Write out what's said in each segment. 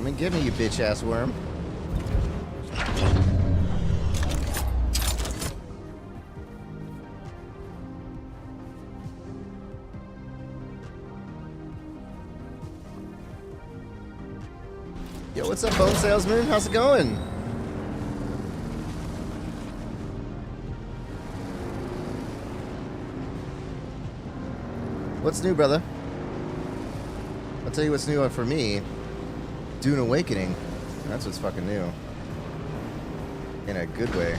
Come and get me, you bitch-ass worm. Yo, what's up, Bone Salesman? How's it going? What's new, brother? I'll tell you what's new for me. Dune Awakening. That's what's fucking new. In a good way.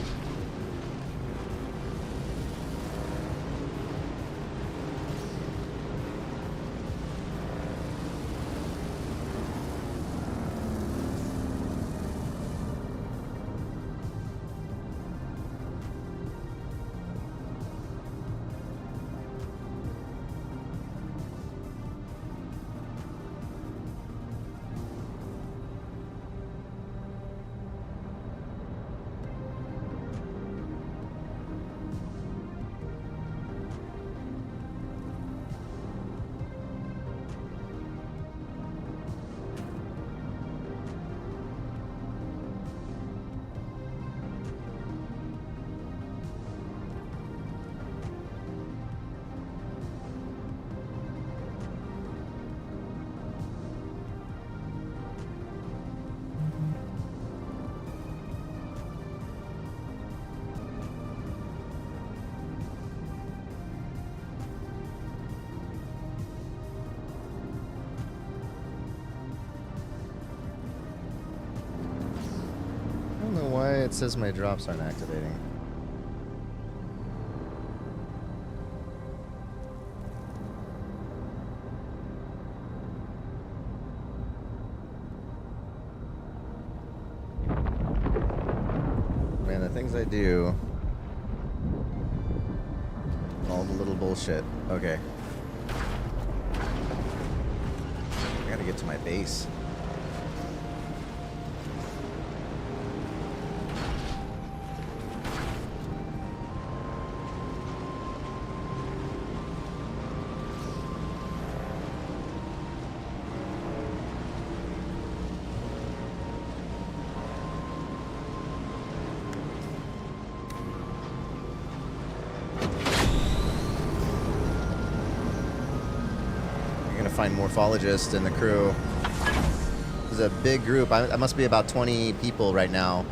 It says my drops aren't activating. Man, the things I do. All the little bullshit. Okay. I gotta get to my base. Find Morphologis in the crew. There's a big group. I must be about 20 people right now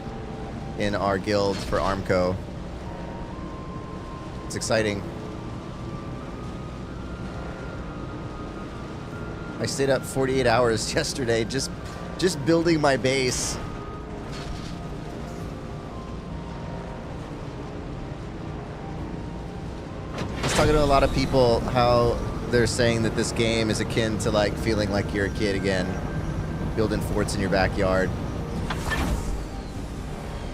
in our guild for Armco. It's exciting. I stayed up 48 hours yesterday just building my base. I was talking to a lot of people how they're saying that this game is akin to like feeling like you're a kid again, building forts in your backyard.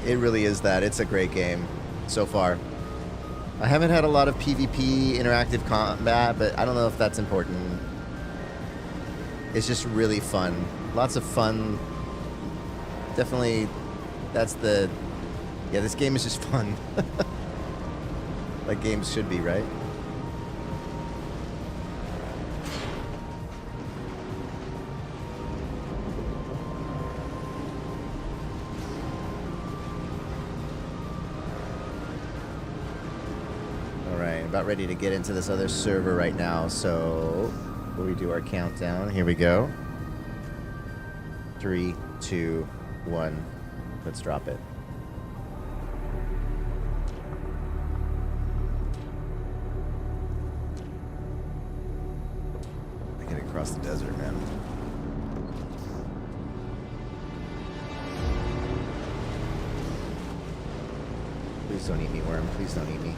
It really is that. It's a great game so far. I haven't had a lot of PvP interactive combat, but I don't know if that's important. It's just really fun. Lots of fun. Definitely, that's the... Yeah, this game is just fun. Like games should be, right? About ready to get into this other server right now, so we do our countdown. Here we go. 3, 2, 1. Let's drop it. I get across the desert, man. Please don't eat me, worm. Please don't eat me.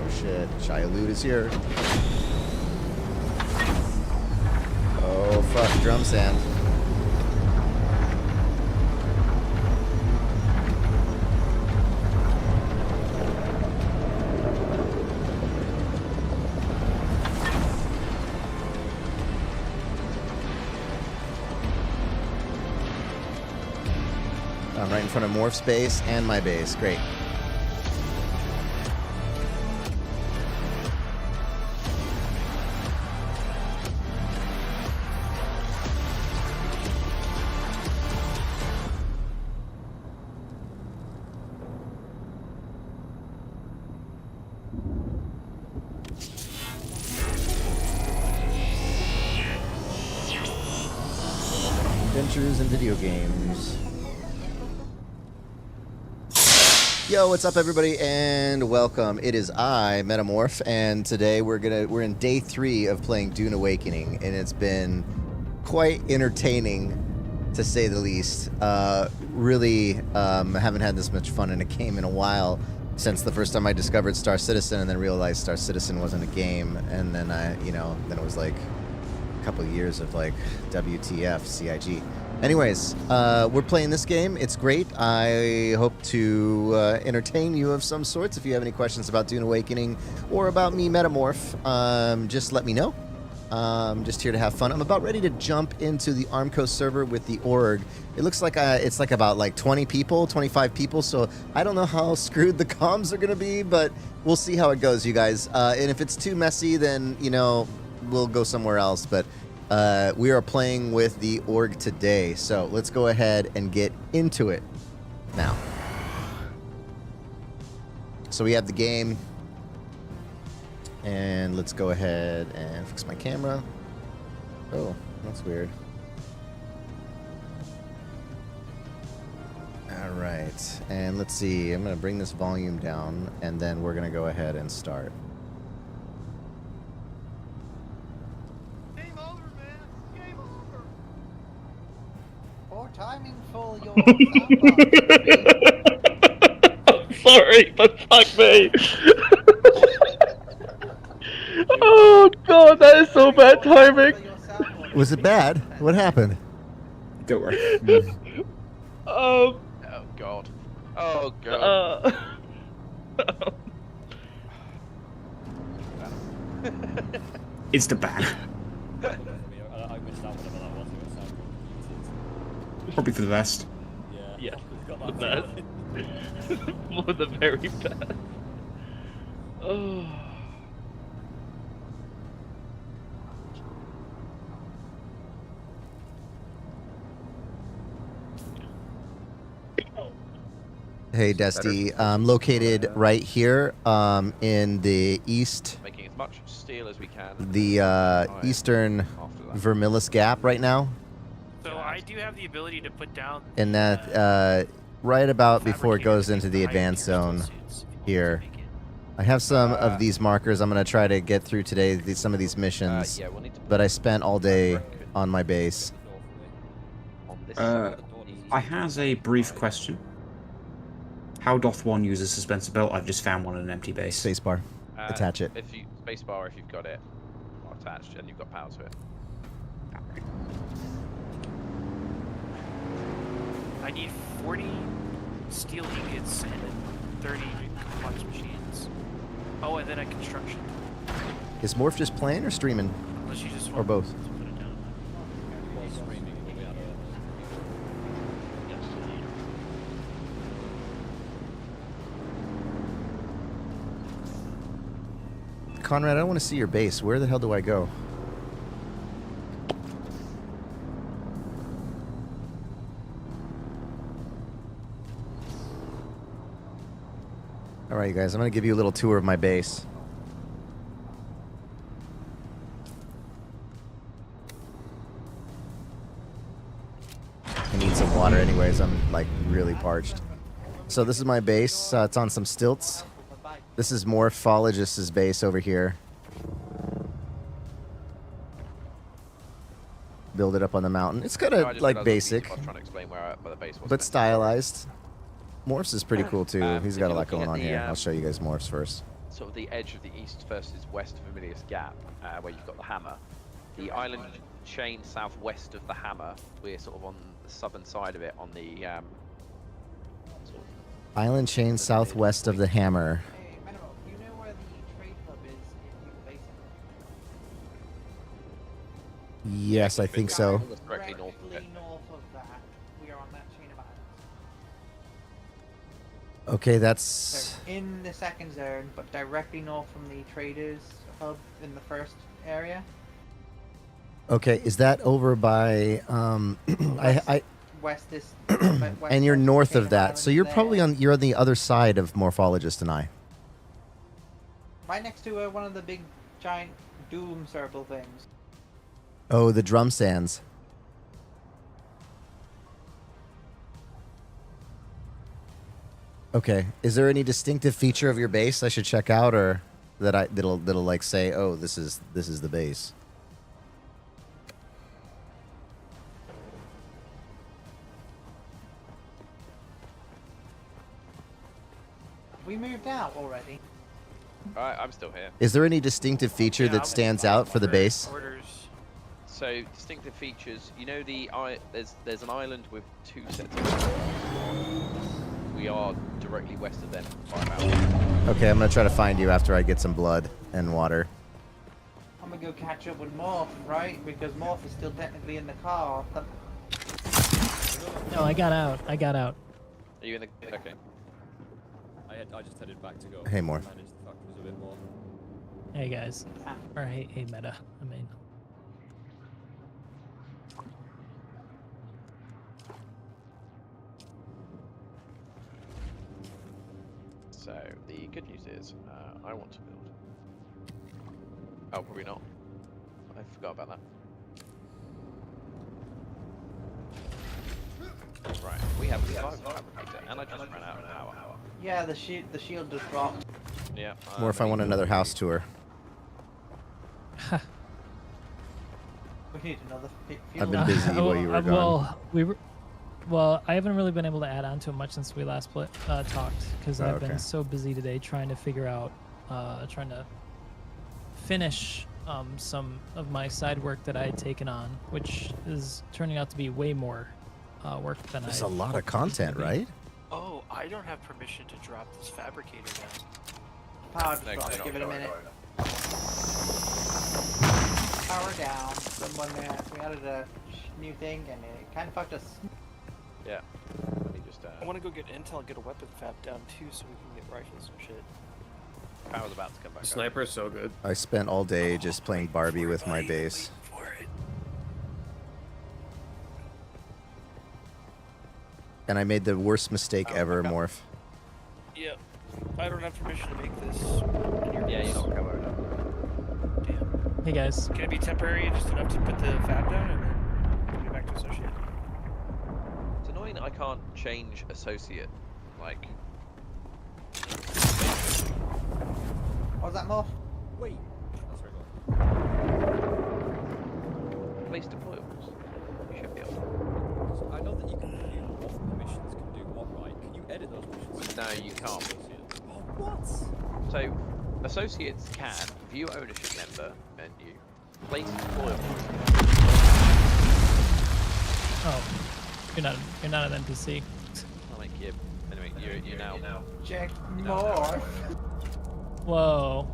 Shit, Shia-Lute is here. Oh fuck, drum sand. I'm right in front of Morph's base and my base. Great. Adventures in Video Games. Yo, what's up, everybody, and welcome. It is I, Metamorph, and today we're in day 3 of playing Dune Awakening, and it's been quite entertaining, to say the least. Really, haven't had this much fun in a game in a while since the first time I discovered Star Citizen, and then realized Star Citizen wasn't a game, and then then it was like a couple of years of like WTF, CIG. Anyways, we're playing this game. It's great. I hope to entertain you of some sorts. If you have any questions about Dune Awakening or about me, Metamorph, just let me know. Just here to have fun. I'm about ready to jump into the Armco server with the org. It looks like it's like about like 20 people, 25 people, so I don't know how screwed the comms are going to be, but we'll see how it goes, you guys. And if it's too messy, then, we'll go somewhere else, but we are playing with the org today, so let's go ahead and get into it now. So we have the game, and let's go ahead and fix my camera. Oh, that's weird. All right, and let's see. I'm going to bring this volume down, and then we're going to go ahead and start. Timing for your soundbar. I'm sorry, but fuck me. Oh god, that is so bad timing. Was it bad? What happened? Don't worry. Oh god. Oh god. It's the ban. Probably for the best. Yeah, the best. For the very best. Oh. Hey, Dusty. I'm located right here in the east. Making as much steel as we can. The eastern Vermilius Gap right now. So I do have the ability to put down... And that, right about before it goes into the advanced zone here. I have some of these markers I'm going to try to get through today, some of these missions. But I spent all day on my base. I has a brief question. How doth one use a suspensor belt? I've just found one in an empty base. Spacebar. Attach it. If you spacebar, if you've got it attached and you've got power to it. I need 40 steel ingots and 30 complex machines. Oh, and then a construction. Is Morph just playing or streaming? Unless you just or both? To put it down. Conrad, I don't want to see your base. Where the hell do I go? Alright, you guys, I'm going to give you a little tour of my base. I need some water anyways. I'm, like, really parched. So this is my base. It's on some stilts. This is Morphologis' base over here. Build it up on the mountain. It's kind of, like, basic, but stylized. Morph's is pretty cool too. He's got a lot going on here. I'll show you guys Morph's first. Sort of the edge of the east versus west of Vermilius Gap, where you've got the hammer. The island chain southwest of the hammer. We're sort of on the southern side of it, on the sort of island chain southwest of the hammer. Hey, Menno, do you know where the trade hub is in the basin? Yes, I think so. Directly north of it. North of that, we are on that chain of islands. Okay, that's... So in the second zone, but directly north from the traders hub in the first area. Okay, is that over by... West is... west and you're of north chain of that, islands so you're there. probably on... You're on the other side of Morphologist and I. Right next to one of the big, giant doom circle things. Oh, the drum sands. Okay. Is there any distinctive feature of your base I should check out, or that'll like say, oh, this is the base? We moved out already. I'm still here. Is there any distinctive feature Yeah, that I'm stands out for the base? Orders. So distinctive features. You know there's an island with 2 sets of. We are directly west of them by about. Okay, I'm gonna try to find you after I get some blood and water. I'm gonna go catch up with Morph, right? Because Morph is still technically in the car. No, I got out. I got out. Are you in the? Okay. I just headed back to go. Hey, Morph. Manage the factories a bit more. Hey guys. Or hey Meta. I mean. So the good news is, I want to build. Oh, probably not. I forgot about that. Right, we have 5 fabricator, and I just ran out of power. Yeah, the shield just dropped. Yeah. Or if I want another house tour. We need another fuel. I've been busy while you were gone. Well, I haven't really been able to add on to it much since we last talked, because I've okay. been so busy today trying to figure out, trying to finish some of my side work that I had taken on, which is turning out to be way more work than There's I. a lot of content, right? Oh, I don't have permission to drop this fabricator down. Power just Thanks, dropped. no, Give it a no, minute. no. Power down. Someone we added a new thing and it kind of fucked us. Yeah. Let me just. I want to go get intel and get a weapon fab down too, so we can get rifles and shit. Power's about to come back. Sniper is so good. I spent all day just playing Barbie with my base. For it. And I made the worst mistake ever, okay. Morph. Yep. I don't have permission to make this. Yeah, you're not covered. Damn. Hey guys. Can it be temporary, just enough to put the fab down and then put it back to associate? It's annoying that I can't change associate. Like. What was that, Morph? Wait. That's very good. Place deployables. You should be able to. I know that you can review what missions can do what, right? Can you edit those missions? No, you can't. Oh, what? So, associates can view ownership member menu, place deployables. Oh, you're not an NPC. I'll make you. Anyway, you're now. Check Morph. Whoa.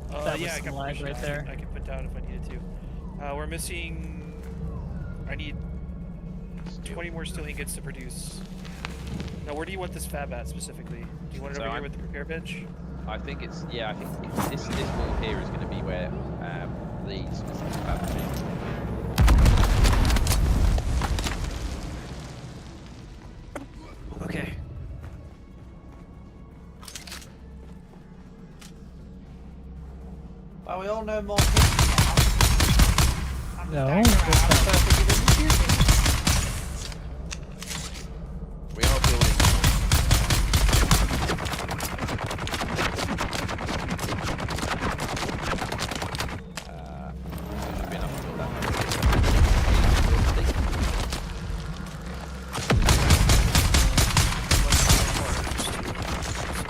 That was Yeah, I some got lag permission. right there. I can put down if I needed to. We're missing. I need 20 more steel ingots to produce. Now, where do you want this fab at specifically? Do you want it So over here I'm- with the repair bench? I think it's. Yeah, I think this wall here is going to be where the specific fabrication is. Okay. Well, we all know more things now. No, that's fine. We are building. There should be enough to build that.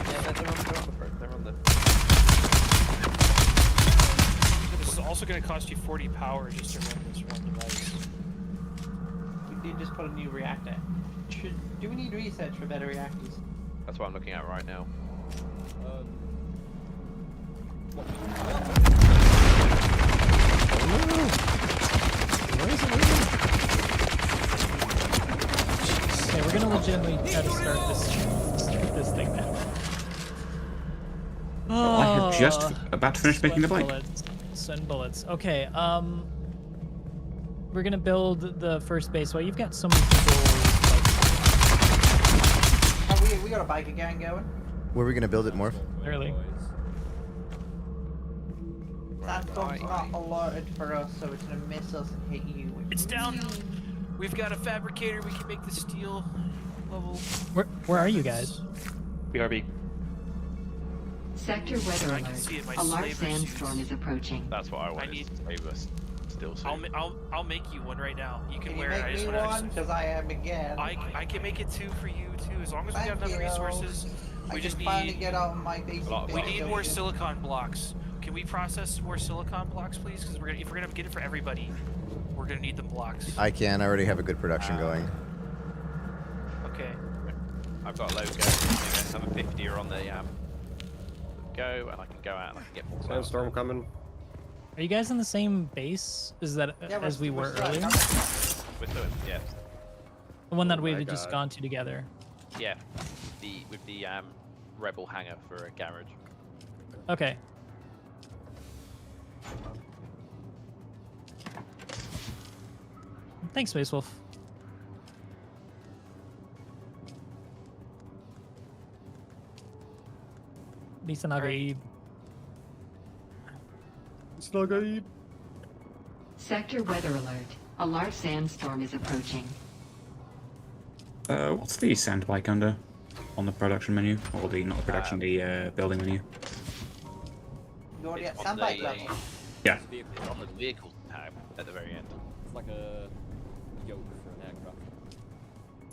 Yeah, they're on the. This is also going to cost you 40 power just to run this one device. We did just put a new reactor. Do we need research for better reactors? That's what I'm looking at right now. What? Okay, we're gonna legitimately try to start this thing now. I have just about to finish making the bike. Bullets and bullets. Okay, we're gonna build the first base. Well, you've got so many people. Oh, we got a biker gang going. Where are we gonna build it, Morph? Early. Sandstorm's not alerted for us, so it's gonna miss us and hit you. It's down. We've got a fabricator. We can make the steel. level. Where are you guys? BRB. Sector weather I can alert. see it, my A large slaver sandstorm suits. is approaching. That's what I wanted. need- To save us still soon. I'll make you one right now. You can, Can you wear it. I make just me want one? Because I am again. I can make it two for you too, as long as we Thank have enough you. resources. I We just can finally need get out of my basic lot of we fun. need more silicon blocks. Can we process more silicon blocks, please? Because if we're gonna get it for everybody, we're gonna need them blocks. I can. I already have a good production going. Okay. I've got a low go. I have a 50 on the go, and I can go out and I can get more. Sandstorm coming. Are you guys in the same base as that Yeah, as we were still earlier? coming. We're doing, yeah, The one that Oh we my had just God. gone to together. yeah. With the rebel hangar for a garage. Okay. Thanks, Space Wolf. Lisa Nagaib. Sector weather alert. A large sandstorm is approaching. What's the sand bike under on the production menu? Or the, not the production, the building menu? You already It's at on sandbag the- level. Yeah. It's on the vehicle tab at the very end. It's like a yoke for an aircraft.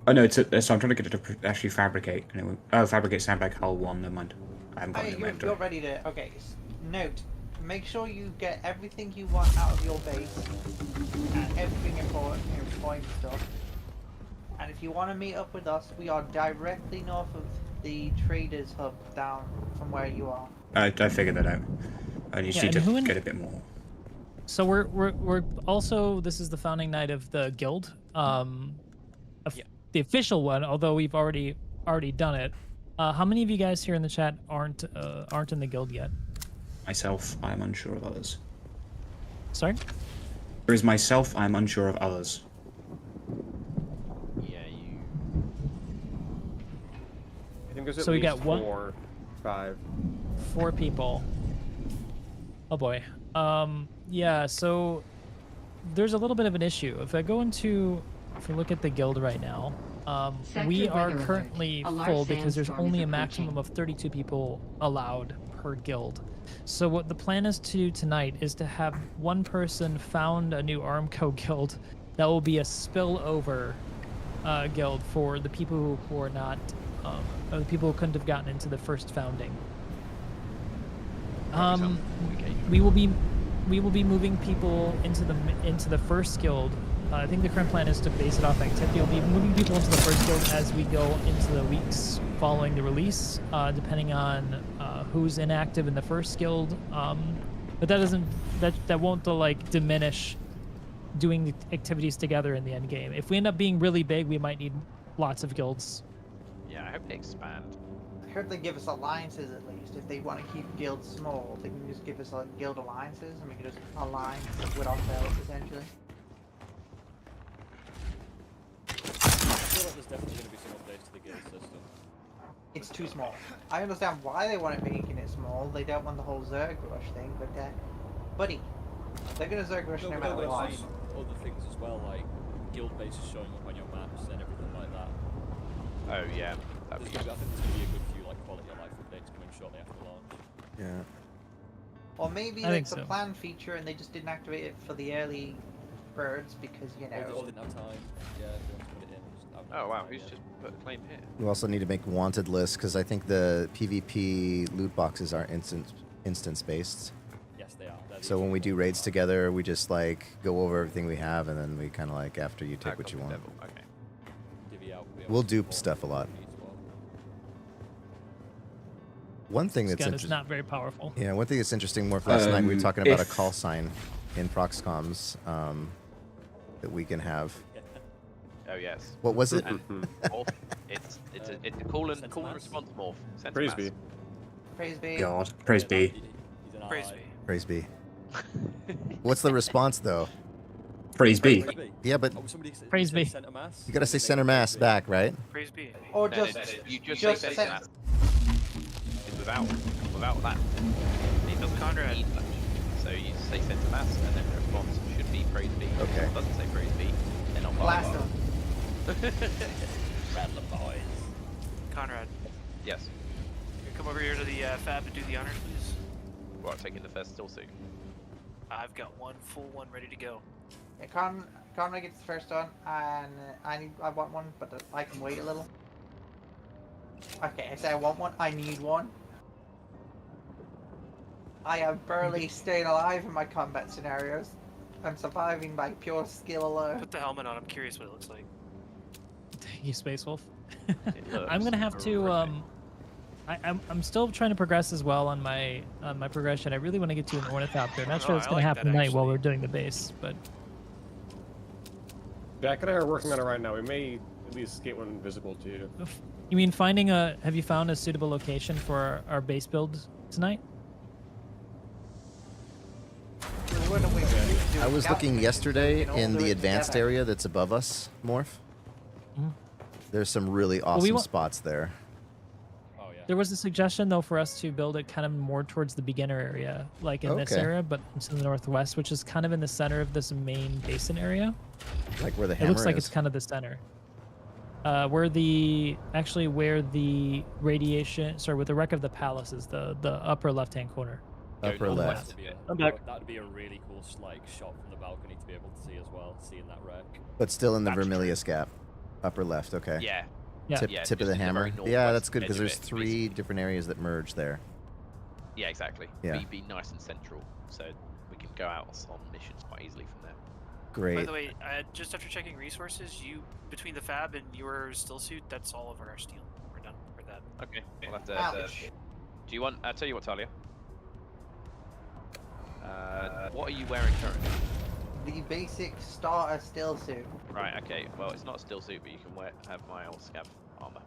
Oh no, so I'm trying to get it to actually fabricate. And it won't, oh, fabricate sandbag hull 1, never mind. I haven't got it in my You're inventory. ready to. Okay. Note. Make sure you get everything you want out of your base and everything important, point stuff. And if you want to meet up with us, we are directly north of the traders hub down from where you are. I figured that out. I just Yeah, need and who to in- get a bit more. So we're also, this is the founding night of the guild. The official one, although we've already done it. How many of you guys here in the chat aren't in the guild yet? Myself, I am unsure of others. Sorry? There is myself, I am unsure of others. Yeah, you. I think there's at So we least got one- 4, 5. 4 people. Oh boy. Yeah, so there's a little bit of an issue. If we look at the guild right now, we Sector are weather alert. currently A large full because there's sandstorm is only a approaching. maximum of 32 people allowed per guild. So what the plan is to do tonight is to have one person found a new Armco guild that will be a spillover guild for the people who are not, or the people who couldn't have gotten into the first founding. We will be moving people into the first guild. I think the current plan is to base it off activity. We'll be moving people into the first guild as we go into the weeks following the release, depending on who's inactive in the first guild. But that won't like diminish doing the activities together in the end game. If we end up being really big, we might need lots of guilds. Yeah, I hope they expand. I heard they give us alliances at least. If they want to keep guilds small, they can just give us like guild alliances and we can just align with ourselves essentially. I feel like there's definitely going to be some updates to the guild system. It's too small. I understand why they want it making it small. They don't want the whole Zerg rush thing, but buddy, they're gonna Zerg rush no but matter there's what. other things as well, like guild bases showing up on your maps and everything like that. Oh yeah, that'd be. I think there's going to be a good few like quality of life updates coming shortly after launch. Yeah. Or maybe I think it's a so. planned feature and they just didn't activate it for the early birds because Or they didn't have time. Yeah, they want to put it in. Just haven't Oh wow, had time who's yet. just put a claim here? We also need to make wanted lists because I think the PvP loot boxes are instance based. Yes, they are. They're the So when we do usual raids ones. together, we just like go over everything we have, and then we kind of like after you take Ah, what you Copy want. Devil, Okay. Divvy out, we We'll have dupe support stuff a lot. needs as well. One thing This that's gun is interesting. not very powerful. Yeah, one thing that's interesting. More last night we were talking about a if- call sign in Proxcoms that we can have. Oh yes. What was it? And morph, it's a call and Sentiment. response morph. Praise Sentiment. be. Praise be. God, praise be. He's an Praise ally. be. Praise be. What's the response though? Praise be. Praise be. Yeah, but Oh, somebody Praise said be. center mass, you gotta and say then they center go mass praise be. back, right? Praise be. Or No, just, no, no, you just just say send- sentiment. It's without that. It doesn't Conrad. need much. So you say center mass, and then the response should be praise be. Okay. If it doesn't say praise be, then I'll blast them. Rattler boys. Conrad, Yes. you come over here to the fab and do the honors, please. Well, taking the first still suit. I've got one full one ready to go. Yeah, Conrad gets the first one, and I want one, but I can wait a little. Okay, I say I want one. I need one. I am barely staying alive in my combat scenarios. I'm surviving by pure skill alone. Put the helmet on. I'm curious what it looks like. Thank you, Space Wolf. looks I'm gonna have to. horrific. I'm still trying to progress as well on my progression. I really want to get to an ornithopter. Not sure Oh, what's I gonna like happen that, tonight while actually. we're doing the base, but Jack and I are working on it right now. We may at least get one visible to you. you mean finding a? Have you found a suitable location for our base build tonight? I was looking yesterday in the advanced area that's above us, Morph. Mhm. There's some really we awesome wa- spots there. Oh yeah. There was a suggestion though for us to build it kind of more towards the beginner area, like in this Okay. area, but to the northwest, which is kind of in the center of this main basin area. Like where the It hammer looks like is. it's kind of the center. Where the radiation, sorry, with the wreck of the palace is the upper left-hand corner. Upper Go left. That'd be a, I'm back. That'd be a really cool like shot from the balcony to be able to see as well, seeing that wreck. But still in the That's true. Vermilius Gap. Upper left, okay. Yeah. Yeah. Tip, Yeah, tip of just the in the hammer. very Yeah, northwest that's good because edge of there's it, three basically. different areas that merge there. Yeah, exactly. Yeah. Be nice and central, so we can go out on missions quite easily from there. By Great. the way, just after checking resources, between the fab and your still suit, that's all of our steel. We're done for that. Okay. We'll have to. Ouch. Do you want? I'll tell you what, Talia. What are you wearing currently? The basic starter still suit. Right. Okay. Well, it's not a still suit, but you can have my old scab armor.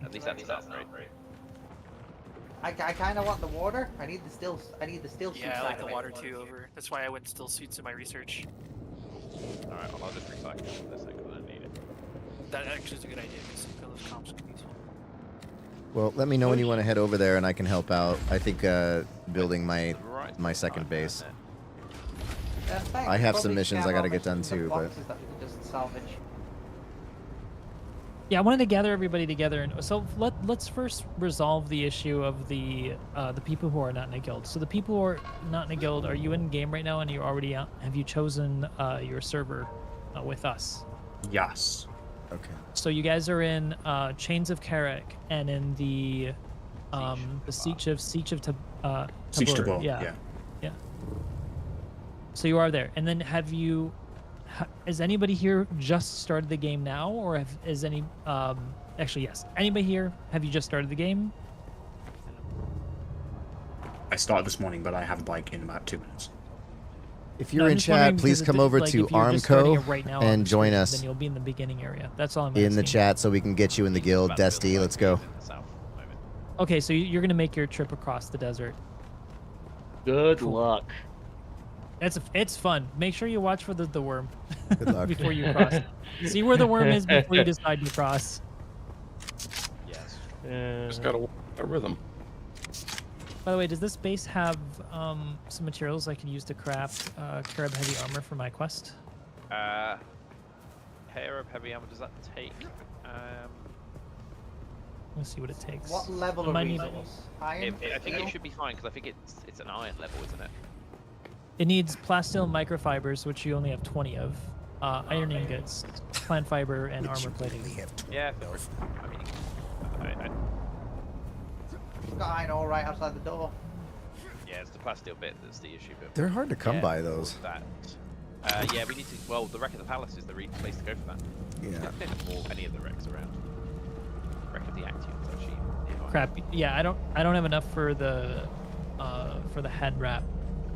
At least that's an upgrade. I kind of want the water. I need the still suit. Yeah, I side like the of it. water too. Over. That's why I went still suits in my research. All right. Well, I'll just recycle this thing because I don't need it. That actually is a good idea because some of those comps can be useful. Well, let me know when you want to head over there and I can help out. I think building my Right. second base. That's fine. I We have some probably missions have I gotta all get done missions and too, but- boxes that we can just salvage. Yeah, I wanted to gather everybody together, and so let's first resolve the issue of the people who are not in a guild. So the people who are not in a guild, are you in game right now, and you already have you chosen your server with us? Yes. Okay. So you guys are in Chains of Carrick and in the Siege of Siege Tabor. Tabor, Yeah. yeah. Yeah. So you are there, and then has anybody here just started the game now, or is any actually yes, anybody here, have you just started the game? I started this morning, but I have a bike in about 2 minutes. If No, you're I'm in just wondering chat, please because come it's over like, to if you're just starting Armco it right now, and obviously, join us Then you'll be in the beginning area. That's all I'm in the asking. chat so we can get you in the guild. About to build Desty, a let's base go. in the south at the moment. Okay, so you're gonna make your trip across the desert. Good Cool. luck. It's fun. Make sure you watch for the worm Good luck. before you cross. See where the worm is before you decide to cross. Yes. Just Gotta walk a rhythm. By the way, does this base have some materials I can use to craft Carib heavy armor for my quest? Pair of heavy armor. Does that take? Let's see what it takes. What level I of might need- resource? Iron? I think Steel? it should be fine because I think it's an iron level, isn't it? It needs plasteel microfibers, which you only have 20 of. Iron ingots, plant fiber, and armor plating. Yeah. I mean, We've got iron all right outside the door. yeah, it's the plasteel bit that's the issue. But They're hard to come yeah, by, those. That. Yeah, we need to. Well, the wreck of the palace is the place to go for that. Yeah. Or any of the wrecks around. Wreck of the Actions, actually. Nearby. Crap. Yeah, I don't have enough for the head wrap.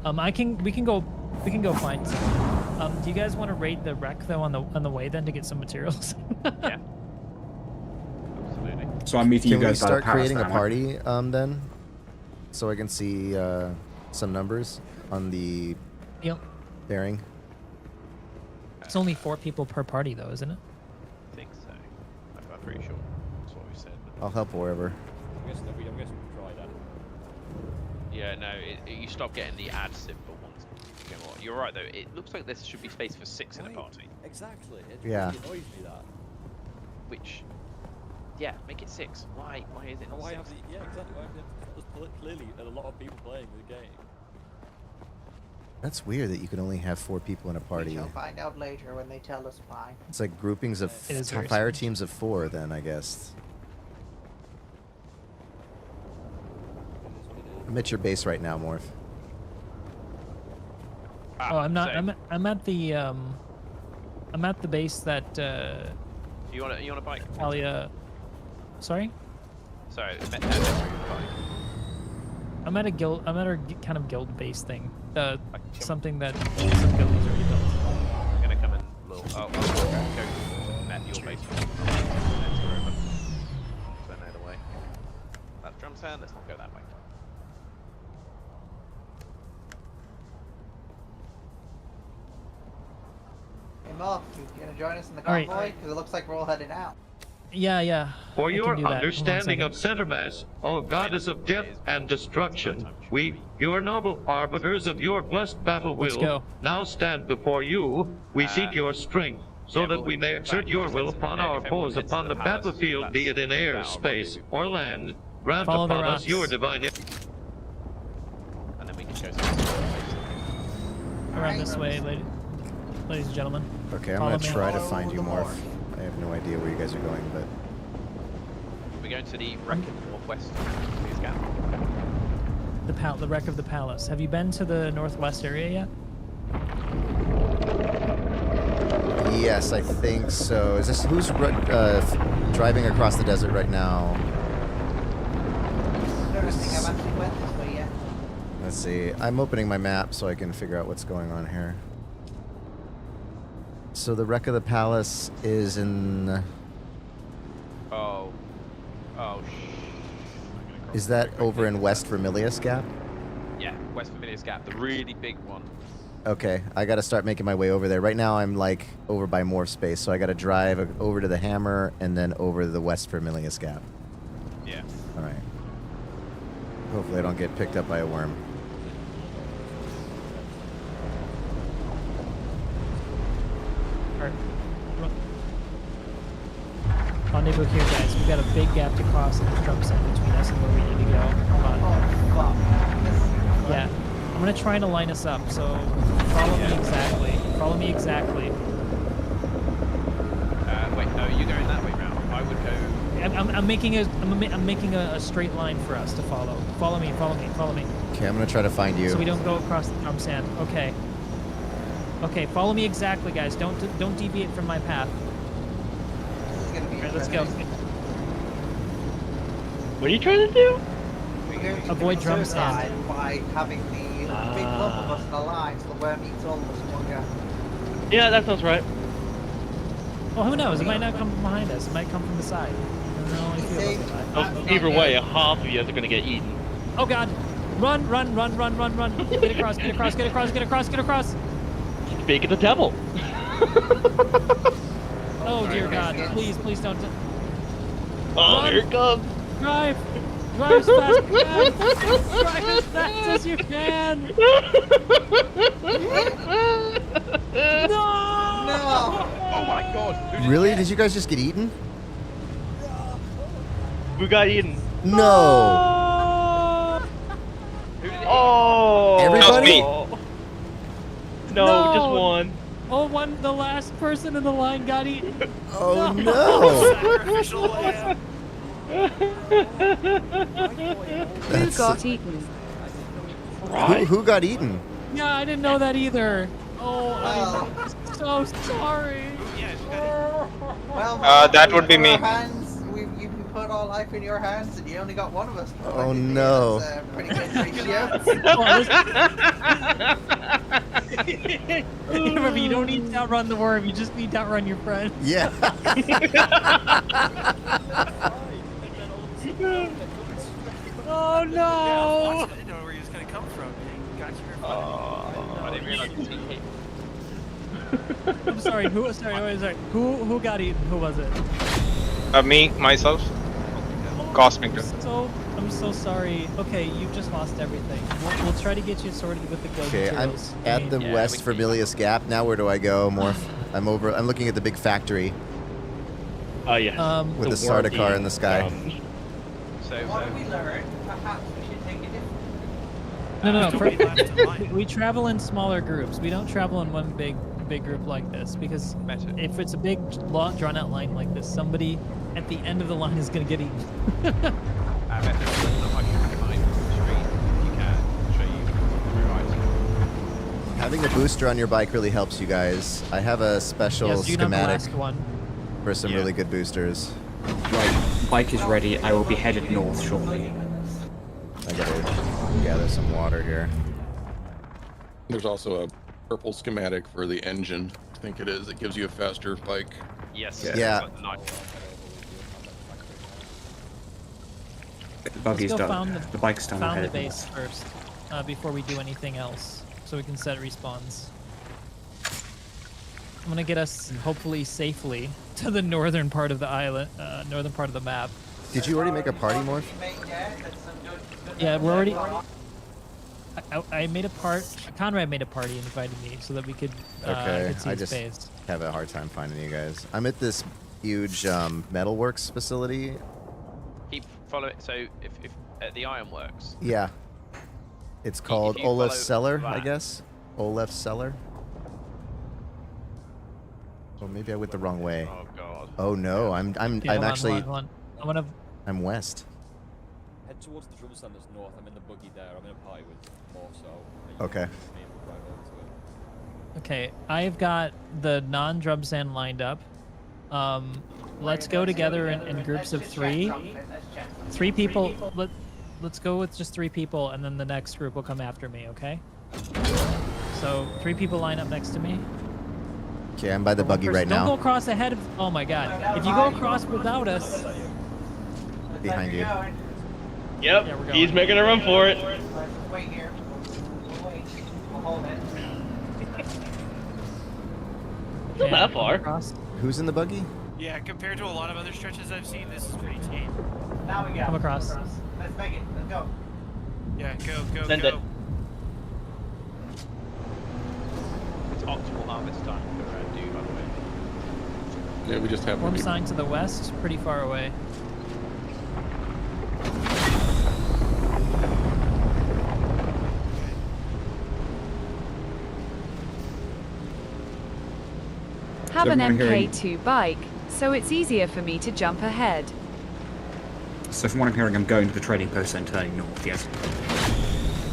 We can go find some. Do you guys want to raid the wreck though on the way then to get some materials? Yeah. Absolutely. So I'm meeting Can you we guys by the start palace creating a then, party then? So I can see some numbers on the Yep. bearing. It's only 4 people per party though, isn't it? I think so. I'm pretty sure that's what we said. I'll help wherever. I'm guessing we can try that. Yeah, no, you stop getting the add symbol once. You know what, you're right though. It looks like there should be space for 6 in a party. Exactly. It Yeah. really annoys me that. which, yeah, make it 6. Why is it not Why 6? have the, yeah, exactly. Why have there's clearly a lot of people playing the game. That's weird that you can only have 4 people in a We party. shall find out later when they tell us why. It's like groupings of It is very fire strange. teams of 4. Then I guess. I'm at your base right now, Morph. Ah, Oh, I'm not. so, I'm at the base that You want a bike? Talia. Sorry, Sorry, bike. I'm at a guild. I'm at a kind of guild base thing. Something that some guilds already built. I'm gonna come in a little. I'll go at your base. Let's go over. So I know the way. That's drum sound. Let's not go that way. Hey, Mark, you gonna join us in the All right. convoy? Because it looks like we're all heading out. Yeah. For I your can do that. Hold on a understanding of second. Centermass, O goddess of death and destruction, we, your noble arbiters of your blessed battle Let's will, go. now stand before you. We seek your strength, so that we may exert your will upon our foes upon the battlefield, be it in air, space, or land. Grant Follow the upon us rocks. your divine. And then we can go somewhere. Around this way, ladies and gentlemen. Okay, I'm Follow gonna me. try to Follow find you, the Morph. Morph. I have no idea where you guys are going, but We're going to the wreck in the northwest. Please go. The wreck of the palace. Have you been to the northwest area yet? yes, I think so. Is this who's driving across the desert right now? I don't think I've actually went this way yet. Let's see. I'm opening my map so I can figure out what's going on here. So the wreck of the palace is in. Oh. Is that over in West Vermilius Gap? Yeah, West Vermilius Gap, the really big one. Okay, I gotta start making my way over there. Right now I'm like over by Morph Space, so I gotta drive over to the Hammer and then over to the West Vermilius Gap. Yeah. Alright. Hopefully I don't get picked up by a worm. Alright. Rendezvous here, guys. We've got a big gap to cross in this drum set between us and where we need to go. Come on. Oh, fuck. Yeah. I'm gonna try to line us up, so follow me exactly. Follow me exactly. Wait, no, you're going that way round. I would go. I'm making a straight line for us to follow. Follow me. Okay, I'm gonna try to find you. So we don't go across the drum sand. Okay. Okay, follow me exactly, guys. Don't deviate from my path. This is gonna be Alright, let's go. What are you trying to do? We're going to Avoid commit drum suicide sand. by having the big lump of us in a line so the worm eats all of us in one go. Yeah, that sounds right. Well, who knows? It might not come from behind us. It might come from the side. I don't know how I feel about that. Oh, either way, half of you guys are gonna get eaten. Oh God! Run! Get across! Speak of the devil. Oh dear God! Please don't. Oh, Run. here it comes. Drive as fast as you can! Drive as fast as you can! No! Oh my god! Who did Really? that? Did you guys just get eaten? Who got eaten? No! Who did it? Oh! Everybody? No, No. just one. Oh, the last person in the line got eaten. Oh no! Sacrificial lamb. That's- got eaten? who got eaten? Yeah, I didn't know that either. Oh, Well, I'm so sorry. that would be me. We put our life in your hands, and you only got one of us. Oh, no. That's a pretty good ratio. Remember, you don't need to outrun the worm. You just need to outrun your friend. Yeah. Oh no! I didn't know where he was gonna come from. Got you. I didn't realize it was hit. I'm sorry. Sorry. Who got eaten? Who was it? Me, myself, Cosmic. I'm so sorry. Okay, you've just lost everything. We'll try to get you sorted with the guild Okay, I'm materials. at the West Vermilius Gap. Now where do I go, Morph? I'm looking at the big factory. Oh yeah. With the Sardaukar in the sky. So, What have we learned? Perhaps we should take a different. No. We travel in smaller groups. We don't travel in one big group like this because if it's a big, long, drawn-out line like this, somebody at the end of the line is going to get eaten. Having a booster on your bike really helps you guys. I have a special schematic for some really good boosters. Right, bike is ready. I will be headed north shortly. I gotta gather some water here. There's also a purple schematic for the engine. I think it is. It gives you a faster bike. Yes. Yeah. The buggy's done. The bike's done. Found the base first before we do anything else, so we can set respawns. I'm gonna get us hopefully safely to the northern part of the island, northern part of the map. Did you already make a party, Morph? Yeah, we're already. I made a part. Conrad made a party and invited me so that we could. Okay, could see I just space. have a hard time finding you guys. I'm at this huge metalworks facility. Keep following. So if at the ironworks. Yeah. It's called Olaf's Cellar, I guess. Olaf's Cellar. Oh, maybe I went the wrong way. Oh God. Oh no, I'm actually. Hold on. I'm west. Head towards the drum centers north. I'm in the buggy there. I'm in a party with more so. Okay. Okay, I've got the non-drum sand lined up. Let's go together in groups of 3. 3 people. Let's go with just 3 people, and then the next group will come after me. Okay. So 3 people line up next to me. Okay, I'm by the buggy right now. Don't go across ahead of. Oh my God! If you go across without us. Behind you. Yep. Yeah, he's making a run for it. Wait here. We'll wait. We'll hold it. Not that far. Who's in the buggy? Yeah, compared to a lot of other stretches I've seen, this is pretty tame. Now we go. Come across. Let's make it. Let's go. Yeah, go. Send it. It's optimal harvest time for dew, by the way. Yeah, we just have. Form sign to the west, pretty far away. Have an MK2 bike, so it's easier for me to jump ahead. So from what I'm hearing, I'm going to the trading post and turning north, yes?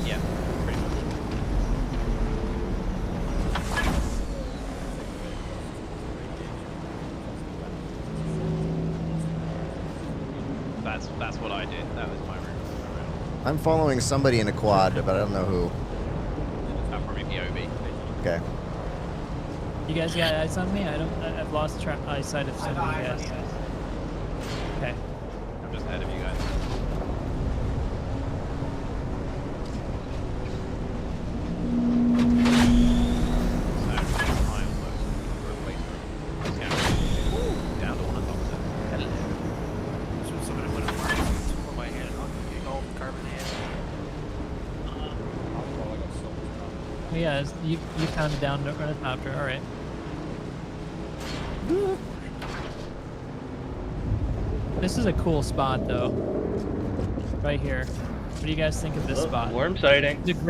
Yeah, pretty much. That's what I did. That was my route. I'm following somebody in a quad, but I don't know who. That'll probably be Obi. Okay. You guys got eyes on me? I've lost eyesight of some of you guys. Okay. I'm just ahead of you guys. Down to one of them. Hello. So somebody put a mark for my hand. I'm getting all the carbon hand. Oh, yeah, you pounded down the helicopter. All right. This is a cool spot, though. Right here. What do you guys think of this spot? Worm sighting. It's a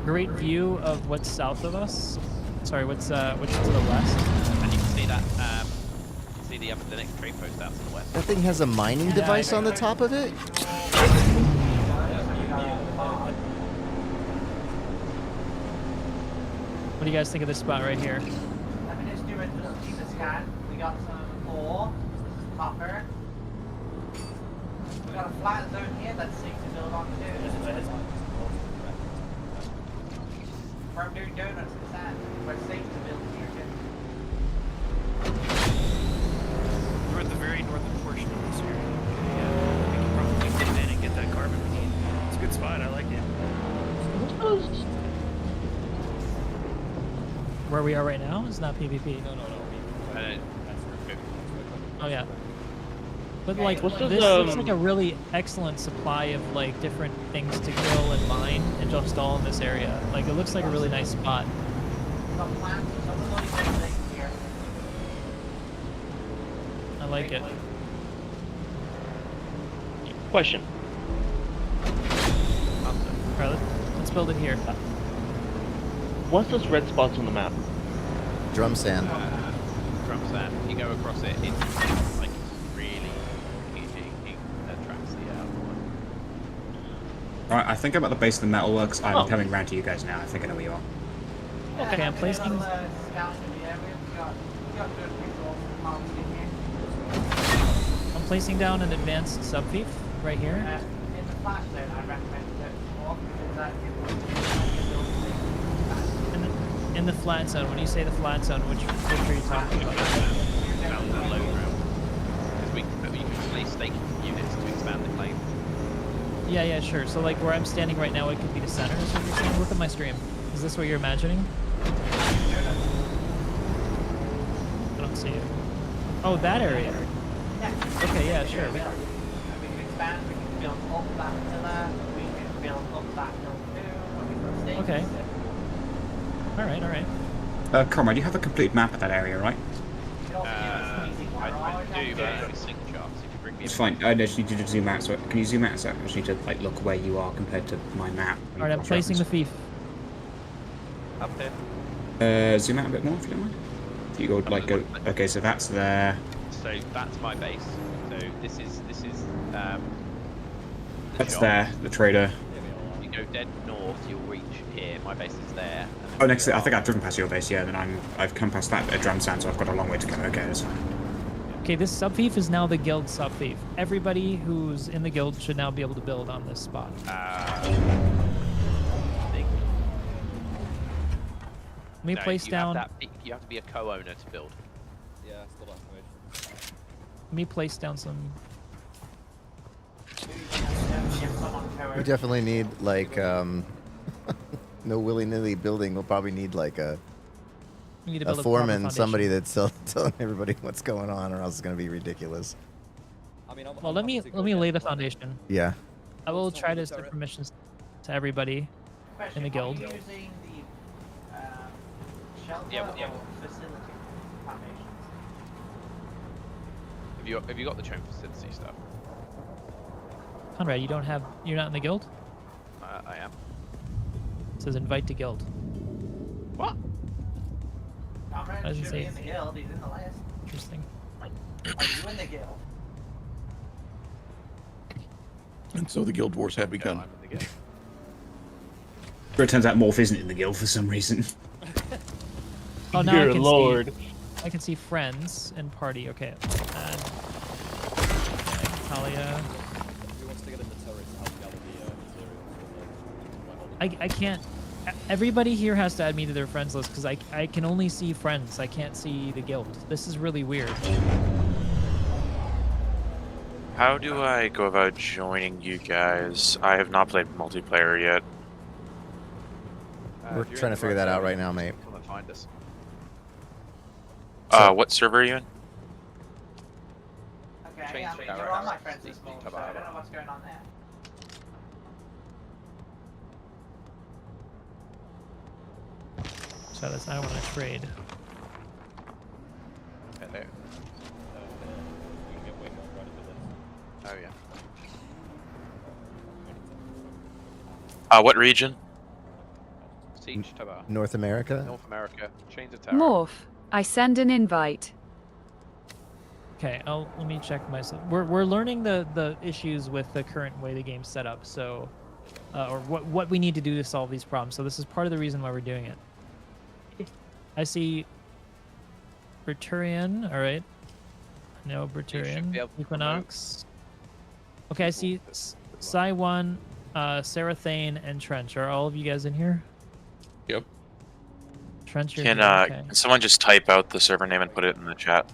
great view of what's south of us. Sorry, what's to the west. And you can see that. See the next trade post out to the west. That thing has a mining device on the top of it? What do you guys think of this spot right here? Let me just do it. Just keep the scan. We got some ore. This is copper. We got a flat zone here that's safe to build on too. From doing donuts in sand, we're safe to build here too. We're at the very northern portion of this area. Yeah, we can probably get in and get that carbon we need. It's a good spot. I like it. Where we are right now is not PvP. No. Oh yeah. But like What's this this, looks like a really excellent supply of like different things to kill and mine and just all in this area. Like it looks like a really nice spot. We got plants. Some of those things here. I like it. Question. Alright, let's build it here. What's those red spots on the map? Drum sand. Drum sand. You go across it, it's like really it attracts the Alright, I think I'm at the base of the metalworks. I'm coming round to you guys now. I think I know where you are. Okay, I'm placing. I'm placing down an advanced subfief right here. In the flash zone, I recommend that more because that In the flat zone. When you say the flat zone, which are you talking about? down the low ground. Because we can place stake units to expand the claim. Yeah, sure. So like where I'm standing right now, it could be the center. Is what you're saying? Look at my stream. Is this what you're imagining? I don't see it. Oh, that area. Okay, yeah, sure. We can expand, we can build up that pillar, we can build up that hill too, Okay. Alright. Comrade, you have a complete map of that area, right? I do, but only single charts. If you bring me It's fine. I just need you to zoom out. So can you zoom out? So I just need to like look where you are compared to my map. Alright, I'm placing the fief. Up there. Zoom out a bit more if you don't mind. You go like go. Okay, so that's there. So that's my base. So this is That's shop. there. The trader. You go dead north, you'll reach here. My base is there. Oh, next. I think I've driven past your base. Yeah, then I've come past that drum stand, so I've got a long way to go. Okay, that's fine. Okay, this subfief is now the guild subfief. Everybody who's in the guild should now be able to build on this spot. Let me place down. You have to be a co-owner to build. Yeah, still not information. Let me place down some. We definitely need like no willy-nilly building. We'll probably need like a We need to build a foreman, proper somebody that's telling everybody what's going on, or else it's gonna be ridiculous. I mean, Well, let me lay the foundation. Yeah. I will try to set permissions to everybody in the guild. Using the shelter or facility foundations? Have you got the train facility stuff? Conrad, you're not in the guild? I am. It says invite to guild. What? Conrad Doesn't should say be in the guild, he's in the list. Interesting. Are you in the guild? And so the guild wars have begun. I'm in the guild. But it turns out Morph isn't in the guild for some reason. Oh, now Dear I can Lord. see. I can see friends and party. Okay. And Talia. Who wants to get in the turret to help gather the materials? I can't. Everybody here has to add me to their friends list because I can only see friends. I can't see the guild. This is really weird. How do I go about joining you guys? I have not played multiplayer yet. We're trying to figure that out right now, mate. Come and find us. What server are you in? Okay, yeah, you're on my friends list, so I don't know what's going on there. So that's I want to trade. Hello. Oh yeah. What region? Siege Tower. North America. North America. Chains of Tower. Morph, I send an invite. Okay, let me check myself. We're learning the issues with the current way the game's set up. So, or what we need to do to solve these problems. So this is part of the reason why we're doing it. I see Berturian, all right. No, Berturian. Equinox. Okay, I see Sai1, Serathane, and Trench. Are all of you guys in here? Yep. Trench, you're Can here, okay. can someone just type out the server name and put it in the chat?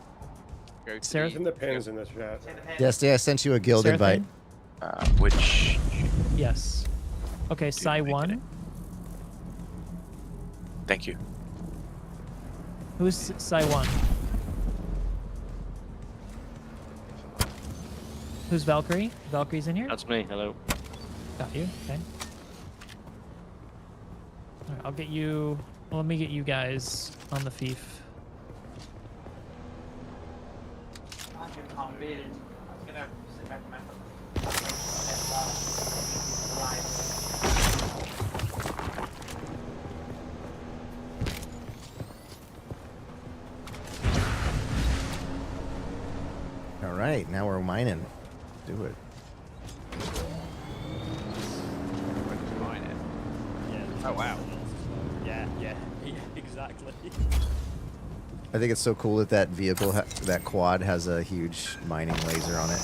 Sarah, in the pins in the chat. Yes, I sent you a guild invite. Which? Yes. Okay, Sai1. Thank you. Who's Sai1? Who's Valkyrie? Valkyrie's in here? That's me. Hello. Got you. Okay. Alright, I'll get you. Well, let me get you guys on the fief. I'm gonna sit back on my Now we're mining. Do it. Mine it. Yeah. Oh wow. Yeah, exactly. I think it's so cool that that vehicle, that quad, has a huge mining laser on it.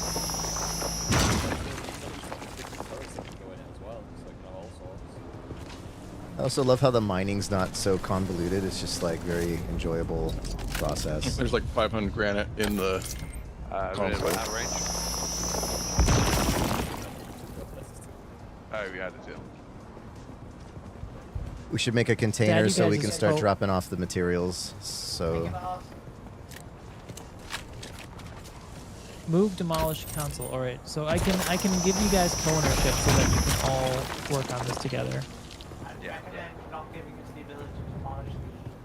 I also love how the mining's not so convoluted. It's just like very enjoyable process. There's like 500 granite in the console. Oh yeah, that's it. We should make a container Dad, so we can just start go- dropping off the materials. So Move, demolish, council. All right, so I can give you guys co-ownership so that you can all work on this together. Yeah. Not giving us the ability to demolish the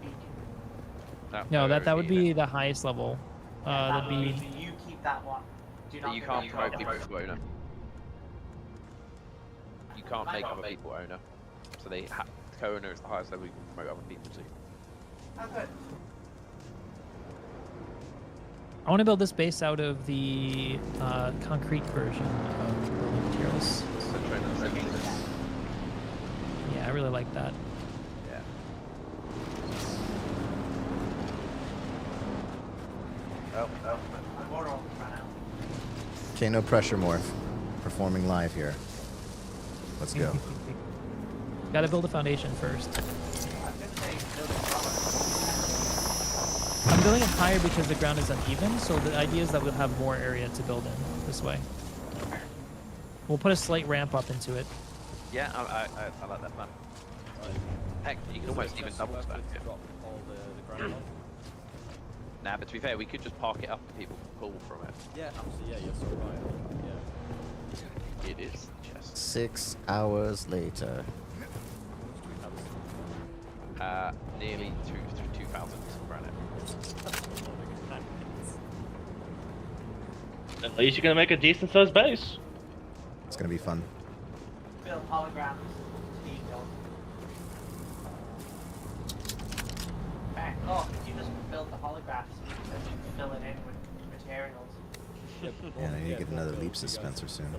beacon. No, that would be the highest level. That'd be. You keep that one. Do not You give can't it promote to people us. to owner. You can't make other people owner. So they co-owner is the highest level you can promote other people to. Oh, good. I want to build this base out of the concrete version of building materials. Yeah, I really like that. Yeah. okay, no pressure, Morph. Performing live here. Let's go. Got to build a foundation first. I'm building it higher because the ground is uneven, so the idea is that we'll have more area to build in this way. We'll put a slight ramp up into it. Yeah, I like that plan. Heck, you can almost even double stack it. Nah, but to be fair, we could just park it up and people can pull from it. Yeah, absolutely. Yeah, you're so right. Yeah. It is just 6 hours later. nearly 2,000 granite. At least you're gonna make a decent sized base. It's gonna be fun. Build holograms. Speed build. Back off. If you just build the holograms, you can fill it in with materials. And I need to get another leap dispenser soon.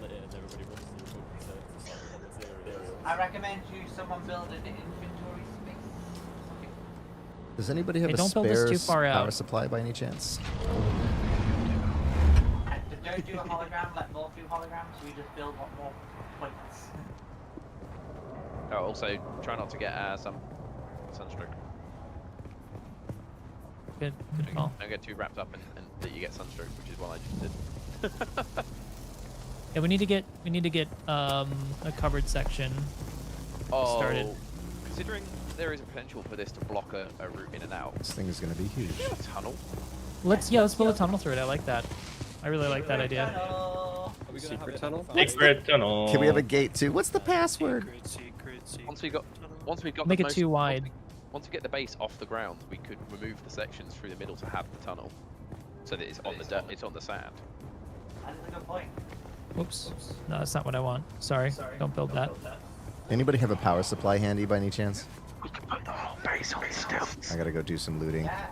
I recommend someone build an inventory space. Does anybody have Hey, a don't build this spare too far power out. supply by any chance? And don't do a hologram, let Morph do holograms, we just build more points. Oh, also try not to get some sunstroke. Good call. Don't get too wrapped up in that you get sunstroke, which is what I just did. Yeah, we need to get a covered section started. Considering there is a potential for this to block a route in and out. This thing is gonna be huge. Tunnel. Let's build a tunnel through it. I like that. I really like that idea. Secret tunnel? Secret tunnel. Can we have a gate too? What's the password? Once we got Make the it too wide. Once we get the base off the ground, we could remove the sections through the middle to have the tunnel, so that it's on the dirt, it's on the sand. That is a good point. Whoops. No, that's not what I want. Sorry. Don't build that. Anybody have a power supply handy by any chance? We can put the whole base on stilts. I gotta go do some looting. Yeah,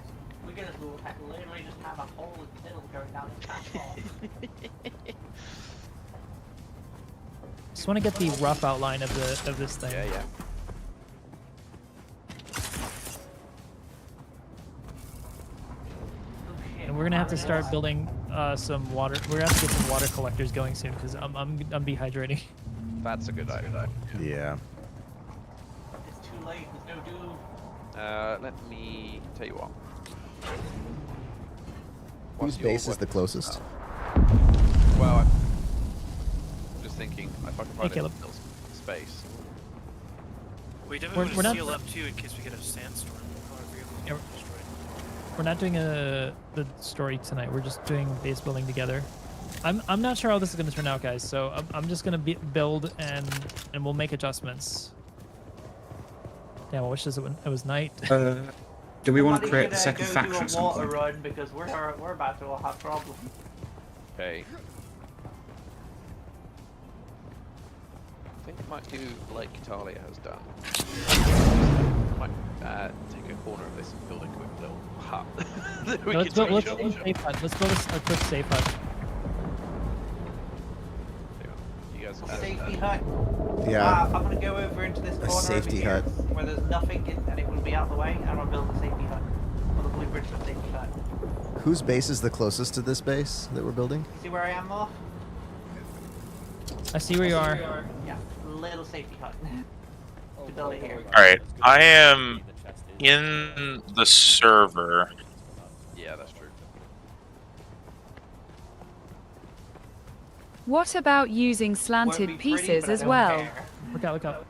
we could just literally just have a hole in the middle going down the platform. Just want to get the rough outline of this thing. Yeah. And we're gonna have to start building some water. We're gonna have to get some water collectors going soon because I'm dehydrating. That's a good idea. Yeah. It's too late, there's no doom. Let me tell you what. Whose base is the closest? Well, I'm just thinking if I can find a Caleb. little space. We definitely We're want to not- seal up too in case we get a sandstorm. Yeah, we're not doing the story tonight. We're just doing base building together. I'm not sure how this is gonna turn out, guys. So I'm just gonna build and we'll make adjustments. Damn, I wish it was night. Do we want to Somebody create could, a second go faction do at a some water point? run because we're about to all have problems. Okay. I think I might do like Italia has done. I might take a corner of this and build a quick little hut. that we Let's can build take a safe hut. Let's build a quick safe hut. goes. Safety hut. Yeah. I'm gonna go over into this corner safety over here, hut. where there's nothing and it will be out the way. And I'm gonna build a safety hut. Or the blueprint for a safety hut. Whose base is the closest to this base that we're building? You see where I am, Morph? I see where you are. Yeah, little safety hut. To build it here. Alright, I am in the server. Yeah, that's true. What about using slanted pieces as well? Look out, look out.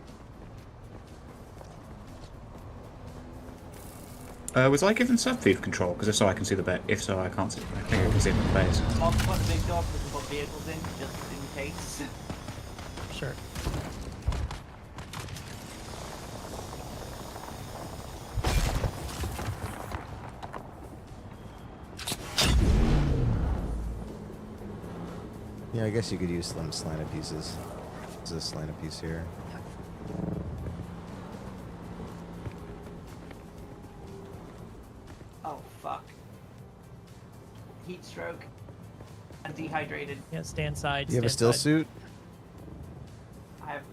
Was I given subfield control? Because if so, I can see the base. If so, I can't see. I think I can see the base. I'll put the big dog so we can put vehicles in, just in case. Sure. Yeah, I guess you could use some slanted pieces. There's a slanted piece here. Oh fuck. Heat stroke. I'm dehydrated. Yeah, stay inside. You have a still suit?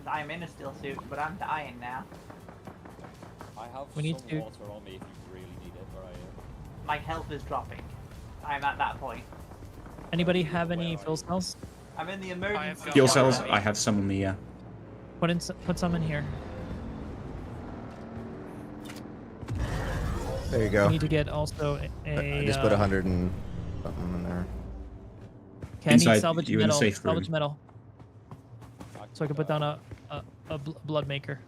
I'm in a still suit, but I'm dying now. I have We need some to- water on me if you really need it, where I am. My health is dropping. I'm at that point. Anybody have any fuel cells? I'm in the emergency. Fuel cells. I have some on the. Put some in here. There you go. We need to get also a. I just put 100 and something in there. Okay, I need Inside, salvage you in a metal. safe room. Salvage metal. So I can put down a blood maker.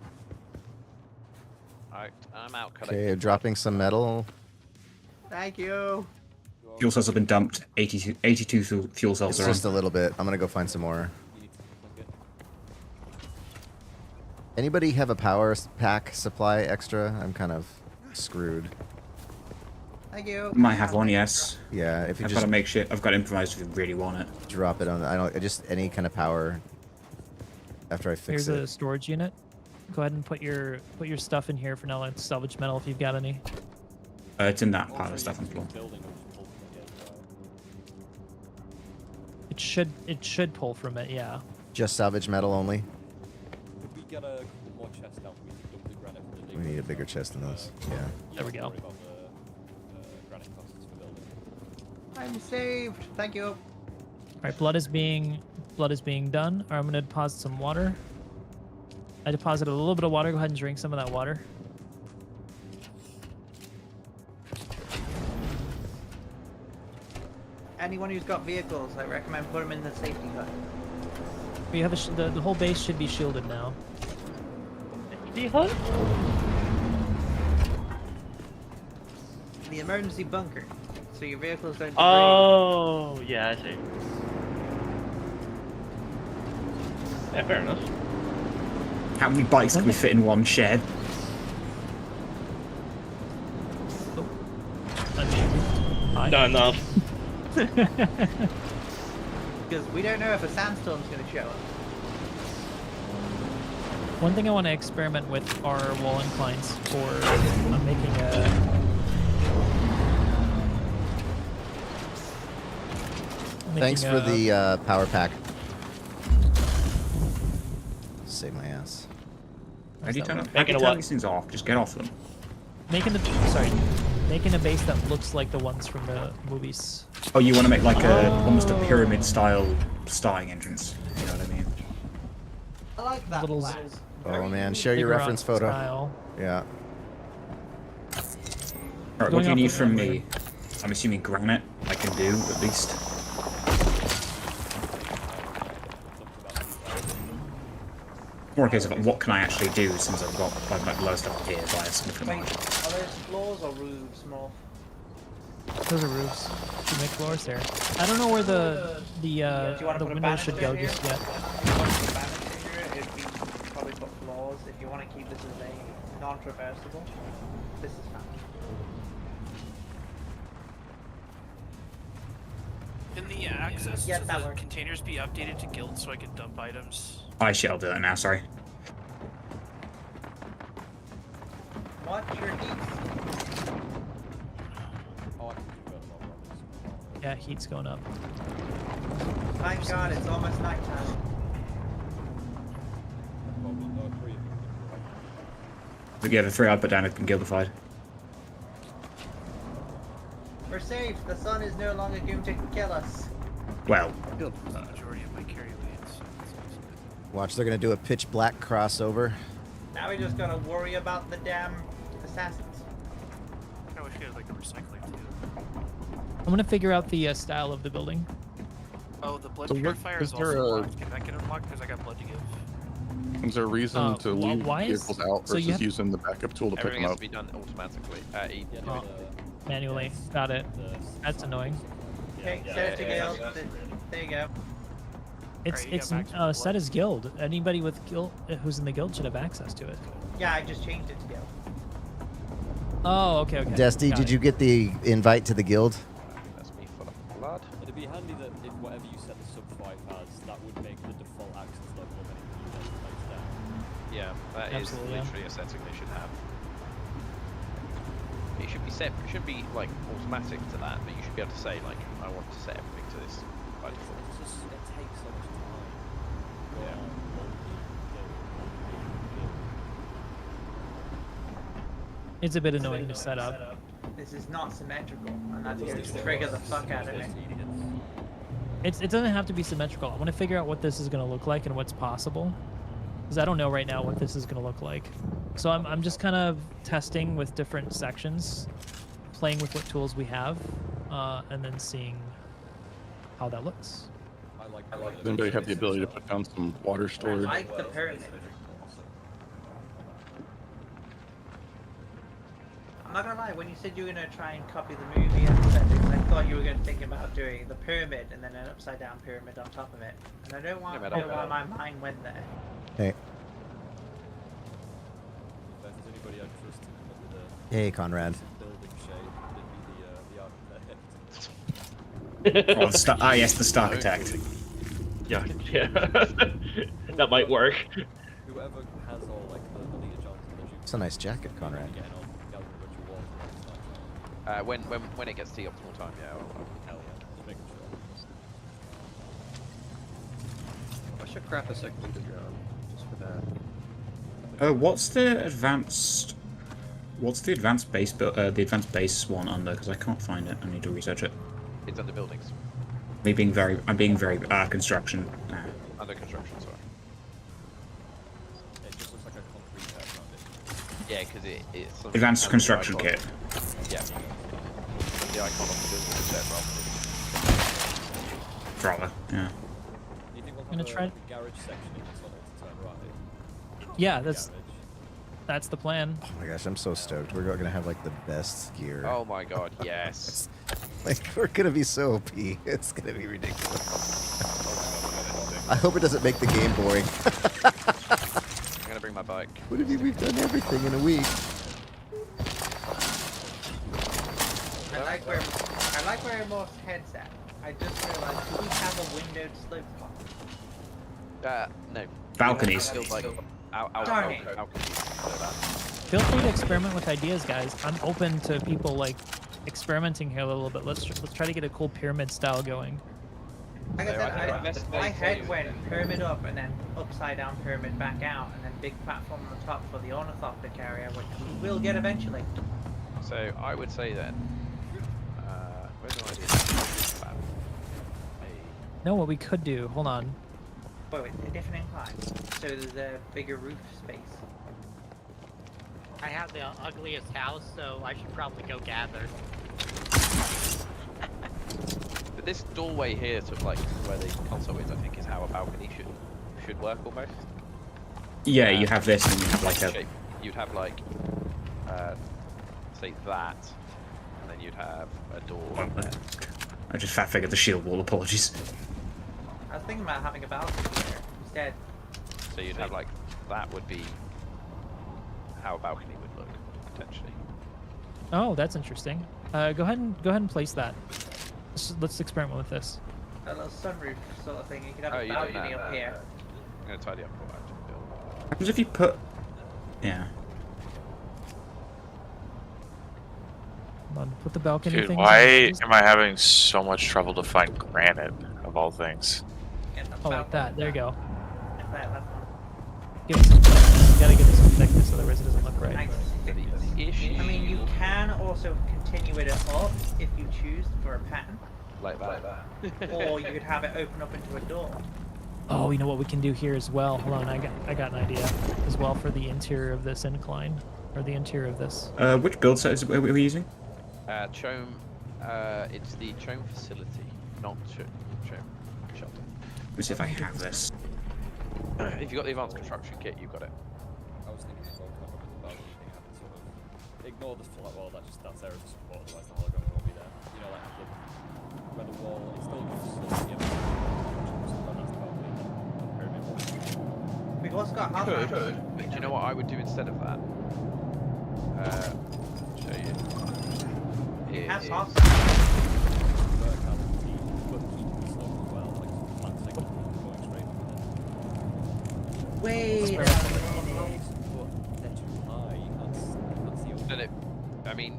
Alright, I'm out collecting. Okay, dropping some metal. Thank you. Fuel cells have been dumped. 82 fuel cells It's are just on. a little bit. I'm gonna go find some more. Anybody have a power pack supply extra? I'm kind of screwed. Thank you. Might have one, yes. Yeah, if you I've just got to make shit. I've got improvised if you really want it. drop it on. I don't. Just any kind of power. After I fix Here's it. a storage unit. Go ahead and put your stuff in here for now, like salvage metal if you've got any. It's in that pile of stuff on the floor. It should pull from it, yeah. Just salvage metal only. If we get a couple more chests down, we can dump the granite for the dig. We need a bigger chest than this. Yeah. There we go. Worry about the granite costs for building. I'm saved. Thank you. All right, blood is being done. All right, I'm gonna deposit some water. I deposited a little bit of water. Go ahead and drink some of that water. Anyone who's got vehicles, I recommend put them in the safety hut. We have the whole base should be shielded now. The emergency bunker, so your vehicles don't. degrade. Oh, yeah, I see. Yeah, fair enough. How many bikes can we fit in one shed? Not enough. Because we don't know if a sandstorm's going to show up. One thing I want to experiment with are wall inclines for making a. Thanks for the power pack. Save my ass. How do you turn Making a what? these things off? Just get off them. Making a base that looks like the ones from the movies. Oh, you want to make like a almost a pyramid style starting entrance. You know what I mean? I like that. Little plan. Oh man, share your Ziggurat reference photo. style. Yeah. Alright, what Going do you off need of from memory. me? I'm assuming granite. I can do at least. More a case of what can I actually do since I've got like low stuff here by a significant Wait, amount. are those floors or roofs, more? Those are roofs. You make floors there. I don't know where the Do you want to put a windows should go banister just here? yet. If you want to put a banister here, it'd be probably put floors. If you want to keep this as a non-traversable, this is fine. Can the access Yeah, to that the works. containers be updated to guild so I can dump items? Oh shit, I'll do that now, sorry. Watch your heat. Oh, I can do better while we're on this. Yeah, heat's going up. Thank God, it's almost nighttime. If you have a 3 output down, it can gildified. We're safe. The sun is no longer going to kill us. Well. Majority of my carry lanes. Watch, they're gonna do a pitch black crossover. Now we just gotta worry about the damn assassins. I wish we had like a recycling too. I'm gonna figure out the style of the building. Oh, the blood So purifier is is there also a- locked. Can that get unlocked? Because I got blood to give. Is there a reason to leave vehicles out so you versus have- using the backup tool to pick Everything them has up? to be done automatically. Manually. Got it. That's annoying. Okay, set it to guild. There you go. It's set as guild. Anybody with guild who's in the guild should have access to it. Yeah, I just changed it to guild. Oh, okay, okay. Dusty, Got did it. you get the invite to the guild? That's me full of blood. It'd be handy that if whatever you set the sub 5 as, that would make the default access level of anything you want to place down. Yeah, that is Absolutely, yeah. literally a setting they should have. It should be set. It should be like automatic to that, but you should be able to say like, I want to set everything to this by default. It takes so much time. Yeah. It's a bit annoying to set up. This is not symmetrical, and that's going to trigger the fuck out of me. It doesn't have to be symmetrical. I want to figure out what this is going to look like and what's possible. Because I don't know right now what this is going to look like. So I'm just kind of testing with different sections, playing with what tools we have, and then seeing how that looks. Does anybody have the ability to put down some water I storage? like the pyramid. I'm not gonna lie, when you said you were gonna try and copy the movie aesthetics, I thought you were gonna think about doing the pyramid and then an upside down pyramid on top of it. And I don't want know why my mind went there. Hey. If there's anybody I trust to come up with a Hey, Conrad. building shape, it'd be the architect. Yes, the Starchitect. Yeah, yeah. That might work. Whoever has all like the leader jobs and the Duke. It's a nice jacket, Conrad. Getting on, gathering a bunch of water. When it gets to the optimal time, yeah. Hell yeah, just making sure. I should craft a second underground just for that. What's the advanced base the advanced base one under? Because I can't find it. I need to research it. It's under buildings. I'm being very construction. Under construction, sorry. It just looks like a concrete pad around it. Yeah, because it's sort of Advanced construction icon. kit. Yeah. The icon of the building is there rather Rather, yeah. Do you think we'll I'm gonna have try- a garage section in the tunnel to turn right? Yeah, Garage. that's the plan. Oh my gosh, I'm so stoked. We're gonna have like the best gear. Oh my god, yes. Like, we're gonna be so OP. It's gonna be ridiculous. I hope it doesn't make the game boring. I'm gonna bring my bike. What have you? We've done everything in a week. I like where most heads at. I just realized, do we have a windowed slope pod? No. Balconies. Still, like, Darn it. balconies. So that. Feel free to experiment with ideas, guys. I'm open to people like experimenting here a little bit. Let's try to get a cool pyramid style going. Like I So I think said, the best my way head to- went pyramid up and then upside down pyramid back out and then big platform on the top for the ornithopter carrier, which we will get eventually. So I would say then, where's the idea? No, what we could do. Hold on. Wait, a different incline. So there's a bigger roof space. I have the ugliest house, so I should probably go gather. But this doorway here to like where the console is, I think, is how a balcony should work almost. Yeah, you have this, and you have like a. Shape. You'd have like, say that, and then you'd have a door. I just fat figured the shield wall. Apologies. I was thinking about having a balcony here instead. So you'd have like that would be how a balcony would look potentially. Oh, that's interesting. Go ahead and place that. Let's experiment with this. A little sunroof sort of thing. You could have a you balcony don't have, up here. I'm gonna tidy up what I have to build. What happens if you put? Yeah. Come on, put the balcony Dude, thing. why am I having so much trouble to find granite, of all things? Oh, like that. There you go. If that left one. Give it some. You gotta give it some thickness, otherwise it doesn't look right. Nice. The issue. I mean, you can also continue it up if you choose for a pattern. Like that. Or you could have it open up into a door. Oh, you know what we can do here as well? Hold on, I got an idea as well for the interior of this incline, or the interior of this. Which build set is we using? Chome, it's the Chome facility, not Chome shelter. Let me see if I have this. If you got the advanced construction kit, you've got it. I was thinking as well, kind of about anything I can sort of ignore the flat wall, that's there as a support, otherwise the hologram won't be there. You know, like have the where the wall is still just We've also got half Could, but do you know what I would do instead of that? Show you. That's awesome. Wait a minute. No, I mean,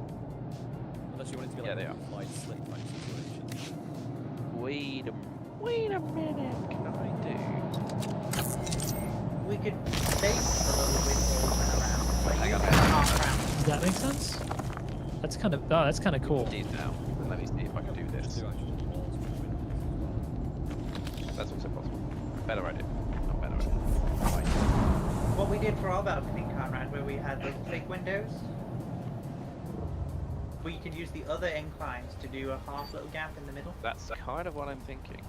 unless you want it to be like they are. Slick type situation. Wait a minute. Can I do? We could base the little windows around. Like, I got Does that make sense? That's kind of cool. Now, let me see if I can do this. That's also possible. Better idea. Not better idea. What we did for our balcony, Conrad, where we had the thick windows, we could use the other inclines to do a half little gap in the middle. That's kind of what I'm thinking.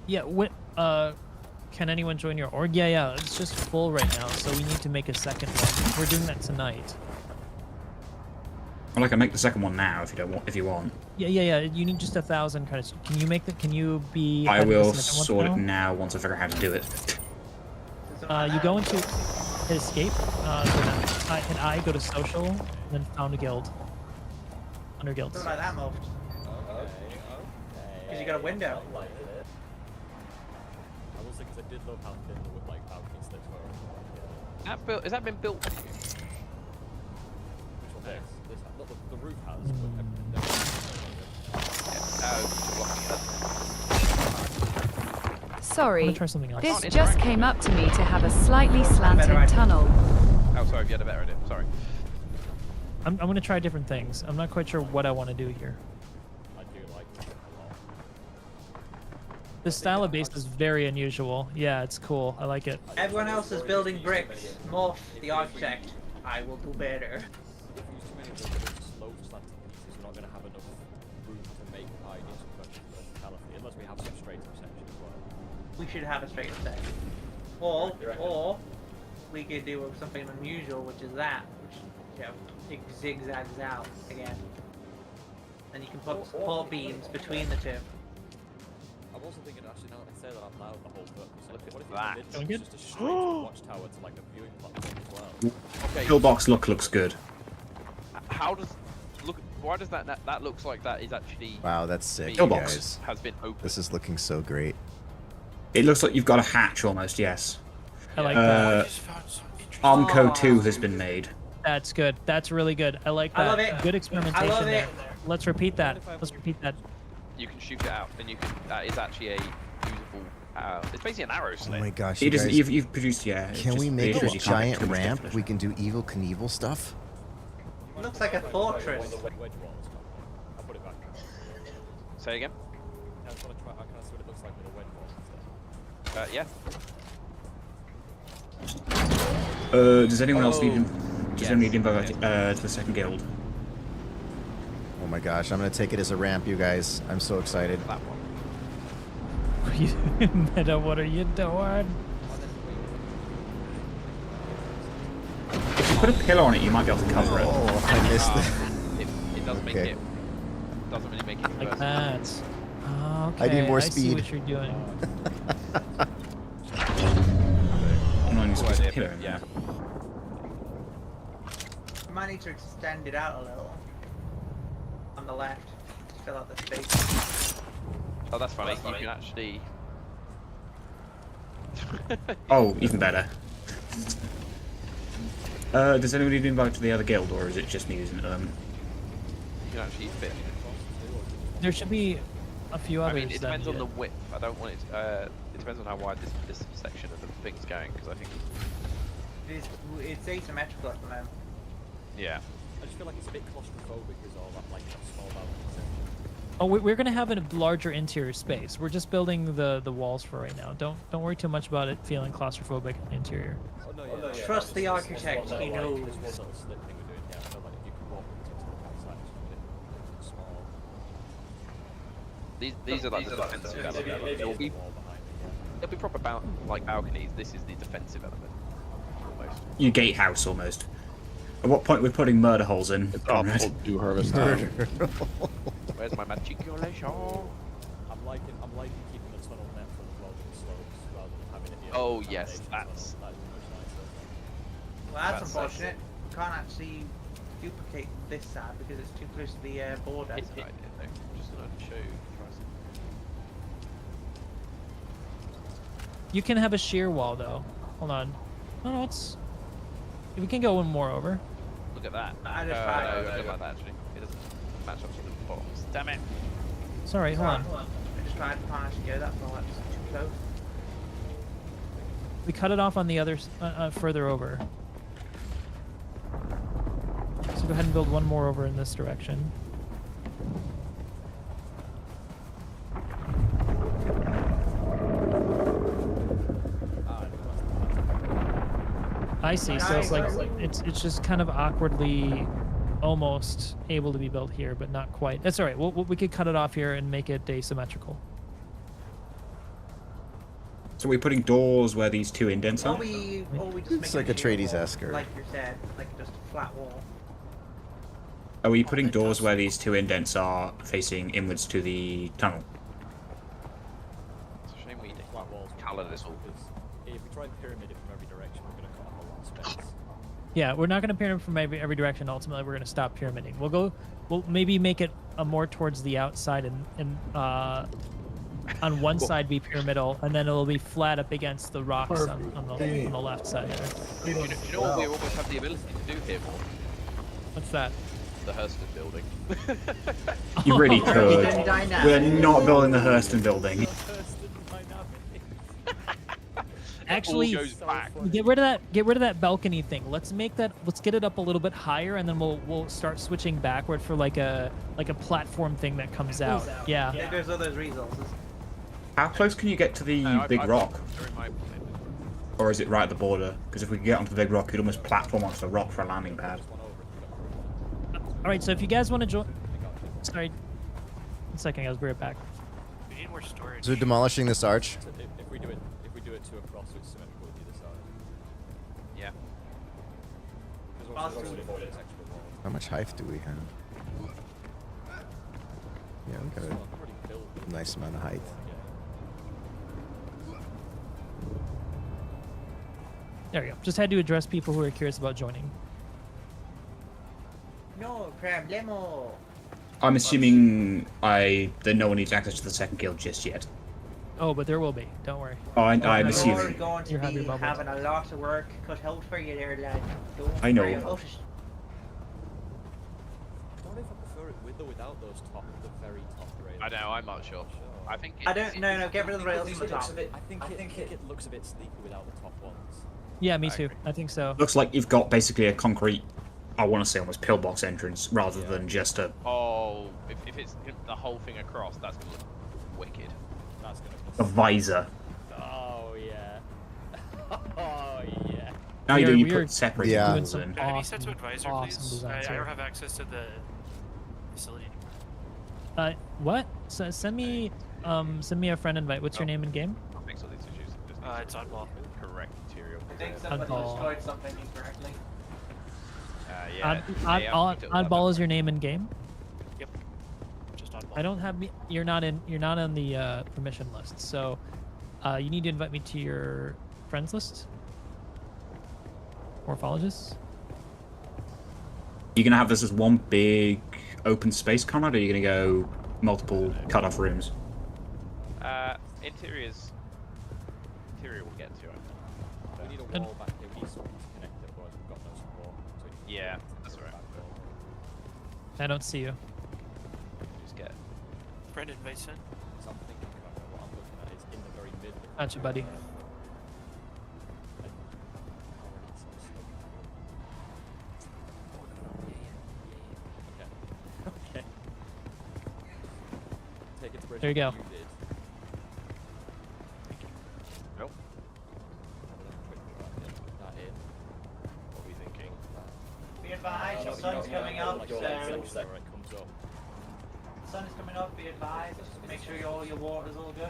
Yeah, can anyone join your org? Yeah, it's just full right now, so we need to make a second one. We're doing that tonight. Well, I can make the second one now if you want. Yeah. You need just 1,000 credits. Can you make that? Can you be? I will sort it now once I figure out how to do it. You go into hit escape, hit I, go to social, and then found a guild. Under guilds. Don't like that moved. Because you got a window. I will say, because I did love how thin the like balcony slips were. Has that been built for you? Which one? This not the roof has, Sorry, try something else. this just came up to me to have a slightly slanted tunnel. Oh, sorry, if you had a better idea. Sorry. I'm going to try different things. I'm not quite sure what I want to do here. I do like this a lot. The style of base is very unusual. Yeah, it's cool. I like it. Everyone else is building bricks. Morph, the architect. I will do better. If you use too many of those slow slanting pieces, we're not going to have enough room to make ideas of verticality, unless we have some straight up section as well. We should have a straight up section. Or we could do something unusual, which is that, which, you know, it zigzags out again. And you can put support beams between the two. I'm also thinking, actually, now that I say that out loud, the whole purpose. Look at that. It's just a straight watchtower to like a viewing platform as well. Okay. Pillbox looks good. How does why does that looks like that is actually? Wow, that's sick, you Pillbox guys. Has been open. This is looking so great. It looks like you've got a hatch almost. Yes. I like that. Armco 2 has been made. That's good. That's really good. I like that. I love it. Good experimentation I love there. it. Let's repeat that. Let's repeat that. You can shoot it out, and you can. That is actually a usable. It's basically an arrow slit. Oh my gosh, It you is. guys, You've produced. Yeah. can we make a giant ramp? We can do Evil Knievel stuff. It looks like a fortress. Wedge walls. I'll put it back. Say again. I just want to try. I kind of see what it looks like with a wedge wall instead. Yeah. Does anyone else need? Does anyone need invite to the second guild? Oh my gosh, I'm gonna take it as a ramp, you guys. I'm so excited. That one. Meta, what are you doing? If you put a pillar on it, you might be able to cover it. Oh, I missed it. It does make Okay. it. Doesn't really make it. Like reversible. that. Okay, I need more I see speed. what you're doing. Cool idea, but yeah. I might need to extend it out a little. On the left. To fill out the space. Oh, that's funny. You can actually. Oh, even better. Does anybody need invite to the other guild, or is it just me using them? You can actually fit. There should be a few I others. mean, it that depends on need the width. I don't want it. It depends on how wide this section of the thing's going, because I think It's asymmetrical at the moment. Yeah. I just feel like it's a bit claustrophobic as all that, like that small balcony. Oh, we're gonna have a larger interior space. We're just building the walls for right now. Don't worry too much about it feeling claustrophobic in the interior. Oh, no, yeah. Trust the architect, he knows. This one little slip thing we're doing, yeah. I feel like if you can walk into the backside, it's a bit small. These are like the defensive elements. There'll be proper balconies. This is the defensive element. Almost. You gatehouse almost. At what point we're putting murder holes in? It's awful to harvest. Where's my matriculation? I'm liking keeping the tunnel net for the rolling slopes rather than having it. Oh yes, that's. Well, that's unfortunate. We can't actually duplicate this side because it's too close to the border. Just gonna show you. You can have a shear wall though. Hold on. No, it's. We can go one more over. Look at that. I just no, look like that actually. It doesn't match up to the bottoms. Damn it. Sorry, hold on. I just tried to actually go that far. It's too close. We cut it off on the other further over. So go ahead and build one more over in this direction. I see. So it's like it's just kind of awkwardly, almost able to be built here, but not quite. That's all right. We could cut it off here and make it asymmetrical. So we're putting doors where these two indents are? Or we just It's make like a Atreides wall, esque. like you said, like just a flat wall. Are we putting doors where these two indents are facing inwards to the tunnel? It's a shame we colour this all. If we try and pyramid it from every direction, we're going to cut off a lot of space. Yeah, we're not going to pyramid from every direction. Ultimately, we're going to stop pyramiding. We'll maybe make it more towards the outside and on one side be pyramidal, and then it'll be flat up against the rocks on the left side there. You know what we almost have the ability to do here? What's that? The Hurston building. You really could. We're not building the Hurston building. Actually, get rid of that balcony thing. Let's get it up a little bit higher, and then we'll start switching backward for like a platform thing that comes out. Yeah. There's other resources. How close can you get to the big rock? Or is it right at the border? Because if we can get onto the big rock, you'd almost platform onto the rock for a landing pad. All right, so if you guys want to join, sorry, 1 second, guys, we'll be right back. We need more storage. So demolishing this arch. So if we do it two across, so it's symmetrical with either side. Yeah. There's also this extra wall. How much height do we have? Yeah, we got a nice amount of height. There we go. Just had to address people who are curious about joining. No problemo. I'm assuming that no one needs access to the second guild just yet. Oh, but there will be. Don't worry. Oh, I'm You're assuming. going to be having a lot of work cut out for you there, lad. Don't I know. worry about it. I wonder if I prefer it with or without those the very top rails. I know, I'm not sure. I think I don't. No, get rid of the rails on the top. I think it looks a bit sleeker without the top ones. Yeah, me too. I think so. Looks like you've got basically a concrete, I want to say almost pillbox entrance rather than just a. Oh, if it's the whole thing across, that's gonna look wicked. That's gonna. A visor. Oh yeah. Oh yeah. Now you put separate walls in. Any set to advisor, please? I don't have access to the facility. What? So send me a friend invite. What's your name in game? Fix all these issues. It's oddball. Correct material. I think somebody destroyed something incorrectly. Yeah. Oddball is your name in game. Yep. Just oddball. I don't have me. You're not on the permission list. So, you need to invite me to your friends list. Morphologis. You gonna have this as one big open space, Conrad, or are you gonna go multiple cut-off rooms? Interior we'll get to. We need a wall back here. We need something to connect it, otherwise we've got no support. So yeah, that's right. I don't see you. Just get friend invite sent. So I'm thinking what I'm looking at is in the very mid. Gotcha, buddy. There you go. Nope. What are we thinking? Be advised, the sun's coming up, so... The sun is coming up, be advised. Make sure all your water's all good.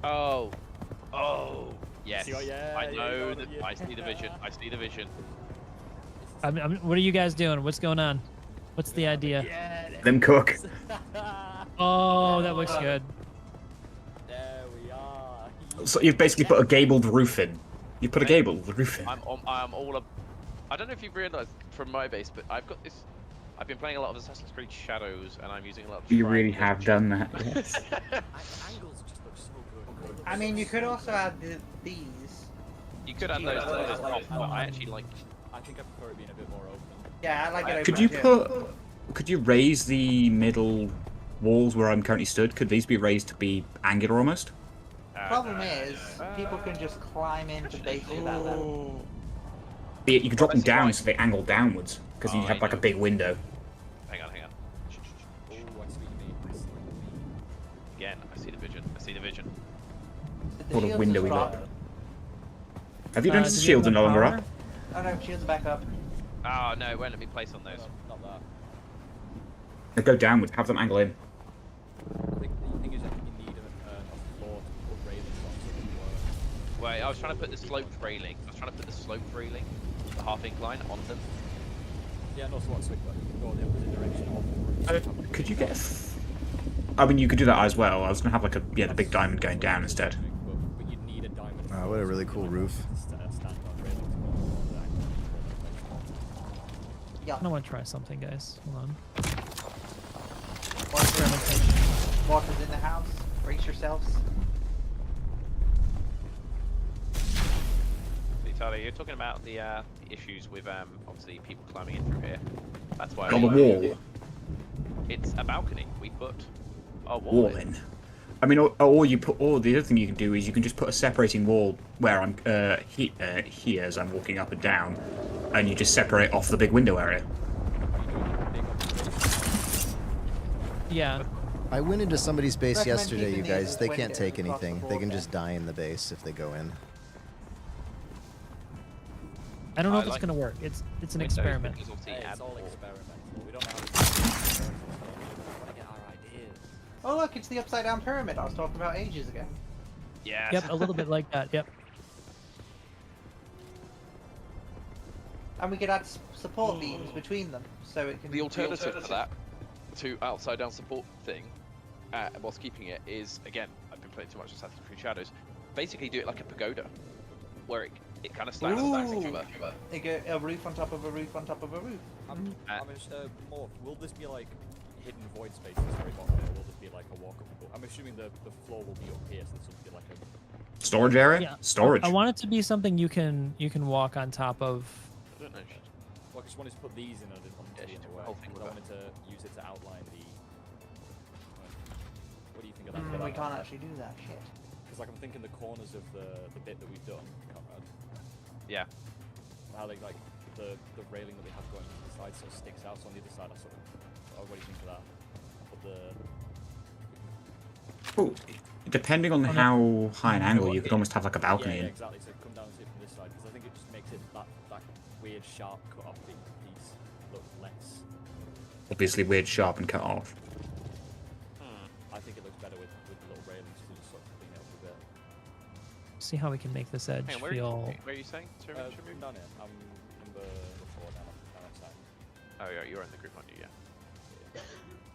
Oh. Oh. Yes. Yeah, I know that. I see the vision. I see the vision. What are you guys doing? What's going on? What's the idea? Them cook. Oh, that looks good. There we are. So you've basically put a gabled roof in. You put a gabled roof in. I'm all up. I don't know if you've realised from my base, but I've got this. I've been playing a lot of Assassin's Creed Shadows, and I'm using a lot of. You really have done that. Yes. Angles just look so good. I mean, you could also add these. You could add those to the top, but I actually like. I think I prefer it being a bit more open. Yeah, I like it. Could you put? Could you raise the middle walls where I'm currently stood? Could these be raised to be angular almost? Problem is, people can just climb into bases at them. You could drop them down so they angle downwards, because you have like a big window. Hang on. Oh, I see what you mean. Again, I see the vision. I see the vision. What a window we got. Have you noticed the shields are no longer up? Oh no, shields are back up. Oh no, it won't let me place on those. Not that. They go downwards, have them angle in. I think the thing is, I think you need a floor to put railings on so it can work. Wait, I was trying to put the sloped railing. The half incline on them. Yeah, no, so what's go the opposite direction of. Could you get? I mean, you could do that as well. I was gonna have like the big diamond going down instead. But you'd need a diamond. Wow, what a really cool roof. Yeah. I want to try something, guys. Hold on. Water's in the house. Brace yourselves. Tyler, you're talking about the issues with obviously people climbing in through here. That's why. On the wall. It's a balcony. We put a Wall in. I mean, or the other thing you can do is you can just put a separating wall where I'm here as I'm walking up and down, and you just separate off the big window area. Yeah. I went into somebody's base Recommend yesterday, keeping you these guys. as They can't windows take across the anything. They board can then. just die in the base if they go in. I don't know if it's gonna work. It's an experiment. Hey, it's all experimental. We don't know how to want to get our ideas. Oh look, it's the upside down pyramid I was talking about ages ago. Yeah. Yep, a little bit like that. Yep. And we could add support beams between them, so it can. The alternative for that, to upside down support thing, whilst keeping it, is again, I've been playing too much Assassin's Creed Shadows. Basically, do it like a pagoda, where it kind of stacks each other. They go a roof on top of a roof on top of a roof. Morph, will this be like hidden void space at the very bottom, or will this be like a walkable? I'm assuming the floor will be up here, so this will be like a storage area. Yeah. Storage. I want it to be something you can walk on top of. I don't know. Well, I just wanted to put these in and I didn't want them to be in the way. I wanted to use it to outline the. What do you think of that? We can't actually do that shit. Because like I'm thinking the corners of the bit that we've done, Conrad. Yeah. How like the railing that we have going to the side sort of sticks out. So on the other side, I sort of. Oh, what do you think of that? But Oh, depending on how high an angle, you could almost have like a balcony. Yeah, exactly. So come down and see it from this side because I think it just makes it that weird sharp cut off piece look less. Obviously, weird, sharp, and cut off. I think it looks better with the little railings to just sort of clean it up a bit. See how we can make this edge Hang on, feel. where are you saying? Down here. I'm number 4 down outside. Oh yeah, you're in the group, aren't you? Yeah.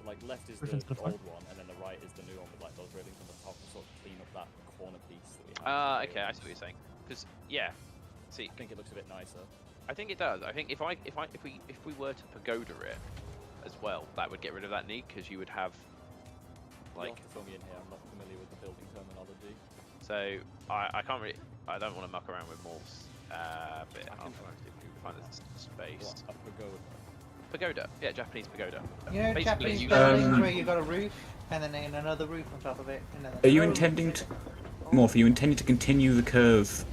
Like left is Griffin's the gonna old one, and then the right is the new one with like those railings on the top to sort of clean up that corner piece that we have. Okay, I see what you're saying. Because yeah, see, I think it looks a bit nicer. I think it does. I think if we were to pagoda it as well, that would get rid of that need because you would have like. You'll have to fill me in here. I'm not familiar with the building terminology. So I can't really. I don't want to muck around with morphs. But I'll find this space. What, a pagoda. Pagoda, yeah, Japanese pagoda. You know, Basically, Japanese you buildings where you got a roof and then another roof on top of it. And then Are you intending to, Morph? Are you intending to continue the curve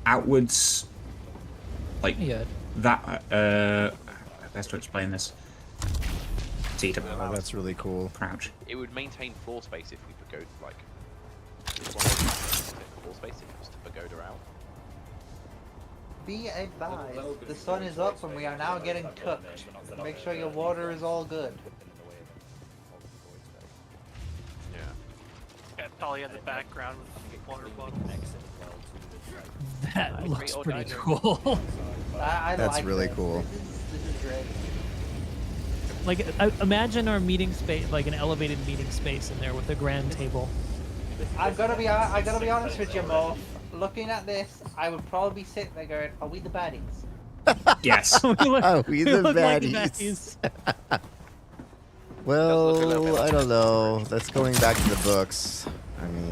outwards, like that? Best to explain this. So ability to Oh, that's really cool. crouch. It would maintain floor space if we pagoda, like, floor space if it was to pagoda out. Be advised, the sun is up and we are now getting cooked. Make sure your water is all good. Yeah. Got Dolly in the background with water bottles. That looks pretty cool. I That's like really this. cool. This is great. Like, imagine our meeting space, like an elevated meeting space in there with a grand table. I gotta be honest with you, Mo. Looking at this, I would probably be sitting there going, "Are we the baddies?" Yes. Are we the look like the baddies? Well, I don't know. That's going back to the books. I mean,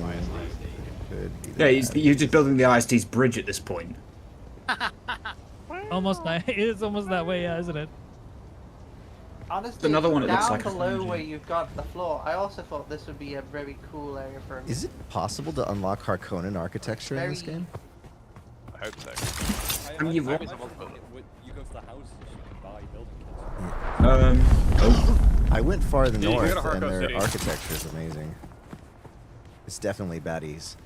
could be the Yeah, baddies. you're just building the IST's bridge at this point. Almost, it's almost that way, yeah, isn't it? Honestly, Another one that down looks like a below fountain. where you've got the floor, I also thought this would be a very cool area for a Is it possible to unlock Harkonnen architecture in this Very- game? I hope so. I mean, you've I always imagine want to- you go to the houses, you can buy building kits. I went farther Yeah, you can north, go to and Harko their City. architecture is amazing. It's definitely baddies.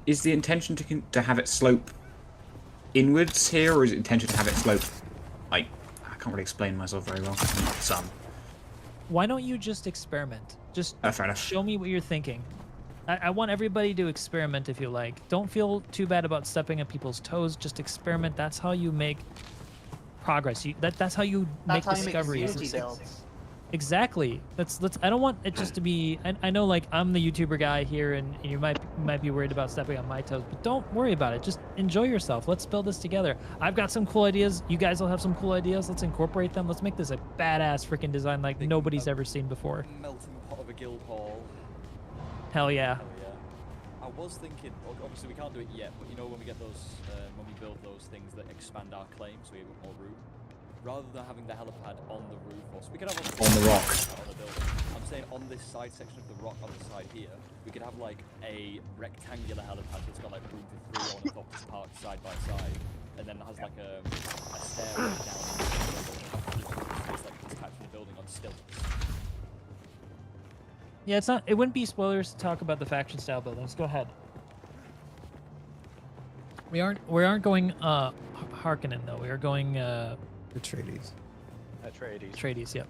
Is the intention to have it slope inwards here, or is it intention to have it slope, like, I can't really explain myself very well. Some. Why don't you just experiment? Just Fair enough. show me what you're thinking. I want everybody to experiment if you like. Don't feel too bad about stepping on people's toes. Just experiment. That's how you make progress. That's how you That's make how you make discoveries. community builds. Exactly. Let's. I don't want it just to be. I know, like, I'm the YouTuber guy here, and you might be worried about stepping on my toes, but don't worry about it. Just enjoy yourself. Let's build this together. I've got some cool ideas. You guys will have some cool ideas. Let's incorporate them. Let's make this a badass freaking design like nobody's ever seen before. Melting pot of a guild hall. Hell yeah. Hell yeah. I was thinking, obviously we can't do it yet, but you know when we get those, when we build those things that expand our claim so we have more room, rather than having the helipad on the roof, or so we could have On the rock. on the building. I'm saying on this side section of the rock on the side here, we could have like a rectangular helipad that's got like room for 3 on the top that's parked side by side, and then it has like a stairway down into the space like attached to the building on stilts. Yeah, it's not. It wouldn't be spoilers to talk about the faction style buildings. Go ahead. We aren't going Harkonnen though. We are going Atreides. Atreides. Yep.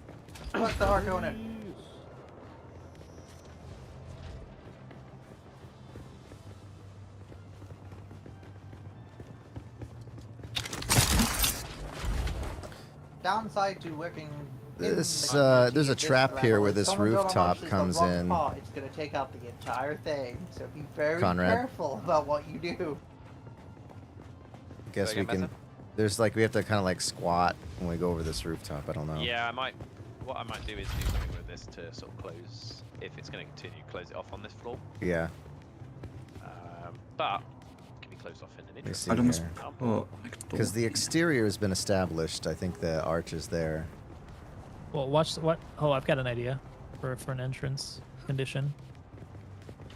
What's the Harkonnen? Downside to working. This in the there's a this trap level, here where if this someone rooftop launches the comes wrong in. part, it's gonna take out the entire thing. So be very Conrad. careful about what you do. I guess Say we again, can. There's like we have to kind of like squat when we go over this rooftop. I don't know. Yeah, what I might do is do something with this to sort of close, if it's going to continue, close it off on this floor. Yeah. But it can be closed off in an Let me interest. see I'd almost here. put Because the exterior has been established. I think the arch is there. Well, watch what. Oh, I've got an idea for an entrance condition.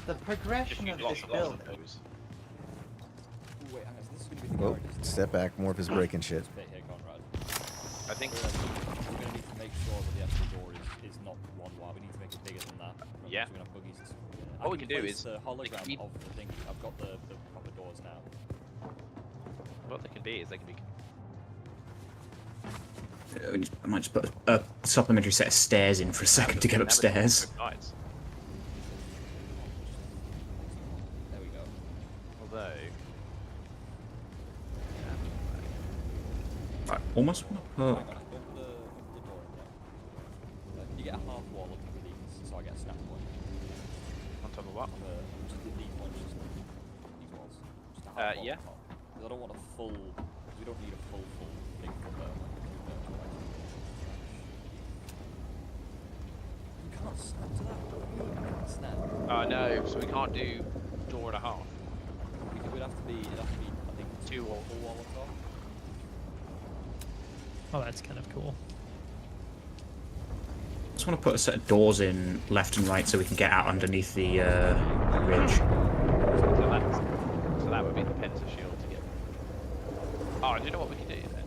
The progression of this building. Ooh, wait, hang on, so this is going to be the Oh, garage, isn't it? step back. Morph is breaking shit. This bit here, Conrad. I think. We're going to need to make sure that the actual door is not one wide. We need to make it bigger than that. Yeah. We're going to have buggies. What we can do place is the hologram we- of the thing. I've got the proper doors now. What they can be is they can be. I might just put a supplementary set of stairs in for a second to get upstairs. Nice. There we go. Although. I almost want to Hang put. on, I put the door in there. You get a half wall looking for these, so I get a snap point. On top of what? Just these ones, just these walls. Just a half wall Yeah. on top. 'Cause I don't want a full. We don't need a full thing from there. You can't snap to that. You can't snap. Oh no, so we can't do door and a half. It'd have to be, I think, 2 wall. full wall on top. Oh, that's kind of cool. Just want to put a set of doors in left and right so we can get out underneath the ridge. So that would be the Penta shield to get. Oh, do you know what we can do then?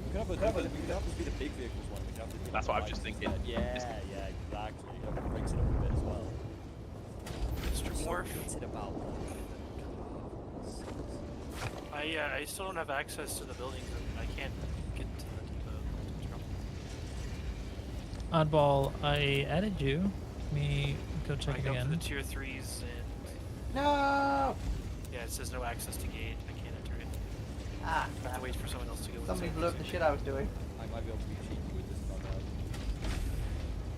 We could have covered. We can have this be the big vehicles one. We can have the That's what I was just thinking. Yeah, exactly. That breaks it up a bit as well. Mr. Morph. What's it about? I still don't have access to the buildings, and I can't get to the Oddball, I added you. Let me go check I it go again. for the tier 3s and... No! Yeah, it says no access to gate. I can't enter it. Ah, I have to wait for someone else to go. Somebody blew up the shit I was doing. I might be able to be cheeky with this one.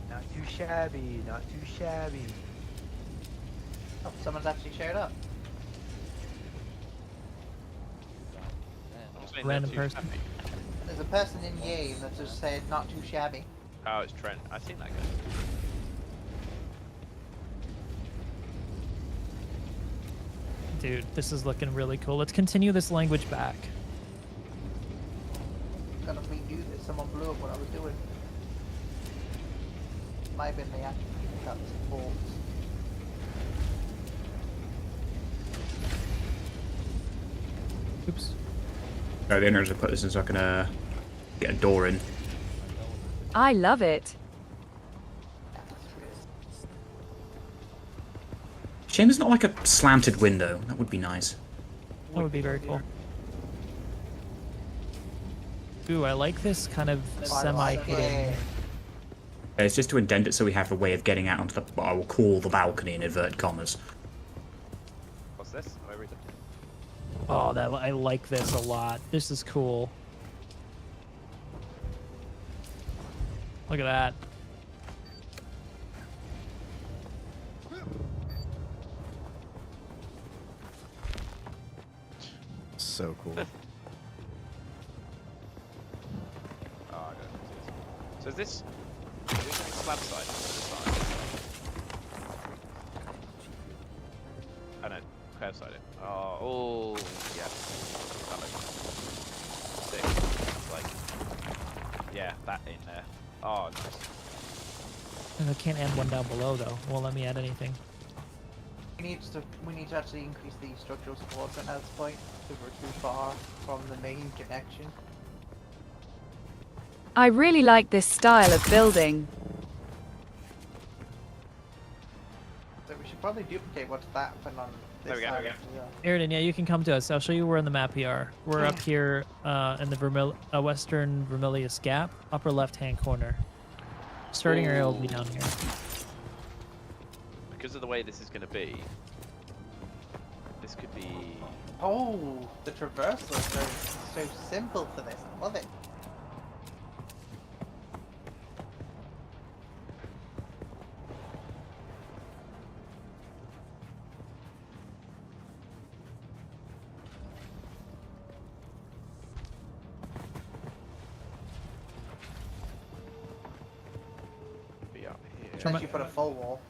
Not too shabby, not too shabby. Oh, someone's actually shared up. Random person. There's a person in game that just said not too shabby. Oh, it's Trent. I've seen that guy. Dude, this is looking really cool. Let's continue this language back. Gotta redo this. Someone blew up what I was doing. Might have been the actual got some bolts. Oops. No, the owners have put this in so I can get a door in. I love it. Shame there's not like a slanted window. That would be nice. That would be very cool. Ooh, I like this kind of semi-hidden. It's just to indent it so we have a way of getting out onto the, what I will call the balcony in inverted commas. What's this? Oh, everything. Oh, that I like this a lot. This is cool. Look at that. So cool. Oh, I got it. So is this the slab side? This side? Oh no, curve side. Oh, yeah. That looks sick. Like, yeah, that in there. Oh, nice. And I can't add one down below though. Won't let me add anything. We need to actually increase the structural supports at this point because we're too far from the main connection. I really like this style of building. So we should probably duplicate what's happened on this There we go, side. there we go. Aridin, yeah, you can come to us. I'll show you where on the map we are. We're up here in the western Vermilius Gap, upper left-hand corner. Starting area will be down here. Because of the way this is going to be, this could be... Oh, the traversal is so simple for this. I love it. Be up here. Unless you put a full wall.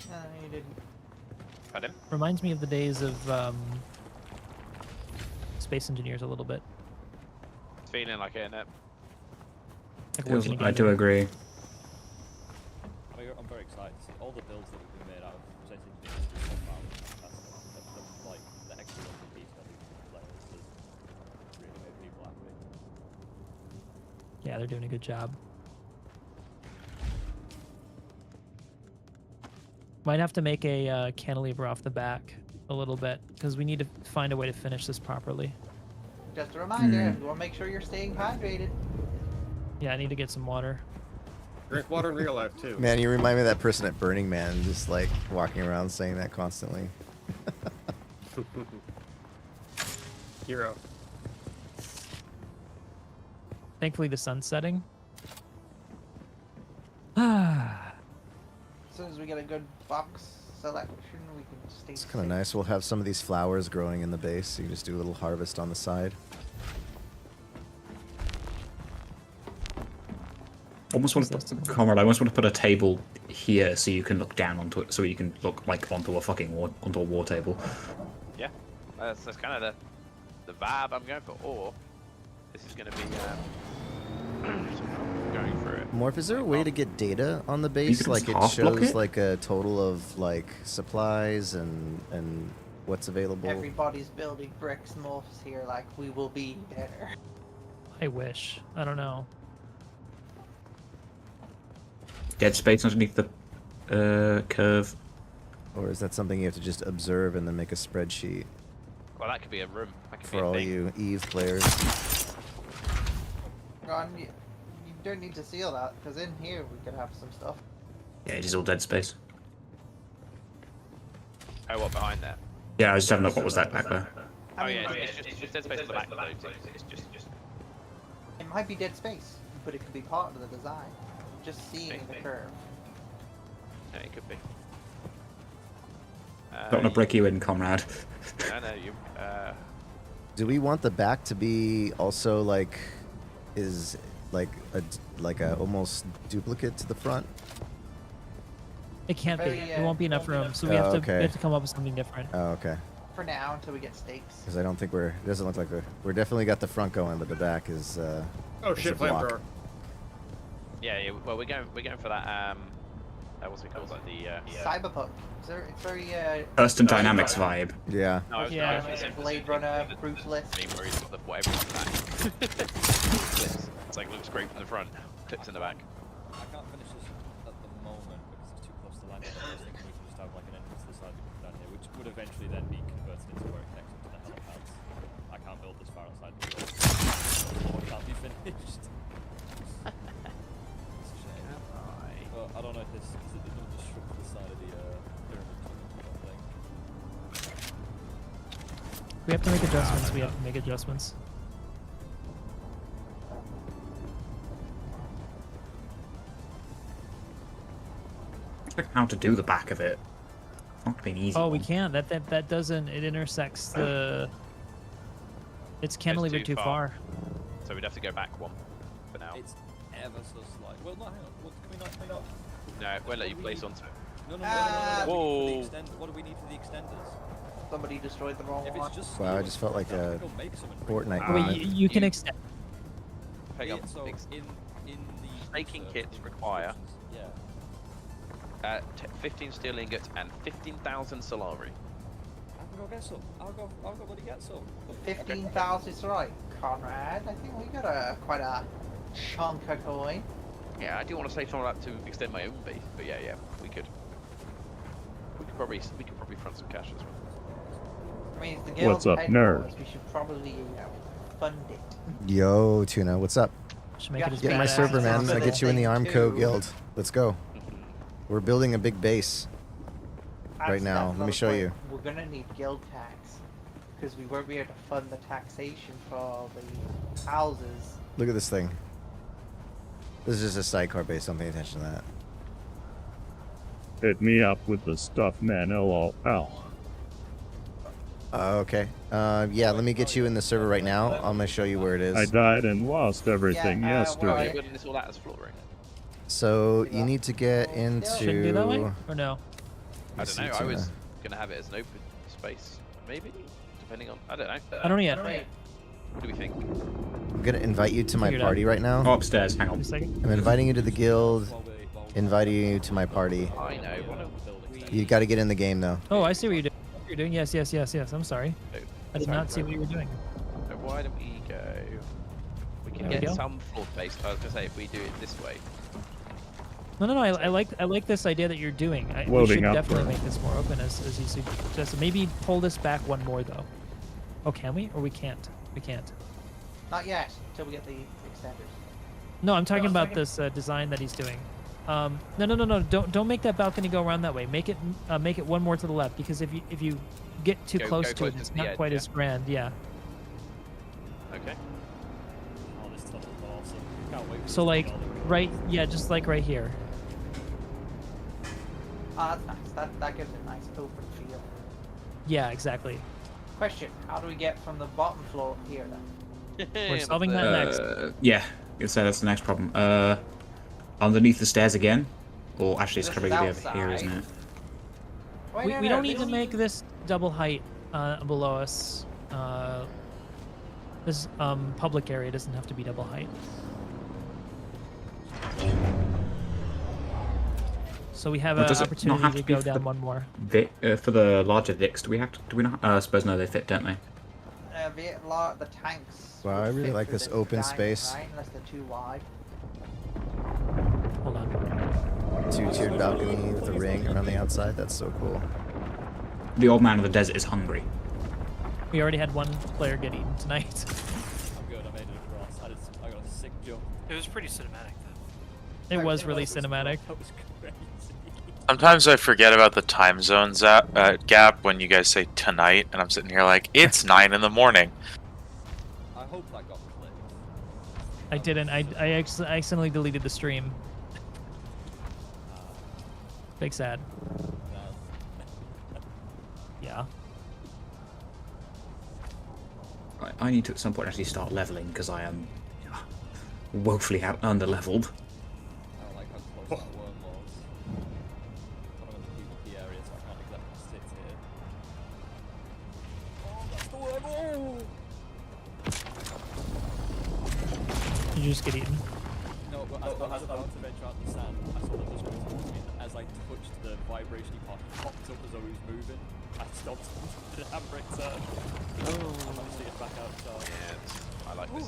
No, you didn't. Pardon? Reminds me of the days of Space Engineers a little bit. It's feeling like it, innit? I do agree. I'm very excited to see all the builds that we've made out of Space Engineers. Like the extra ones and piece players has really made people happy. Yeah, they're doing a good job. Might have to make a cantilever off the back a little bit because we need to find a way to finish this properly. Just a reminder, you want to make sure you're staying hydrated. Yeah, I need to get some water. Drink water in real life too. Man, you remind me of that person at Burning Man, just like walking around saying that constantly. Hero. Thankfully, the sun's setting. As soon as we get a good box selection, we can stay. It's kind of nice. We'll have some of these flowers growing in the base, so you can just do a little harvest on the side. Almost want to put, Conrad, I almost want to put a table here so you can look down onto it, so you can look like onto a fucking onto a war table. Yeah, that's kind of the vibe I'm going for. Or this is going to be going for it. Morph, is there a way to get data on the base? can Like just it half-block shows it? like a total of like supplies and what's available. Everybody's building bricks, morphs here, like we will be there. I wish. I don't know. Dead space underneath the curve. Or is that something you have to just observe and then make a spreadsheet? Well, that could be a room. That could For be a all thing. you Eve players. Ron, you don't need to seal that, because in here we could have some stuff. Yeah, it is all dead space. Oh, what, behind there? Yeah, I was just having a look. What was that back there? Oh yeah, it's just dead space on the back, though. It's just... It might be dead space, but it could be part of the design. Just seeing the curve. Yeah, it could be. Don't want to break you in, comrade. No, you... Do we want the back to be also like, is like a almost duplicate to the front? It can't be. There won't be enough room, so we Oh, have to okay. come up with something different. Oh, okay. For now, until we get stakes. Because I don't think it doesn't look like we're definitely got the front going, but the back is. Oh is shit, a block. flamethrower. Yeah, well, we're going for that, what's it called, like the, Cyberpunk. It's very, Custom Dynamics vibe. Yeah. No, I was yeah, going for Blade Runner, Brutalist. where he's got the whatever on the back. It's like, looks great from the front, clips in the back. I can't finish this at the moment because it's too close to land. I was thinking we could just have like an entrance to the side down here, which would eventually then be converted into where it connects up to the helipads. I can't build this far outside the door. It can't be finished. It's a shame. But I don't know if this is it doesn't just shrink to the side of the pyramid. I don't think. We have to make adjustments. We have to make adjustments. How to do the back of it. Not been easy. Oh, we can't. That doesn't. It intersects the. It's cantilevered too far. So we'd have to go back one for now. It's ever so slight. Well, no, hang on. What, can we not? No, it won't let you place onto it. No. Whoa. What do we need for the extenders? Somebody destroyed the wrong If one. it's just Wow, I just felt like a Fortnite Wait, moment. you can extend. Hang on. So in the Staking kits require yeah. 15 steel ingots and 15,000 Solari. I'll go get some. I'll go bloody get some. 15,000 is right, Conrad. I think we got quite a chunk of coin. Yeah, I do want to save some of that to extend my own base, but yeah, we could. We could probably front some cash as well. I mean, it's the guild's What's up, headquarters. nerd? We should probably fund it. Yo, Tuna, what's up? Should make it as Get my badass server, as man. possible. I get you in the Armco guild. Let's go. We're building a big base right now. Let me show you. We're gonna need guild tax because we won't be able to fund the taxation for the houses. Look at this thing. This is just a sidecar base. Don't pay attention to that. Hit me up with the stuff, man. LOL. Okay. Yeah, let me get you in the server right now. I'm gonna show you where it is. I died and lost everything yesterday. Building this all out as flooring. So you need to get into. Should it be that way or no? I don't know. I was gonna have it as an open space, maybe, depending on. I don't know. I don't know yet. What do we think? I'm gonna invite you to my Figure it party out. right now. Oh, upstairs. Hang on. Wait a second. I'm inviting you to the guild. Inviting you to my party. I know. Why don't we... You got to get in the game though. Oh, I see what you're doing. You're doing. Yes. I'm sorry. Oh, I did sorry, not see what you were doing. So why don't we go? We can There we get go. some floor space. I was gonna say if we do it this way. No. I like this idea that you're doing. We Loading should up, definitely bro. make this more open as you suggested. Maybe pull this back one more though. Oh, can we? Or we can't? We can't. Not yet, until we get the extenders. No, I'm talking about this design that he's doing. No. Don't make that balcony go around that way. Make it one more to the left because if you get too Go close to closer it, it's to the not edge, quite yeah. as grand. Yeah. Okay. Oh, this tunnel is awesome. Can't wait for So this like to be all the way right, yeah, just like right here. Ah, that's nice. That gives it a nice open feel. Yeah, exactly. Question: how do we get from the bottom floor here then? We're solving that next. Yeah, so that's the next problem. Underneath the stairs again, or actually it's This probably is gonna be over here, isn't outside. it? Wait, We, no, we no, don't need to this- make this double height below us. This public area doesn't have to be double height. So we have But an does it not opportunity have to to be go for down one more. For the larger Vicks, do we not? I suppose no, they fit, don't they? the tanks. Wow, I would really fit like through this open diamond, space. right? Unless they're too wide. Hold on. Two-tiered balcony with a ring around the outside. That's so cool. The old man of the desert is hungry. We already had one player get eaten tonight. I'm good, I made it across. I got a sick jump. It was pretty cinematic, though. It was really cinematic. That was crazy. Sometimes I forget about the time zones gap when you guys say tonight, and I'm sitting here like, it's 9 in the morning. I hope that got clipped. I didn't. I accidentally deleted the stream. Big sad. Yeah. I need to at some point actually start leveling because I am woefully under-leveled. I don't like how close that worm was. I'm in the PvP area, so I can't exactly sit here. Oh, that's the worm! Oh! Did you just get eaten? No, but as I was about to venture out the sand, I saw that was going towards me, and as I touched the vibration part, it popped up as though he was moving. I stopped and handbrake turn. I managed to get back outside. Yeah, I like this.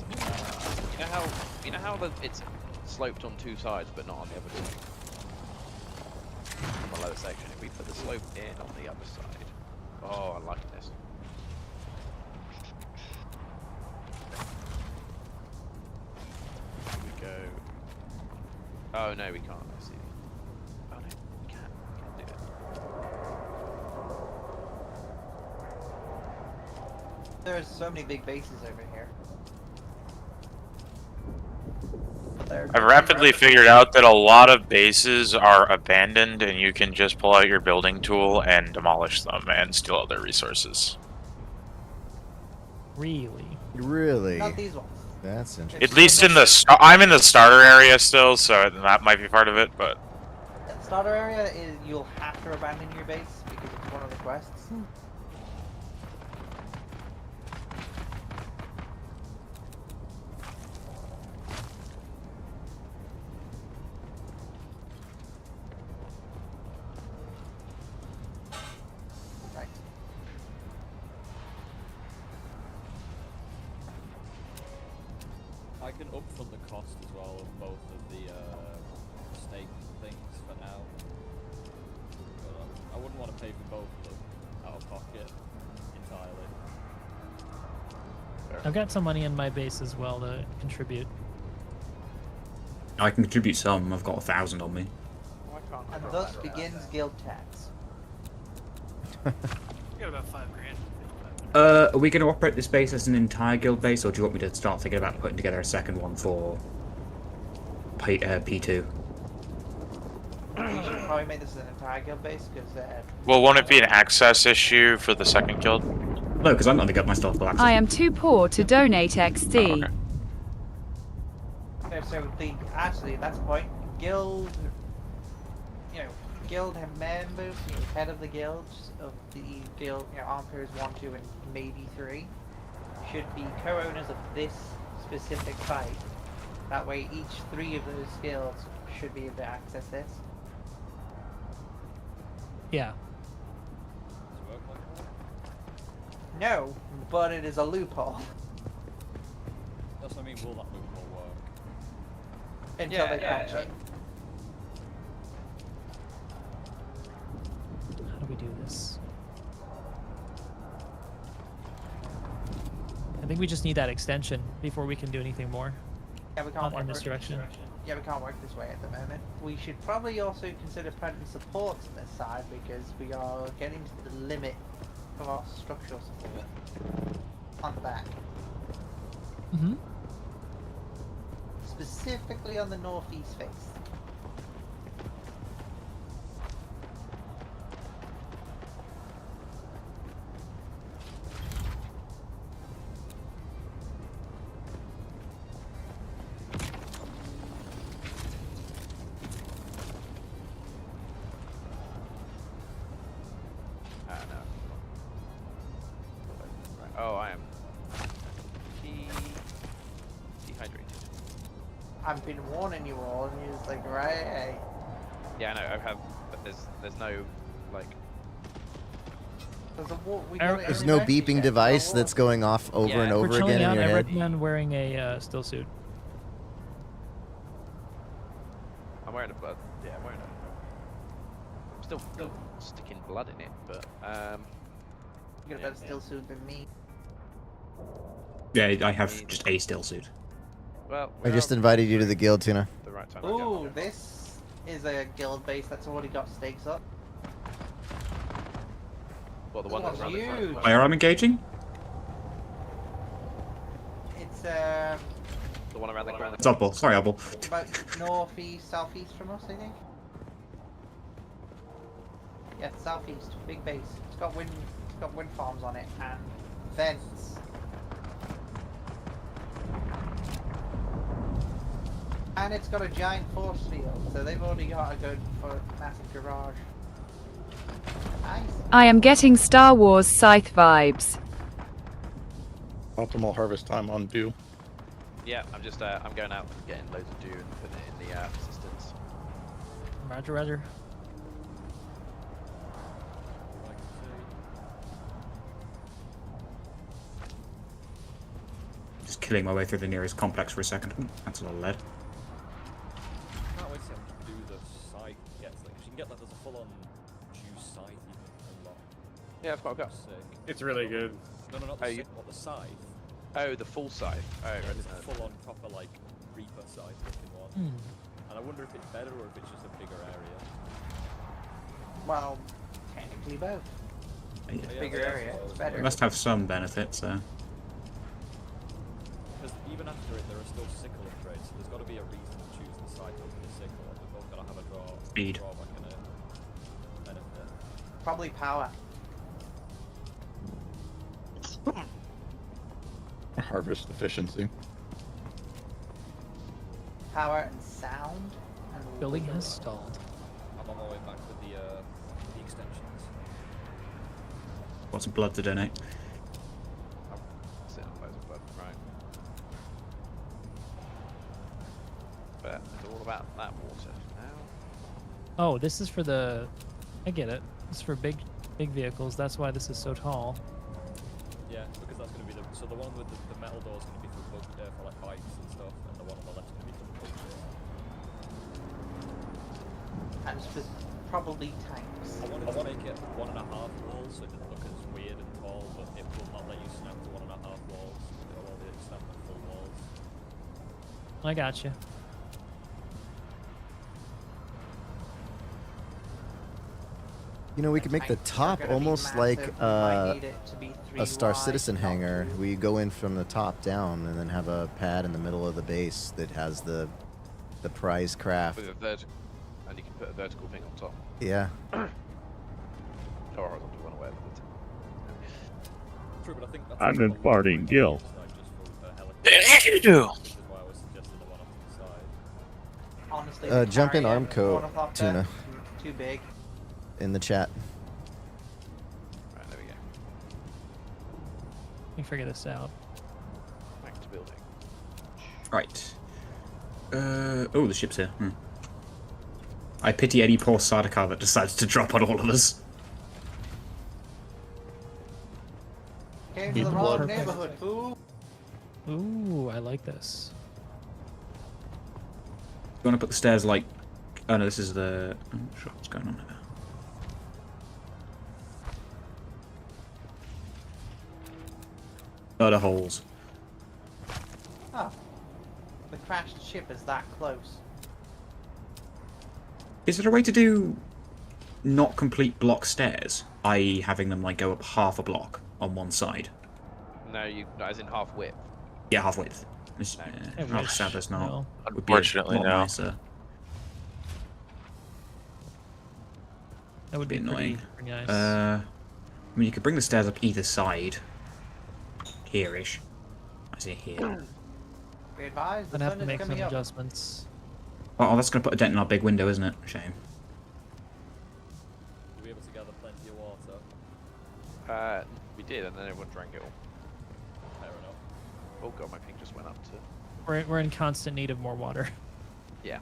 You know how it's sloped on two sides, but not on the other two. On the lower section, if we put the slope in on the other side. Oh, I like this. Here we go. Oh no, we can't. I see. Oh no, we can't. We can't do it. There's so many big bases over here. I've rapidly figured out that a lot of bases are abandoned and you can just pull out your building tool and demolish them and steal all their resources. Really? Really? Not these ones. That's interesting. At least in the I'm in the starter area still, so that might be part of it, but The starter area is you'll have to abandon your base because it's one of the quests. Right. I can upfront the cost as well of both of the snake things for now. But, I wouldn't want to pay for both of them out of pocket entirely. I've got some money in my base as well to contribute. I can contribute some. I've got 1,000 on me. And thus begins guild tax. You got about $5 grand. Are we going to operate this base as an entire guild base, or do you want me to start thinking about putting together a second one for P2? We should probably make this an entire guild base because well, won't it be an access issue for the second guild? No, because I'm not going to get my stuff for access. I am too poor to donate XD. so actually that's the point. Guild, guild members, head of the guilds of the guild, Armpirs 1, 2, and maybe 3 should be co-owners of this specific site. That way, each 3 of those guilds should be able to access this. Yeah. Does it work like that? No, but it is a loophole. That's what I mean, will that loophole work? Until they patch it. How do we do this? I think we just need that extension before we can do anything more. Yeah, we can't work in this direction. Yeah, we can't work this way at the moment. We should probably also consider putting supports on this side because we are getting to the limit of our structural support on the back. Mm-hmm. Specifically on the northeast face. Oh, I am dehydrated. I've been warning you all, and you're just like, right? Yeah, I know. I have. But there's no like There's no beeping device that's going off over and over For chilling again in out, your I head. recommend wearing a still suit. I'm wearing a blood. Yeah, I'm wearing a. I'm still sticking blood in it, but You got a better still suit than me. Yeah, I have just a still suit. Well, I just invited you to the guild, Tuna. the right time. Ooh, this is a guild base that's already got stakes up. Well, the one that's around the huge. corner. Where I'm engaging? It's The one around the corner. It's Oddball. Sorry, Oddball. about northeast, southeast from us, I think. Yeah, southeast, big base. It's got wind farms on it and vents. And it's got a giant force field, so they've already got a good for massive garage. Nice. I am getting Star Wars Scythe vibes. Optimal harvest time on dew. Yeah, I'm just I'm going out and getting loads of dew and putting it in the assistance. Roger, roger. Just killing my way through the nearest complex for a second. Ooh, that's a lot of lead. I can't wait to see how much do the scythe gets. Like, 'cause you can get like there's a full-on juice scythe you can unlock. Yeah, I've got. Sick. It's really good. No, not the scythe. Oh, the full scythe. Oh, I It's didn't a know. full-on proper like reaper scythe looking one. And I wonder if it's better or if it's just a bigger area. Well, technically both. Yeah. Bigger area, it's better. It must have some benefits there. Because even after it, there are still sickle upgrades, so there's got to be a reason to choose the scythe over the sickle. They've both got to have a Speed. drawback and a benefit. Probably power. Harvest efficiency. Power and sound. And Building has stalled. I'm on my way back with the extensions. Got some blood to donate. Sitting on loads of blood, right. But it's all about that water now. Oh, this is for the. I get it. This is for big vehicles. That's why this is so tall. Yeah, because that's going to be the... So the one with the metal door is going to be for for like bikes and stuff, and the one on the left is going to be for the bug door. And for probably tanks. I wanted to make it 1.5 walls so it didn't look as weird and tall, but it will not let you snap to 1.5 walls. It'll only snap to full walls. I got you. You know, we could make the top almost like a Star Citizen hangar. We go in from the top down and then have a pad in the middle of the base that has the prize craft. With a vertical, and you can put a vertical thing on top. Yeah. Or horizontal one, whatever. True, but I think that's I'm imparting guilt. Honestly, Jump in carrier, Armco, ornithopter, Tuna, too big. in the chat. Right, there we go. Let me figure this out. Back to building. Right. Oh, the ship's here. I pity any poor Sardaukar that decides to drop on all of us. Came to the wrong neighborhood, fool. Ooh, I like this. You want to put the stairs like... Oh no, this is the... I'm not sure what's going on here. Lot of holes. Oh. The crashed ship is that close. Is there a way to do not complete block stairs, i.e. having them like go up half a block on one side? No, as in half width. Yeah, half width. Half sad as not. No. Would be a Unfortunately, lot no. nicer. That would be annoying. pretty nice. I mean, you could bring the stairs up either side. Here-ish. I see it here. Be advised, the I'd have sun to is make some coming up. adjustments. Oh, that's going to put a dent in our big window, isn't it? Shame. Were we able to gather plenty of water? We did, and then everyone drank it all. Fair enough. Oh god, my ping just went up to. We're in constant need of more water. Yeah.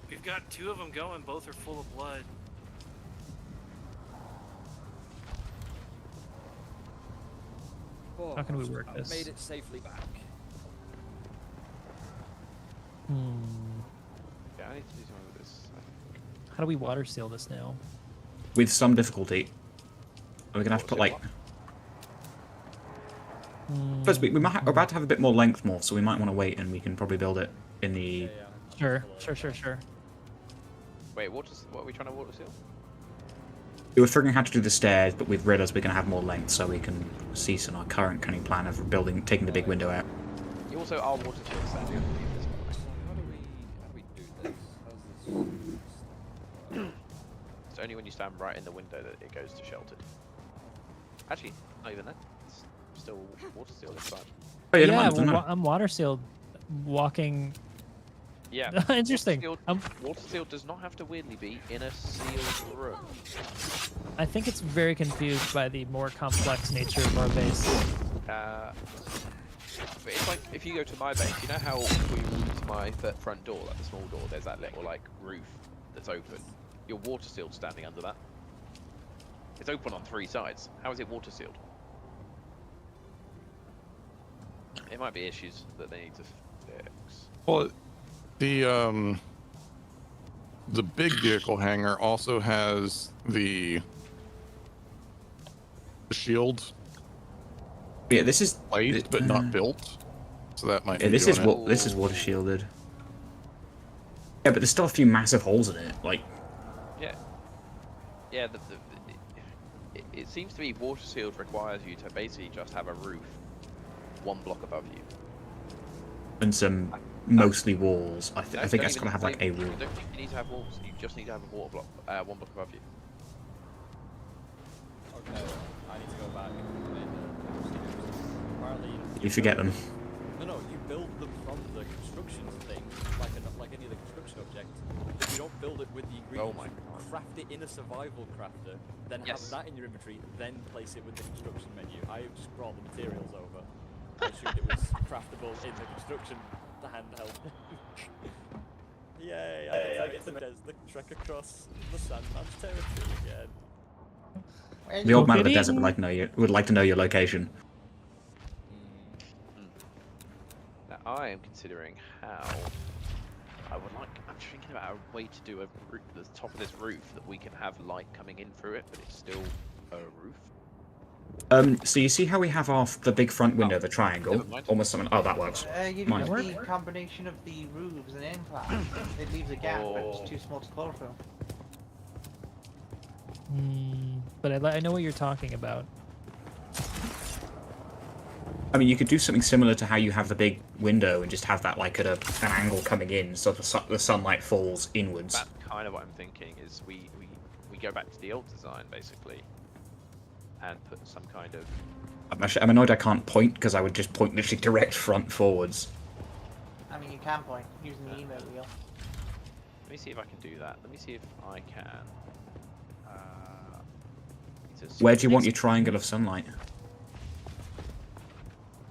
We've got 2 of them going. Both are full of blood. Oh, How can we work I've this? made it safely back. Yeah, I need to do something with this. How do we water seal this now? With some difficulty. We're gonna have to put like. First, we're about to have a bit more length more, so we might want to wait, and we can probably build it in the. Sure. Wait, what are we trying to water seal? We were figuring out how to do the stairs, but we've realised we're gonna have more length, so we can cease in our current cunning plan of building, taking the big window out. You also are water seal standing underneath this one. How do we do this? How's this? It's only when you stand right in the window that it goes to sheltered. Actually, not even that. It's still water seal this time. Oh, yeah, Yeah, no. I'm water sealed, walking. Yeah. Interesting. Water seal does not have to weirdly be in a sealed room. I think it's very confused by the more complex nature of our base. But it's like if you go to my base, you know how we walk to my front door, like the small door, there's that little like roof that's open. You're water sealed standing under that. It's open on 3 sides. How is it water sealed? It might be issues that they need to fix. Well, the big vehicle hangar also has the shield. Yeah, this is placed but not built, so that might. Yeah, be this is doing this is water shielded. Yeah, but there's still a few massive holes in it. Like. Yeah. Yeah. It seems to be water sealed requires you to basically just have a roof 1 block above you. And some mostly walls. I think that's gonna have like a roof. You don't think you need to have walls. You just need to have a water block, 1 block above you. Okay, I need to go back. Apparently, You forget them. No, you build them from the construction thing, like any other construction object. If you don't build it with the ingredients, craft it in a survival crafter, then have that in your inventory, then place it with the construction menu. I just brought the materials over. I assumed it was craftable in the construction handheld. Yay, I get to the trek across the Sandman's territory again. The old man of the desert would like to know your location. Now I am considering how I'm thinking about a way to do the top of this roof that we can have light coming in through it, but it's still a roof. So you see how we have the big front window, the triangle, almost something. Oh, that works. You Mine. use the combination of the roofs and inclines. It leaves a gap, but it's too small to chlorophyll. But I know what you're talking about. I mean, you could do something similar to how you have the big window and just have that like at an angle coming in, so the sunlight falls inwards. That's kind of what I'm thinking. Is we go back to the old design basically, and put some kind of. I'm annoyed I can't point because I would just point literally direct front forwards. I mean, you can point using the emote wheel. Let me see if I can do that. Let me see if I can. Where do you want your triangle of sunlight?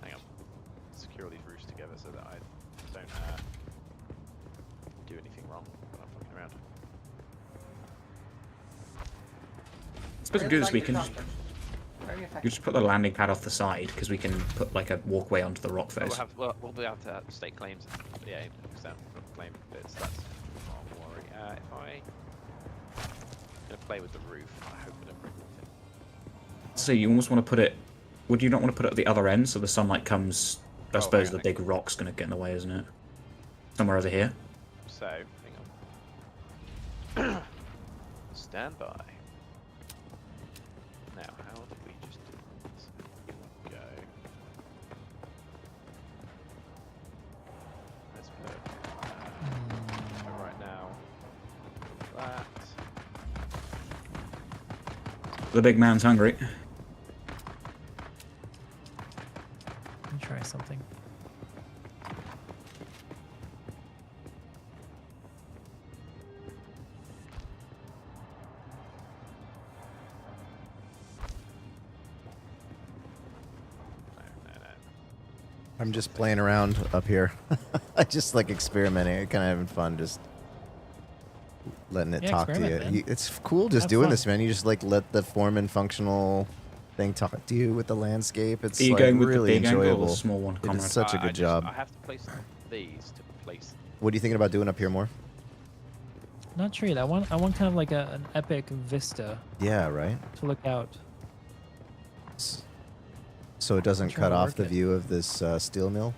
Hang on. Secure these roofs together so that I don't do anything wrong when I'm fucking around. I suppose we do this. We can. You just put the landing pad off the side because we can put like a walkway onto the rock face. We'll be able to stake claims. Yeah, extend claim bits. That's not a worry. If I'm gonna play with the roof, I hope I don't break anything. So you almost want to put it. Would you not want to put it at the other end so the sunlight comes? I suppose the big rock's going to get in the way, isn't it? Somewhere over here. So, hang on. Stand by. Now, how do we just do this? Go. Let's put right now. That. The big man's hungry. Let me try something. I'm just playing around up here. I just like experimenting, kind of having fun, just letting it talk to you. It's cool just doing this, man. You just like let the form and functional thing to do with the landscape. It's Are you like going with really the big enjoyable. angle or the small one, It Conrad? is such a good job. I have to place these to place. What are you thinking about doing up here more? Not trade. I want kind of like an epic vista. Yeah, right. To look out. So it doesn't trying cut to off work the it. view of this steel mill.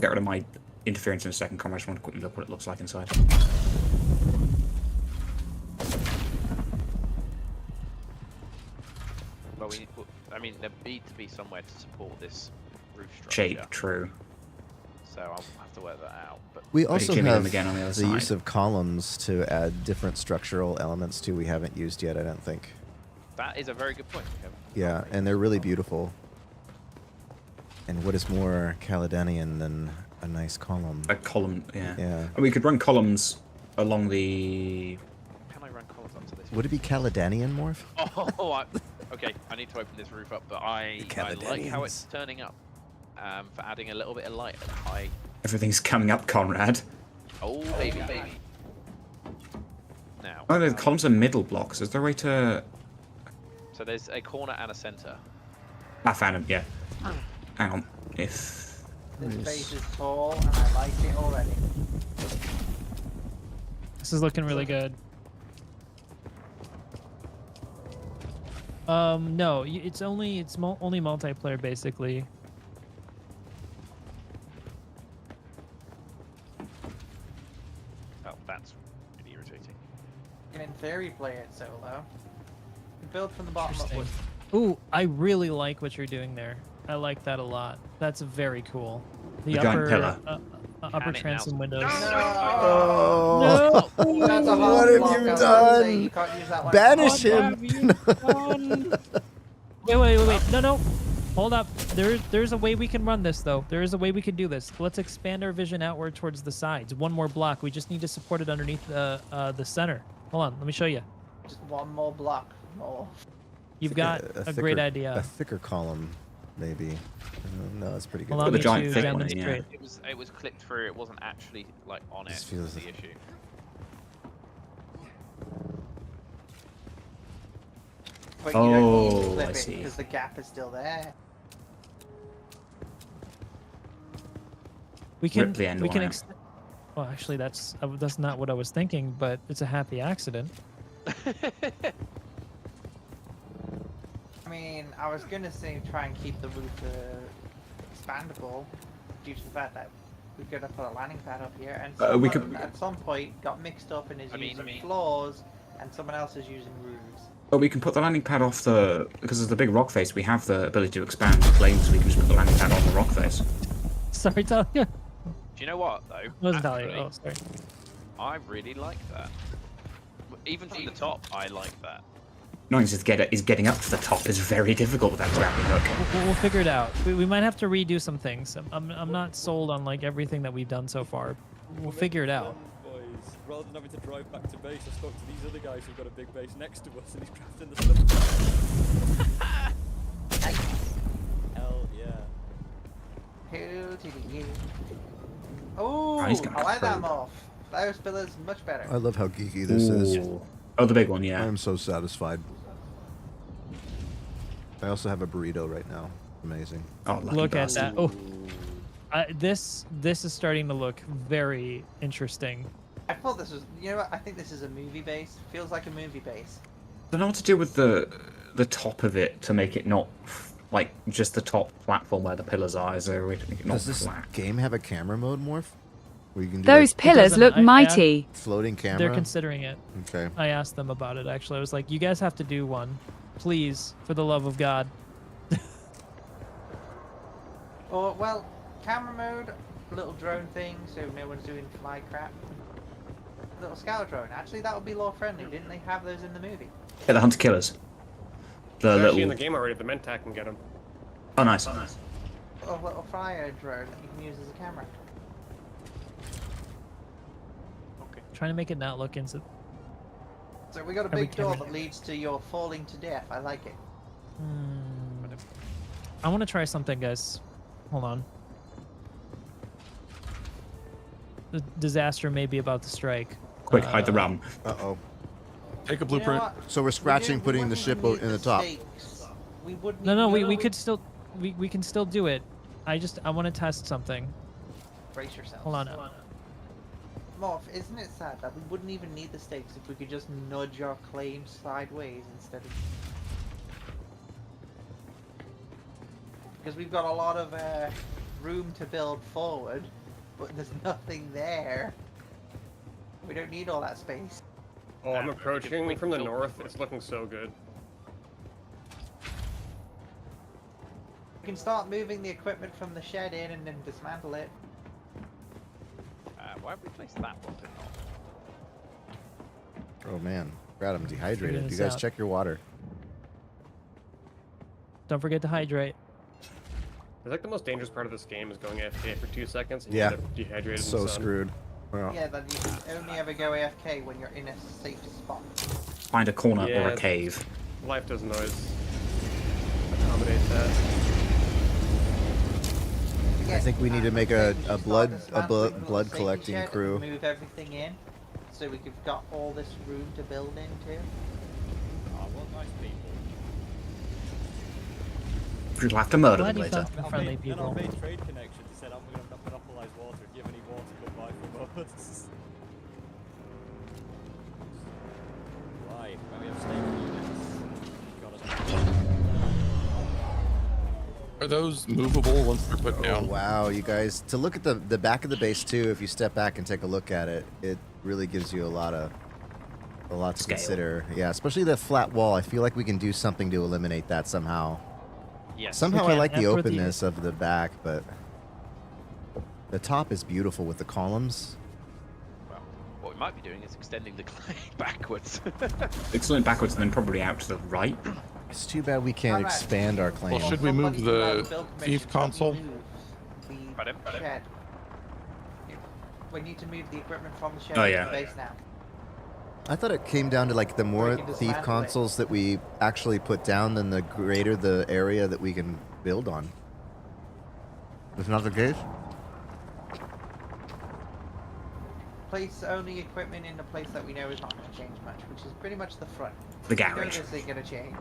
Get rid of my interference in a second, Conrad. I just want to quickly look what it looks like inside. Well, we need to put, I mean, there need to be somewhere to support this roof structure. Shape, true. So I'll have to work that out. But We also killing have them again on the other the use side. of columns to add different structural elements too. We haven't used yet, I don't think. that is a very good point, Kevin. Yeah, and they're really beautiful. And what is more Caledonian than a nice column? A column, yeah. Yeah. And we could run columns along the... Can I run columns onto this? Would it be Caledonian, Morph? Okay, I need to open this roof up, but I like how it's turning up for adding a little bit of light at high. Everything's coming up, Conrad. Oh, baby. Now. Oh, the columns are middle blocks. Is there a way to... So there's a corner and a center. I found him, yeah. Hang on. If... This base is tall, and I like it already. This is looking really good. No, it's only multiplayer basically. Oh, that's really irritating. You can in theory play it solo. Build from the bottom upwards. Ooh, I really like what you're doing there. I like that a lot. That's very cool. The giant upper pillar. upper transom windows. Oh, No! That's a what hard have block, you I was gonna say, done? you can't use that one. Banish What him! have you done? Wait. No. Hold up. There's a way we can run this, though. There is a way we can do this. Let's expand our vision outward towards the sides. One more block. We just need to support it underneath the center. Hold on. Let me show you. Just one more block. More. You've got a great thicker- idea. A thicker column, maybe. No, it's pretty good. Allow me to giant thick one, demonstrate. It was clipped through. It wasn't actually like on it. Just feels- Was the issue. But you don't need to Oh, flip I it see. because the gap is still there. We can. Rip the end We can. line. Well, actually, that's not what I was thinking, but it's a happy accident. I mean, I was gonna say try and keep the roof expandable due to the fact that we're gonna put a landing pad up here, and we someone could- at some point got mixed up and is using floors, and someone else is using roofs. But we can put the landing pad off the... Because of the big rock face, we have the ability to expand the planes, so we can just put the landing pad on the rock face. Sorry, Talia. Do you know what though? Wasn't Talia. Actually, Oh, sorry. I really like that. Even from the top, I like that. Knowing is getting up to the top is very difficult with that grappling hook. We'll figure it out. We might have to redo some things. I'm not sold on like everything that we've done so far. We'll figure it out. Boys, rather than having to drive back to base, I spoke to these other guys who've got a big base next to us, and he's crafting the stuff. Hell yeah. Hell to the yeah. Oh, he's got I like that curb. morph. Those pillars much better. I love how geeky this is. Ooh. Oh, the big one, yeah. I'm so satisfied. I also have a burrito right now. Amazing. Oh, lucky Look at bastard. that. Oh, this is starting to look very interesting. I thought this was, you know what? I think this is a movie base. Feels like a movie base. I don't know what to do with the top of it to make it not like just the top platform where the pillars are. Is there a way to make it not Does this flat? game have a camera mode, Morph? Where you can do Those like, pillars look I- mighty. floating camera? They're considering it. Okay. I asked them about it actually. I was like, you guys have to do one, please, for the love of God. Or, well, camera mode, little drone thing, so no one's doing fly crap. Little scout drone. Actually, that would be law friendly. Didn't they have those in the movie? Yeah, the hunter killers. The They're actually in little. the game already. The Mentak can get them. Oh, nice. A little fire drone that you can use as a camera. Trying to make it not look into. So we got a Every big door camera. that leads to your falling to death. I like it. I want to try something, guys. Hold on. The disaster may be about to strike. Quick, hide the ram. Uh-oh. Take a blueprint. So we're scratching, putting the ship in the top. We wouldn't No, even we know could still, we can still do it. I want to test something. Brace yourself. Hold on now. Morph, isn't it sad that we wouldn't even need the stakes if we could just nudge our claim sideways instead of... Because we've got a lot of room to build forward, but there's nothing there. We don't need all that space. Oh, I'm approaching from the north. It's looking so good. We can start moving the equipment from the shed in and then dismantle it. Why have we placed that one? Oh man, Brad, I'm dehydrated. this You guys out. check your water. Don't forget to hydrate. I think the most dangerous part of this game is going AFK for 2 seconds and Yeah. you end up dehydrated So in the sun. screwed. Well, Yeah, then you can only ever go AFK when you're in a safe spot. Find a corner or Yeah. a cave. Life doesn't always accommodate that. I think we need to make a blood Safety collecting shed and crew. Move everything in, so we could got all this room to build into. Oh, what nice people. We'll have to murder Glad them you later. found some friendly Then I people. made trade connections. He said, I'm going to monopolize water. If you have any water, go buy from us. Right, when we have stable units. Are those movable once they're put Oh, down? wow, you guys. To look at the back of the base too, if you step back and take a look at it, it really gives you a lot to Scale. consider. Yeah, especially the flat wall. I feel like we can do something to eliminate that somehow. Yes. Somehow We I like can, the after the- openness of the back, but the top is beautiful with the columns. Well, what we might be doing is extending the clay backwards. Excellent backwards and then probably out to the right. It's too bad we can't Alright. expand our claim. Well, should we move the thief console? Pardon? Shed. We need to move the equipment from the shed Oh, to yeah. the base now. I thought it came down to like the more can thief dismantle it. consoles that we actually put down, then the greater the area that we can build on. That's not the case? Place only equipment in the place that we know is not going to change much, which is pretty much the front. The We know garage. this ain't going to change.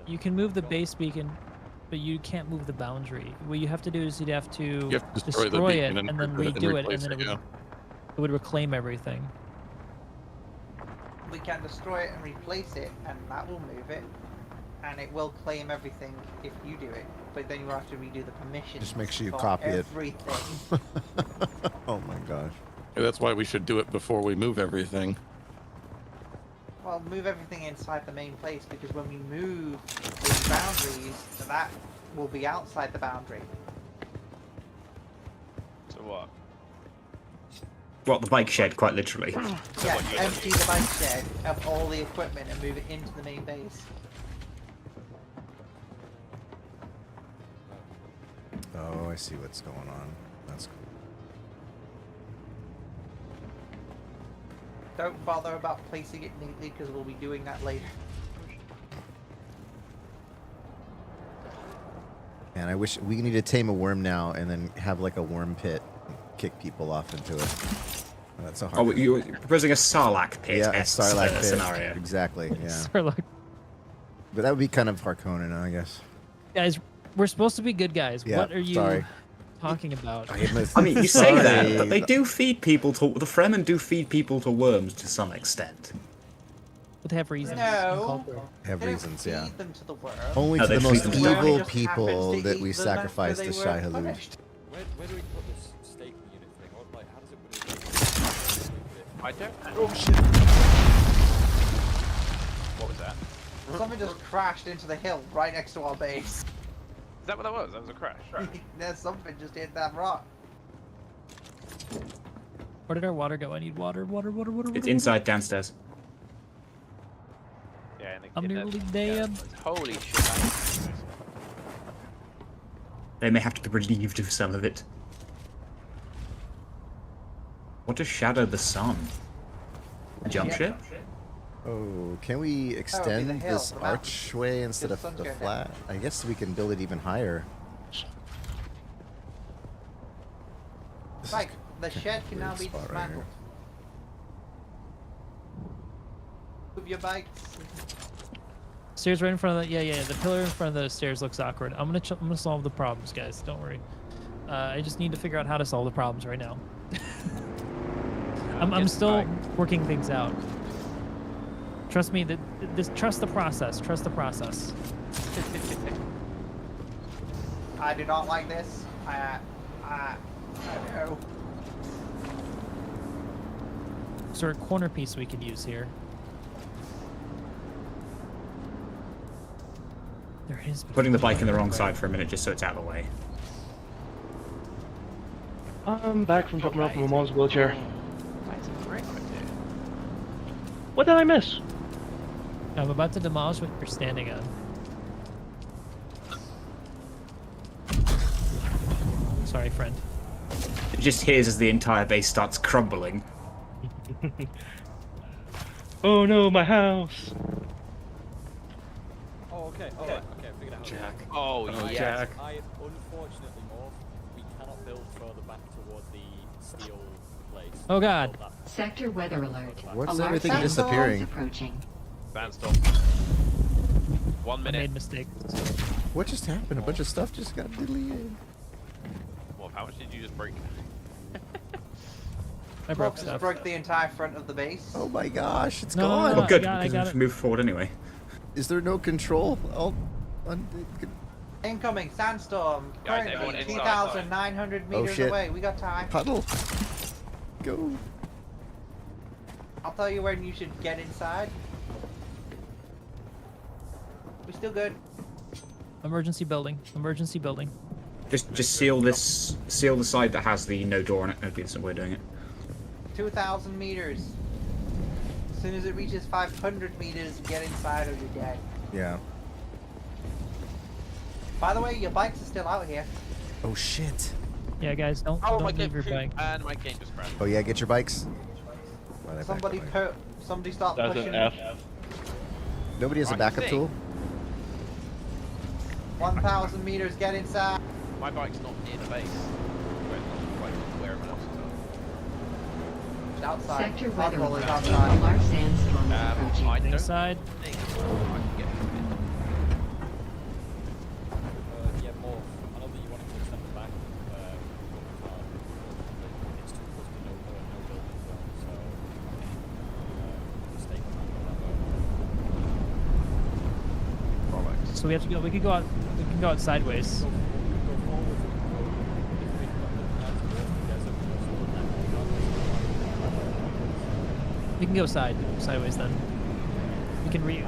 You can move the base beacon, but you can't move the boundary. What you have to do is you'd have to You have to destroy the it beacon and then and redo it, and replace then it, it would reclaim everything. We can destroy it and replace it, and that will move it. And it will claim everything if you do it. But then you have to redo the permissions. Just make sure you for copy it. everything. Oh my gosh. Yeah, that's why we should do it before we move everything. Well, move everything inside the main place, because when we move those boundaries, that will be outside the boundary. So what? What, the bike shed, quite literally. Yeah, empty the bike shed of all the equipment and move it into the main base. Oh, I see what's going on. That's cool. Don't bother about placing it neatly, because we'll be doing that later. And I wish we need to tame a worm now and then have like a worm pit and kick people off into it. Oh, that's so hard. Oh, you're proposing a Sarlacc pit Yeah, a Sarlacc pit. scenario. Exactly, yeah. Sarlacc. But that would be kind of Harkonnen, I guess. Guys, we're supposed to be good guys. Yeah, What are you sorry. talking about? I mean, you say that, but they do feed people to... The Fremen do feed people to worms to some extent. But they have reasons. No. Have They don't reasons, yeah. feed them to the worm. Only No, to they the feed most them to the worm. evil Just people happens to that eat we them sacrifice after to they Shai were Halud. punished. Where do we put this stake unit thing? Or, like, how does it work? I don't. Oh shit. What was that? Someone just crashed into the hill right next to our base. Is that what that was? That was a crash. There's something just hit that rock. Where did our water go? I need water. It's inside downstairs. Yeah, I'm nearly dead. Holy shit. They may have to be relieved of some of it. What to shadow the sun? A jump Yeah. ship? Oh, can we extend the hill, this the mountain. archway instead The of sun's the going down. flat? I guess we can build it even higher. Right, the shed can now be spot right dismantled. here. Move your bikes. Stairs right in front of the the pillar in front of the stairs looks awkward. I'm gonna solve the problems, guys. Don't worry. I just need to figure out how to solve the problems right now. I'm still working things out. Trust me. Trust the process. Trust the process. I do not like this. No. Is there a corner piece we could use here? There is. Putting the bike in the wrong side for a minute just so it's out of the way. I'm back from dropping off my mom's wheelchair. That's a great idea. What did I miss? I'm about to demolish what you're standing on. Sorry, friend. It just hears as the entire base starts crumbling. Oh no, my house! Oh, okay. Oh, right. Okay, I figured it out. Jack. Oh, yes. Jack. Unfortunately, Morph, we cannot build further back toward the steel place. Oh god. Sector weather alert. What's A large everything sandstorm disappearing? is approaching. Sandstorm. 1 I minute. made mistakes. What just happened? A bunch of stuff just got deleted. Well, how much did you just break? I broke Just stuff. broke the entire front of the base. Oh my gosh, it's No, gone. no, Oh, good, I because got we it. can move forward anyway. Is there no control? Incoming sandstorm. Guys, everyone Currently inside. 2,900 Oh, meters shit. away. We got time. Puddle. Go. I'll tell you when you should get inside. We still good. Emergency building. Emergency building. Just seal the side that has the no door on it. That'd be the way of doing it. 2,000 meters. As soon as it reaches 500 meters, get inside or you're dead. Yeah. By the way, your bikes are still out here. Oh shit. Yeah, guys, don't My leave your game, bike. and my game just crashed. Oh yeah, get your bikes. Why did I back up? Somebody start That's pushing. an F. Nobody has a backup tool? 1,000 meters, get inside. My bike's not near the base. Where everyone else is It's outside. Sector weather Oswald is alert. A outside. large sandstorm is I approaching. don't Inside. think I can get to it. Yeah, Morph, I know that you wanted to extend the back. It's too close to no building zone, so mistake on that. So we have to go. We can go out. We can go out sideways. We can go sideways then. We can re.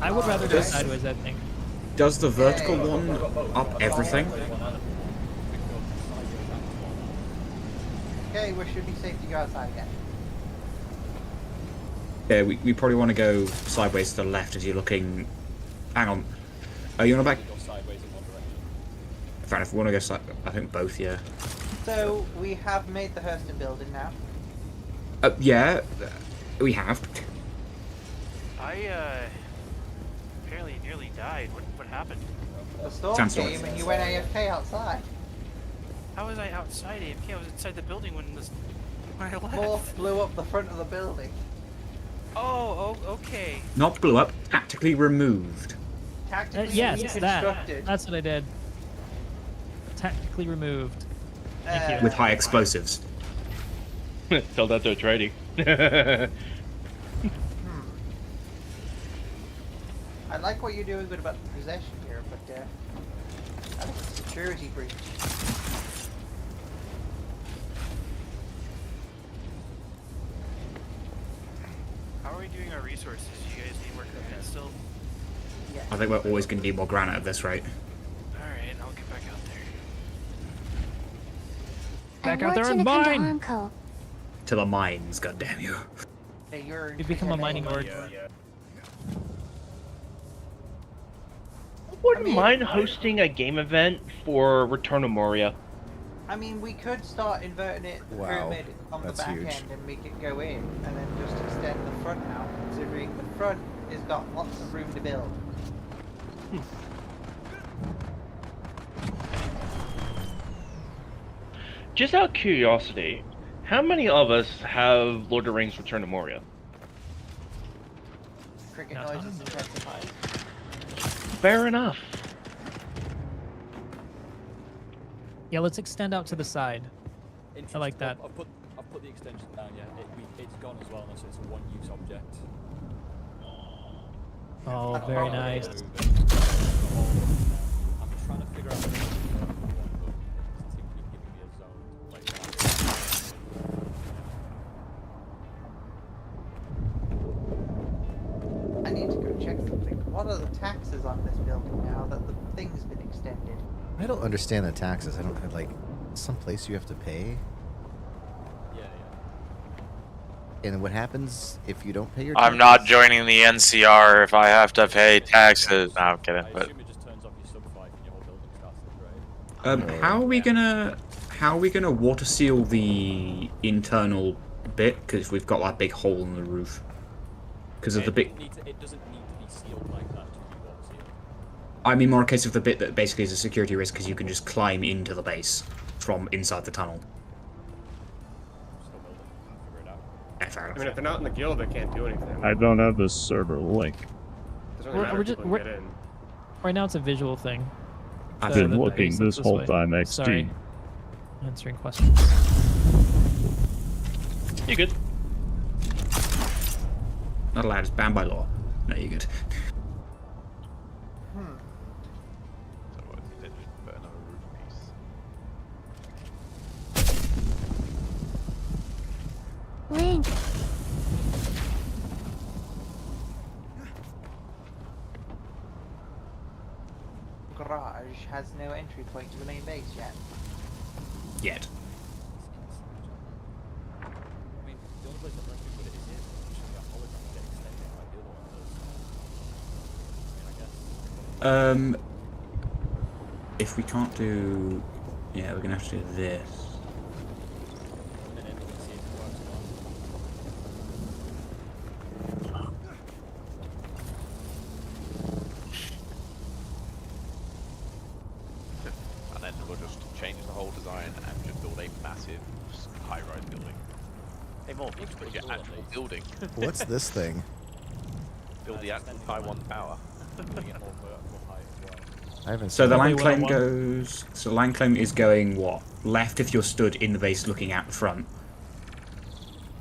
I would rather go sideways. I think. Does the vertical one up everything? Okay, we should be safe to go outside again. Yeah, we probably want to go sideways to the left as you're looking. Hang on. Are you on a back? Fair enough. We want to go side. I think both. Yeah. So we have made the Hurston building now. Yeah. We have. I apparently nearly died. What happened? The storm Sandstorm. came and you went AFK outside. How was I outside AFK? I was inside the building when I left. Morph blew up the front of the building. Oh, okay. Not blew up. Tactically removed. Tactically Yes, that. reconstructed. That's what I did. Tactically removed. Thank you. With high explosives. Tell that to Atréides. I like what you're doing good about the possession here, but that's a security breach. How are we doing our resources? You guys need more equipment still? Yeah. I think we're always going to need more granite at this rate. Alright, I'll get back out there. Back out there and mine. To the mines, goddamn you. Hey, you're You become a mining lord. Wouldn't mind hosting a game event for Return of Moria. I mean, we could start inverting it Wow, pyramid on the that's back huge. end and make it go in, and then just extend the front out, considering the front has got lots of room to build. Just out of curiosity, how many of us have Lord of the Rings Return to Moria? Cricket noise is intensified. Fair enough. Yeah, let's extend out to the side. I like that. I've put the extension down. Yeah, it's gone as well, so it's a one-use object. Oh, very nice. I'm trying to figure out. I need to go check something. What are the taxes on this building now that the thing's been extended? I don't understand the taxes. I don't have, like, some place you have to pay. Yeah. And what happens if you don't pay your I'm not joining the NCR if I have to pay taxes. No, I'm kidding. But How are we gonna water seal the internal bit? Because we've got that big hole in the roof. Because of the big. It doesn't need to be sealed like that to be water sealed. I mean, more a case of the bit that basically is a security risk because you can just climb into the base from inside the tunnel. I mean, if they're not in the guild, they can't do anything. I don't have the server link. Doesn't really matter if people can get in. Right now it's a visual thing. I've So been that the looking base this looks whole way. time, XT. Sorry. Answering questions. You good? Not allowed, it's banned by law. No, you're good. So what, then just put another roof piece. Link. Garage has no entry point to the main base yet. Yet. I mean, the only place that lets me put it is here. Usually a hologram will get extended like the other one does. I mean, I guess. If we can't do, yeah, we're gonna have to do this. A minute, we can see if it works or not. And then we'll just change the whole design and just build a massive high-rise building. Hey, more, you can put your actual building. What's this thing? Build the actual Taiwan Tower. I haven't So seen the that. land claim goes. So land claim is going what? Left if you're stood in the base looking out the front.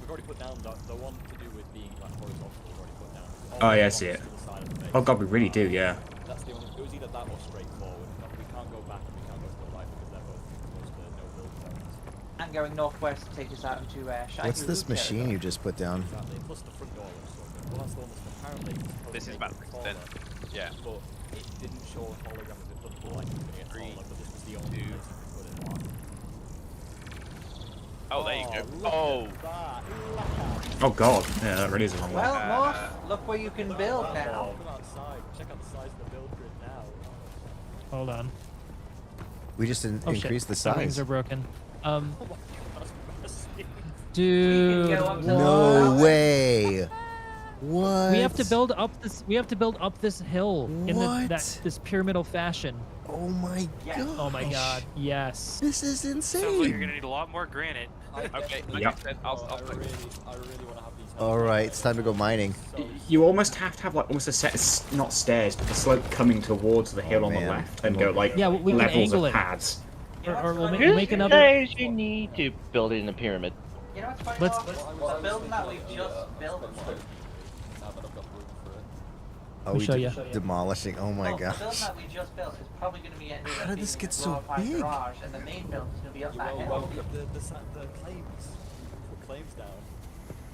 We've already put down the one to do with being like horizontal. We've already put down. Oh yeah, I see it. Oh god, we really do, yeah. That's the only. It was either that or straightforward. We can't go back and we can't go to the right because they're both close to no build zones. And going northwest to take us out into What's this machine you just put down? Exactly. Plus the front door looks so good. Well, that's the one that's apparently. This is about to extend. Yeah. But it didn't show a hologram as it looked like it was going to get taller, but this was the only place you could put it. Oh, there you go. Oh. Oh god, yeah, that really is a long way. Well, Morph, look where you can build now. Come outside. Check out the size of the build grid now. Hold on. We just Oh, shit. increased the Some things size. are broken. Dude. No way. What? We have to build up this. We have to build up this hill in What? this pyramidal fashion. Oh my god. Oh my god. Yes. This is insane. Sounds like you're gonna need a lot more granite. Okay. Yep. I'll I really want to have these. All right, it's time to go mining. You almost have to have like almost a set, not stairs, but a slope coming towards the hill on the man. left, and go like Yeah, we can levels angle of it. pads. Or we'll Just make in another. case you need to build it in a pyramid. You know what's funny? Let's- Morph? The building that we've just built. Oh, Let me show ya. demolishing. Oh my The gosh. building that we just built is probably going to be ended How up did being this get a so glorified big? garage, and the main building's going to be up that hill. The claims. Put claims down.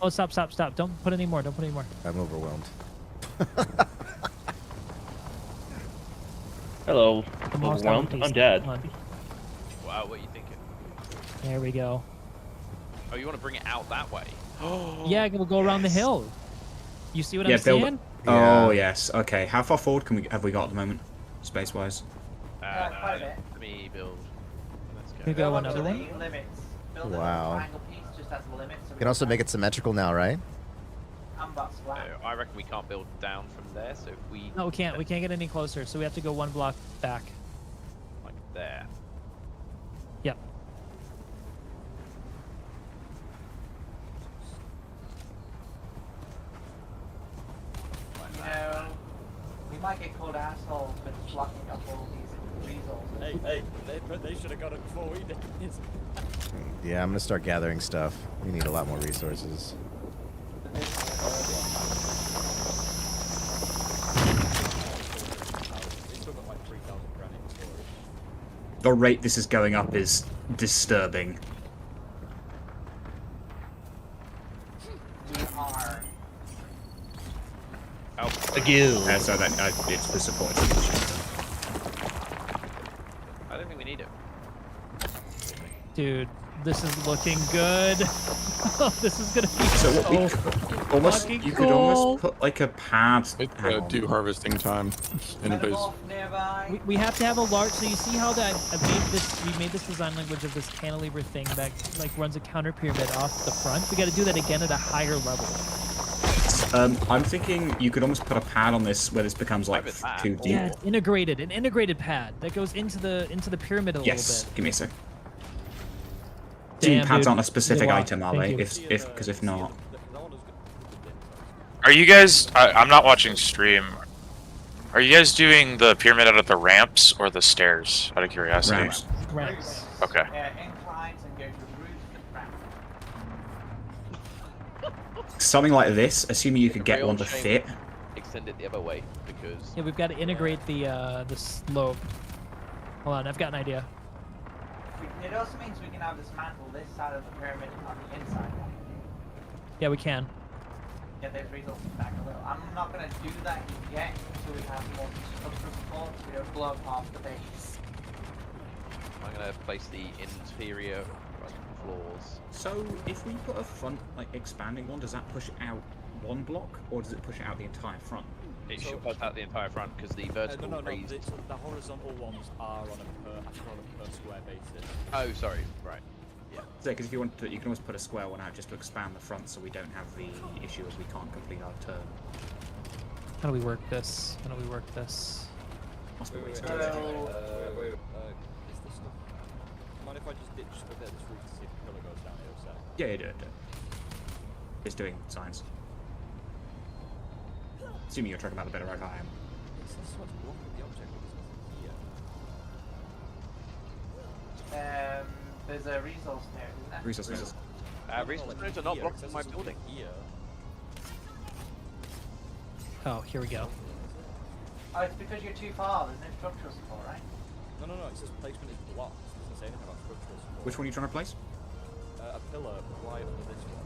Oh, stop! Don't put any more. Don't put any more. I'm overwhelmed. Hello. I'm lost Overwhelmed? on I'm dead. Come on. Wow, what are you thinking? There we go. Oh, you want to bring it out that way? Yeah, we'll go around the hill. You see what Yeah, I'm build. saying? Oh yes. Okay. How far forward have we got at the moment, space wise? Quite a bit. Let me build. Let's go. We go Build up another to one. the limits. Build a Wow. triangle piece just as the limit. So You can also make it symmetrical now, right? Amber's flat. I reckon we can't build down from there. So if we No, we can't. We can't get any closer, so we have to go one block back. like there. Yep. You know, we might get called assholes for blocking up all these resources. Hey, they should have got it before we did. Yeah, I'm gonna start gathering stuff. We need a lot more resources. The rate this is going up is disturbing. We are. Again. So that it's the support. I don't think we need it. Dude, this is looking good. This is gonna be So what we so almost fucking you cool. could almost put like a pad. It's 2 harvesting time in base. We have to have a large. So you see how that I've made this. We made this design language of this cantilever thing that like runs a counter pyramid off the front. We got to do that again at a higher level. I'm thinking you could almost put a pad on this where this becomes like too deep. Yeah, it's integrated. An integrated pad that goes into the pyramid a little bit. Give me a sec. Damn, Pads dude. aren't a specific Good luck. item, are Thank they? you. Because if not, Are you guys? I'm not watching stream. Are you guys doing the pyramid out of the ramps or the stairs? Out of curiosity. Ramps. Ramps. Okay. Inclines and go to roof and ramp. something like this, assuming you could The get rail one to chain fit. Extend it the other way because. Yeah, we've got to integrate the slope. Hold on, I've got an idea. It also means we can now dismantle this side of the pyramid on the inside. Yeah, we can. Get those resources back a little. I'm not going to do that yet until we have more structural support so we don't blow up half the base. I'm going to place the interior floors. So, if we put a front, like, expanding one, does that push out one block, or does it push out the entire front? It should push out the entire front because the vertical No. raised. The horizontal ones are on a per square basis. Oh, sorry. Right. Yeah. So, because if you want to, you can always put a square one out just to expand the front, so we don't have the issue of we can't complete our turn. How do we work this? How do we work this? Must be ways Is to do it. this stuff? Mind if I just ditch a bit of this roof to see if the pillar goes down here a sec? Yeah, do it. It's doing science. Assuming you're talking about the better like I am. It's not so much blocking the object, but there's nothing here. There's a resource there, isn't there? Resource nodes. Resource nodes are not blocking my building. Here. Oh, here we go. Oh, it's because you're too far. There's no structural support, right? No. It says placement is blocked. It doesn't say anything about structural support. Which one are you trying to place? A pillar right under this one.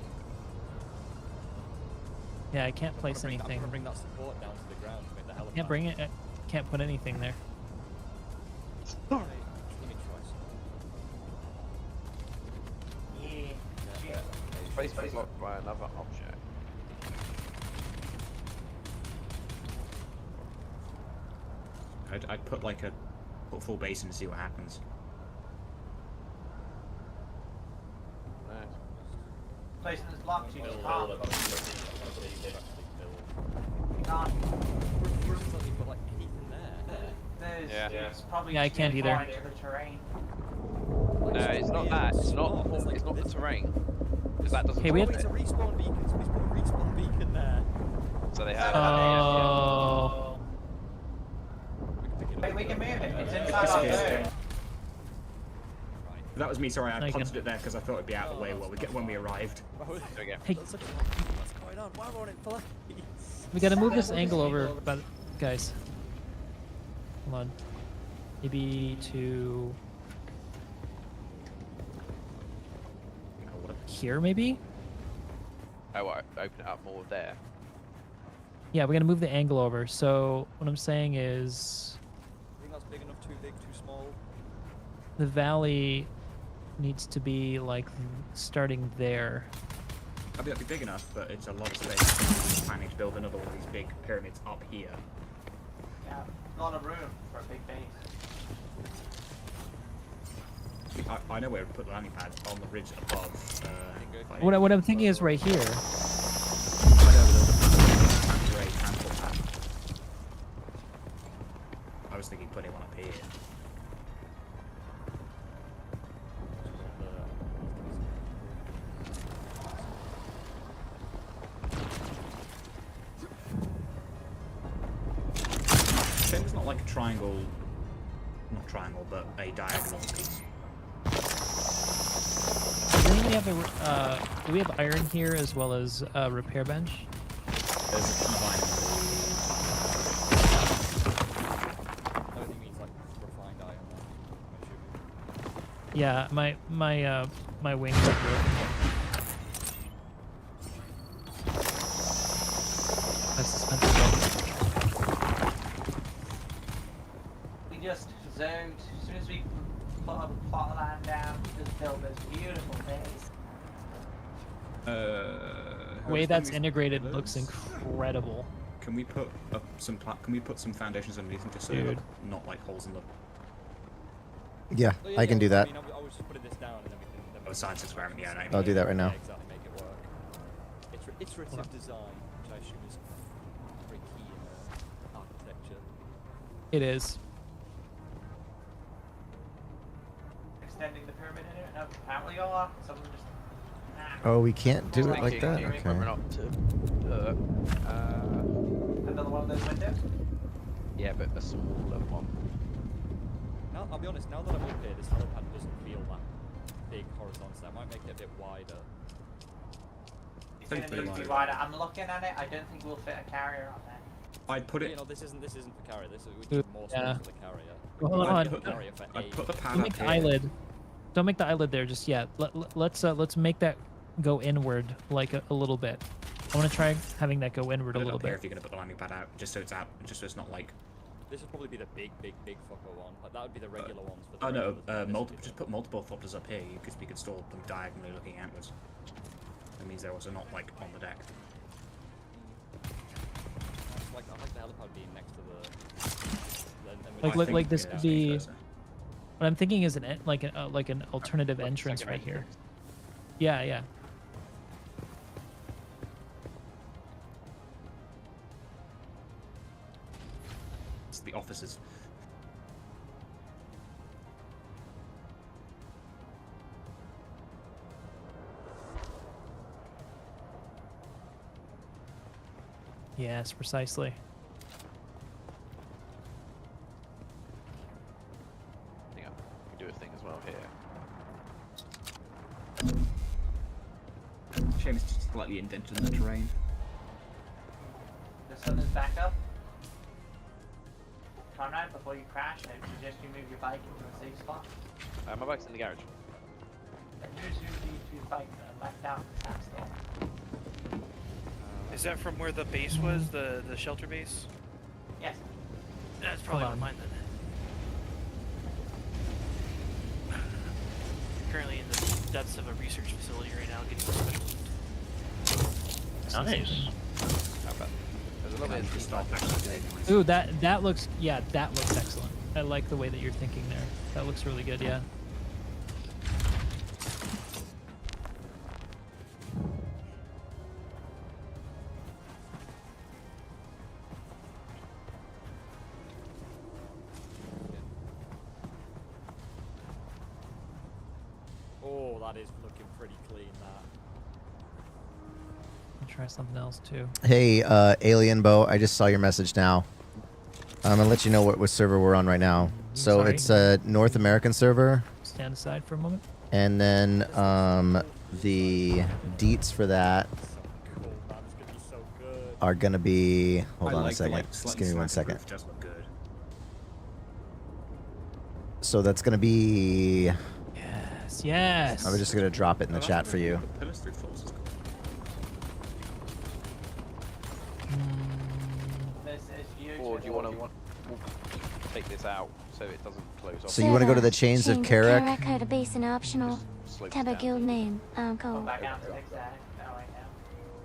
Yeah, I can't place I'm anything. gonna bring that support down to the ground to make the helipad. Can't bring it. I can't put anything there. Give me choice. Yeah. Place is blocked by another object. I'd put like a full base in to see what happens. Placement is blocked, you just can't. You can't. Put like anything there. There's probably Yeah, I can't too either. far into the terrain. No, it's not that. It's not the terrain. Because that doesn't. Hey, we have It's a respawn beacon. So we put a respawn beacon there. So they have. Oh. Wait, we can move it. It's inside our zone. That was me, sorry, I Okay. planted it there because I thought it'd be out of the way when we arrived. Hey, What's going on? Why won't it play? we gotta move this angle over, but guys, hold on. Maybe to here, maybe. Oh, I open it up more there. Yeah, we're gonna move the angle over. So what I'm saying is, I think that's big enough, too big, too small. the valley needs to be like starting there. I mean, that'd be big enough, but it's a lot of space. I'm planning to build another one of these big pyramids up here. Yeah, a lot of room for a big base. I know where to put the landing pad on the ridge above. What I'm thinking is right here. was thinking putting one up here. Shame it's not like a triangle, not triangle, but a diagonal piece. Do we have iron here as well as a repair bench? There's a combine. I think it means like refined iron. I'm assuming. Yeah, my wings are broken. My suspended wings. We just zoned. As soon as we put a plot of land down, we just built this beautiful base. The way that's integrated looks incredible. Can we put up some foundations underneath them just so they look not like holes in the... Yeah, I can do that. I was just putting this down and then we can... Oh, science experiment, yeah. I'll do that right now. Yeah, exactly, make it work. Iterative design, which I assume is very key in architecture. It is. Extending the pyramid in here? No, apparently you are. Someone just... Oh, we can't do it like that? Okay. Okay. Another one of those windows? Yeah, but a smaller one. Now, I'll be honest, now that I'm up here, this helipad doesn't feel that big horizontal. That might make it a bit wider. It's going to need to be wider. I'm looking at it. I don't think we'll fit a carrier on there. I'd put it... You know, this isn't for carrier. This is we need more space for the carrier. Well, hold on. I'd put the pad Don't make the eyelid. Don't make the eyelid there just yet. Let's make that go inward like a little bit. I want to try having that go inward a little bit. If you're gonna put the landing pad out, just so it's out, just so it's not like. This would probably be the big fucker one. Like that would be the regular ones. For the Oh no, regulars, just put multiple flotters up here because we could store them diagonally looking outwards. That means they're also not like on the deck. I like the helipad being next to the. Like this could be. What I'm thinking is like an alternative entrance right here. Yeah, yeah. It's the offices. Yes, precisely. I think I can do a thing as well here. Shame it's just slightly indented in the terrain. The sun is back up. Conrad, before you crash, I suggest you move your bike into a safe spot. My bike's in the garage. Use your bike left out the still. Is that from where the base was, the shelter base? Yes. That's probably Hold on. mine then. Currently in the depths of a research facility right now, getting special. Nice. How about? There's a little bit of stuff. Ooh, that looks excellent. I like the way that you're thinking there. That looks really good, yeah. Oh, that is looking pretty clean. That. I'll try something else too. Hey, Alien Bow, I just saw your message now. I'm gonna let you know what server we're on right now. So Sorry. it's a North American server, Stand aside for a moment. and then the deets for that are gonna be. Hold on a second. Just give me 1 second. Does look good. So that's gonna be. Yes, yes. I'm just gonna drop it in the chat for you. Pillars through floors is cool. This is huge. Or do you want to take this out so it doesn't close off? So you want to go to the Chains of Carrick? Had a base and optional. Slopes Tab a down. guild name. Go. Back out to zigzag. No, right now.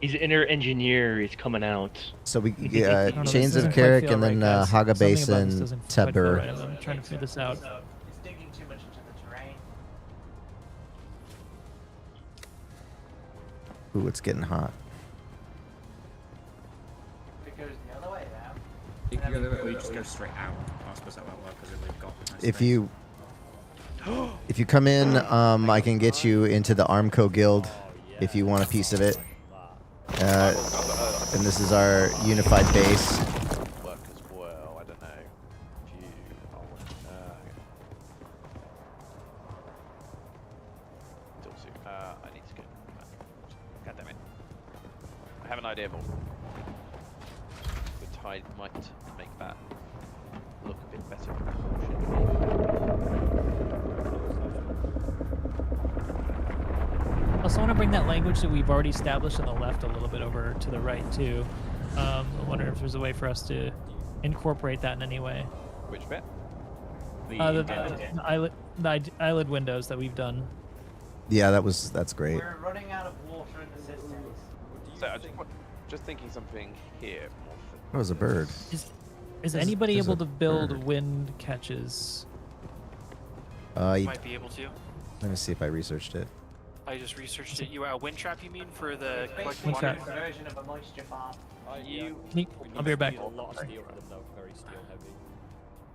He's inner engineer. He's coming out. So we I don't know, this Chains of doesn't quite Carrick feel and then right, guys. Haga Something about Basin, this doesn't quite feel Tebber. right. I'm trying to figure this out. So it's digging too much into the terrain. Ooh, it's getting hot. If it goes the other way, though. You can go there, or you just go straight out. I suppose that won't work because we've got. Nice If space. if you come in, I can get you into the Armco Guild if you want a piece of it. And this is our unified base. Work as well. I don't know. I need to go. God damn it. I have an idea, more. The tide might make that look a bit better. I also want to bring that language that we've already established on the left a little bit over to the right too. I wonder if there's a way for us to incorporate that in any way. Which bit? The eyelid windows that we've done. Yeah, that's great. We're running out of water in the systems. So I just thinking something here. That was a bird. Is anybody able to build wind catches? Might be able to. Let me see if I researched it. I just researched it. You a wind trap? You mean for the Basically, water? it's a version of a moisture farm. I'll be right back. A lot of steel for them though, very steel heavy.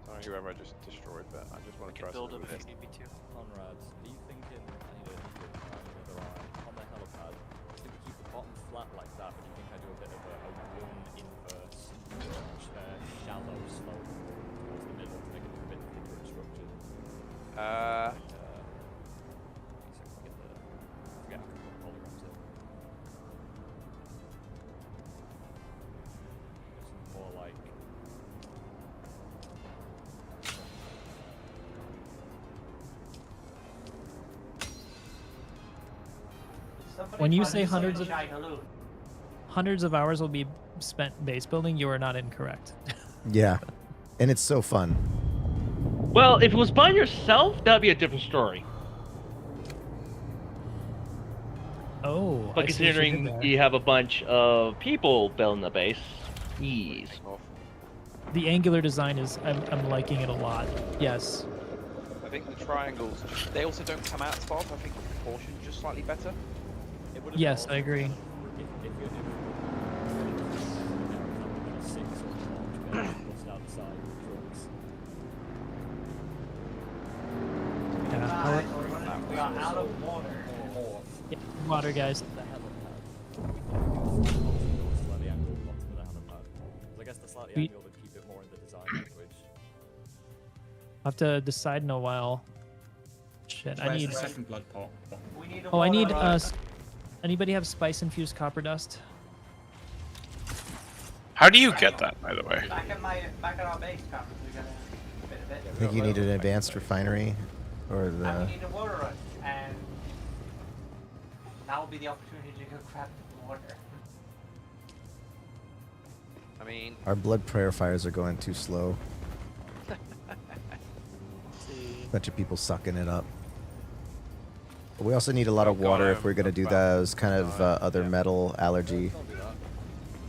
Sorry, whoever I just destroyed, but I just want to try Build something them with if it. you need me to. Conrads, are you thinking? I need another eye on the helipad. Do you keep the bottom flat like that, or do you think I do a bit of a one inverse, shallow slope towards the middle to make it a bit thicker and structured? More like When you say hundreds of hours will be spent base building, you are not incorrect. Yeah, and it's so fun. Well, if it was by yourself, that'd be a different story. Oh, But considering you have a bunch of people building the base, ease. The angular design is, I'm liking it a lot. Yes. I think the triangles, they also don't come out spot. I think the proportion just slightly better. Yes, I agree. Yeah, We are out of water. yeah, water, guys. I guess the slightly We- angled would keep it more in the design language. I'll have to decide in a while. Shit, I Where's need. the second blood pot? We need a Oh, I need. water Anybody have spice infused copper dust? How do you get that, by the way? Back at our base, Cameron, we got a bit of it. I think you need an advanced refinery, or And the. we need a water run, and that will be the opportunity to go grab the water. I mean, Our blood purifiers are going too slow. Bunch of people sucking it up. But we also need a lot of water if we're going to do those kind of other metal allergy.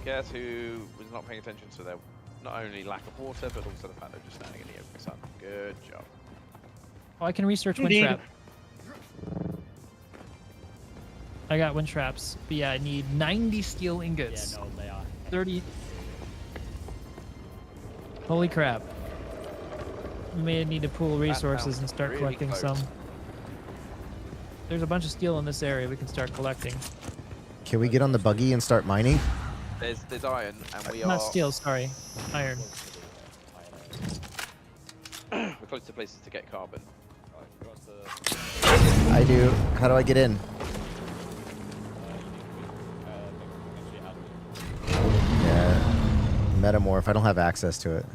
guess who was not paying attention to their not only lack of water, but also the fact they're just standing in the open sun. Good job. Oh, I can research wind trap. I got wind traps. But yeah, I need 90 steel ingots. Yeah, no, they are. 30. Holy crap. We may need to pool resources and start really collecting close. some. There's a bunch of steel in this area we can start collecting. Can we get on the buggy and start mining? There's iron, and we Not are steel, sorry. Iron. we're close to places to get carbon. I do. How do I get in? Yeah. Metamorph. I don't have access to it.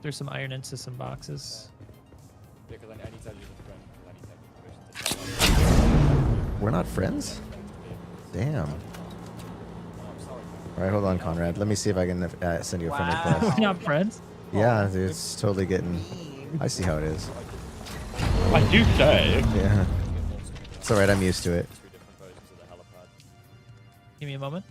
There's some iron into some boxes. Yeah, because I need to use a friend, because I need to have permission to We're not friends? Damn. Alright, hold on, Conrad. Let me see if I can send you a friend request. We're not friends? Yeah, dude, it's totally getting... I see how it is. I do say. Yeah. It's alright, I'm used to it. Give me a moment.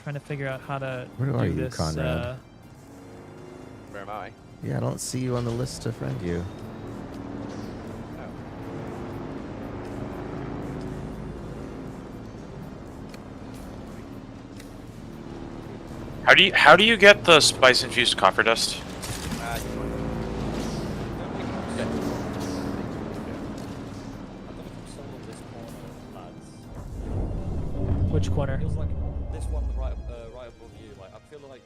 Trying to figure out how to Where do are you, this. Conrad? Where am I? Yeah, I don't see you on the list to friend you. How do you get the spice infused copper dust? Which corner? Feels like this one right above you. Like I feel like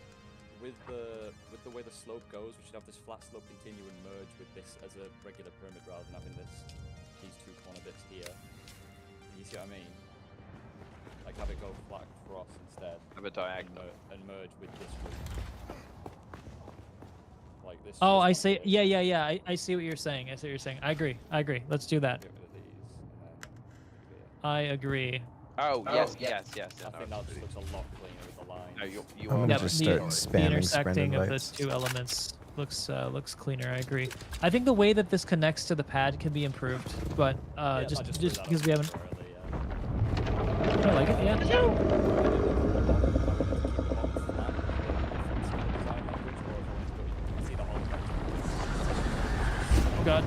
with the way the slope goes, we should have this flat slope continue and merge with this as a regular pyramid rather than having these two corner bits here. You see what I mean? Like have it go flat across instead. Have a diagonal and merge with this group. Like this. Oh, I see. Yeah. I see what you're saying. I see what you're saying. I agree. Let's do that. I agree. Oh, yes. I think that just looks a lot cleaner with the line. No, you I'm gonna just start the spamming intersecting sprint of invites. those two elements looks cleaner. I agree. I think the way that this connects to the pad can be improved, but just because we haven't. I like it. Yeah. Oh God.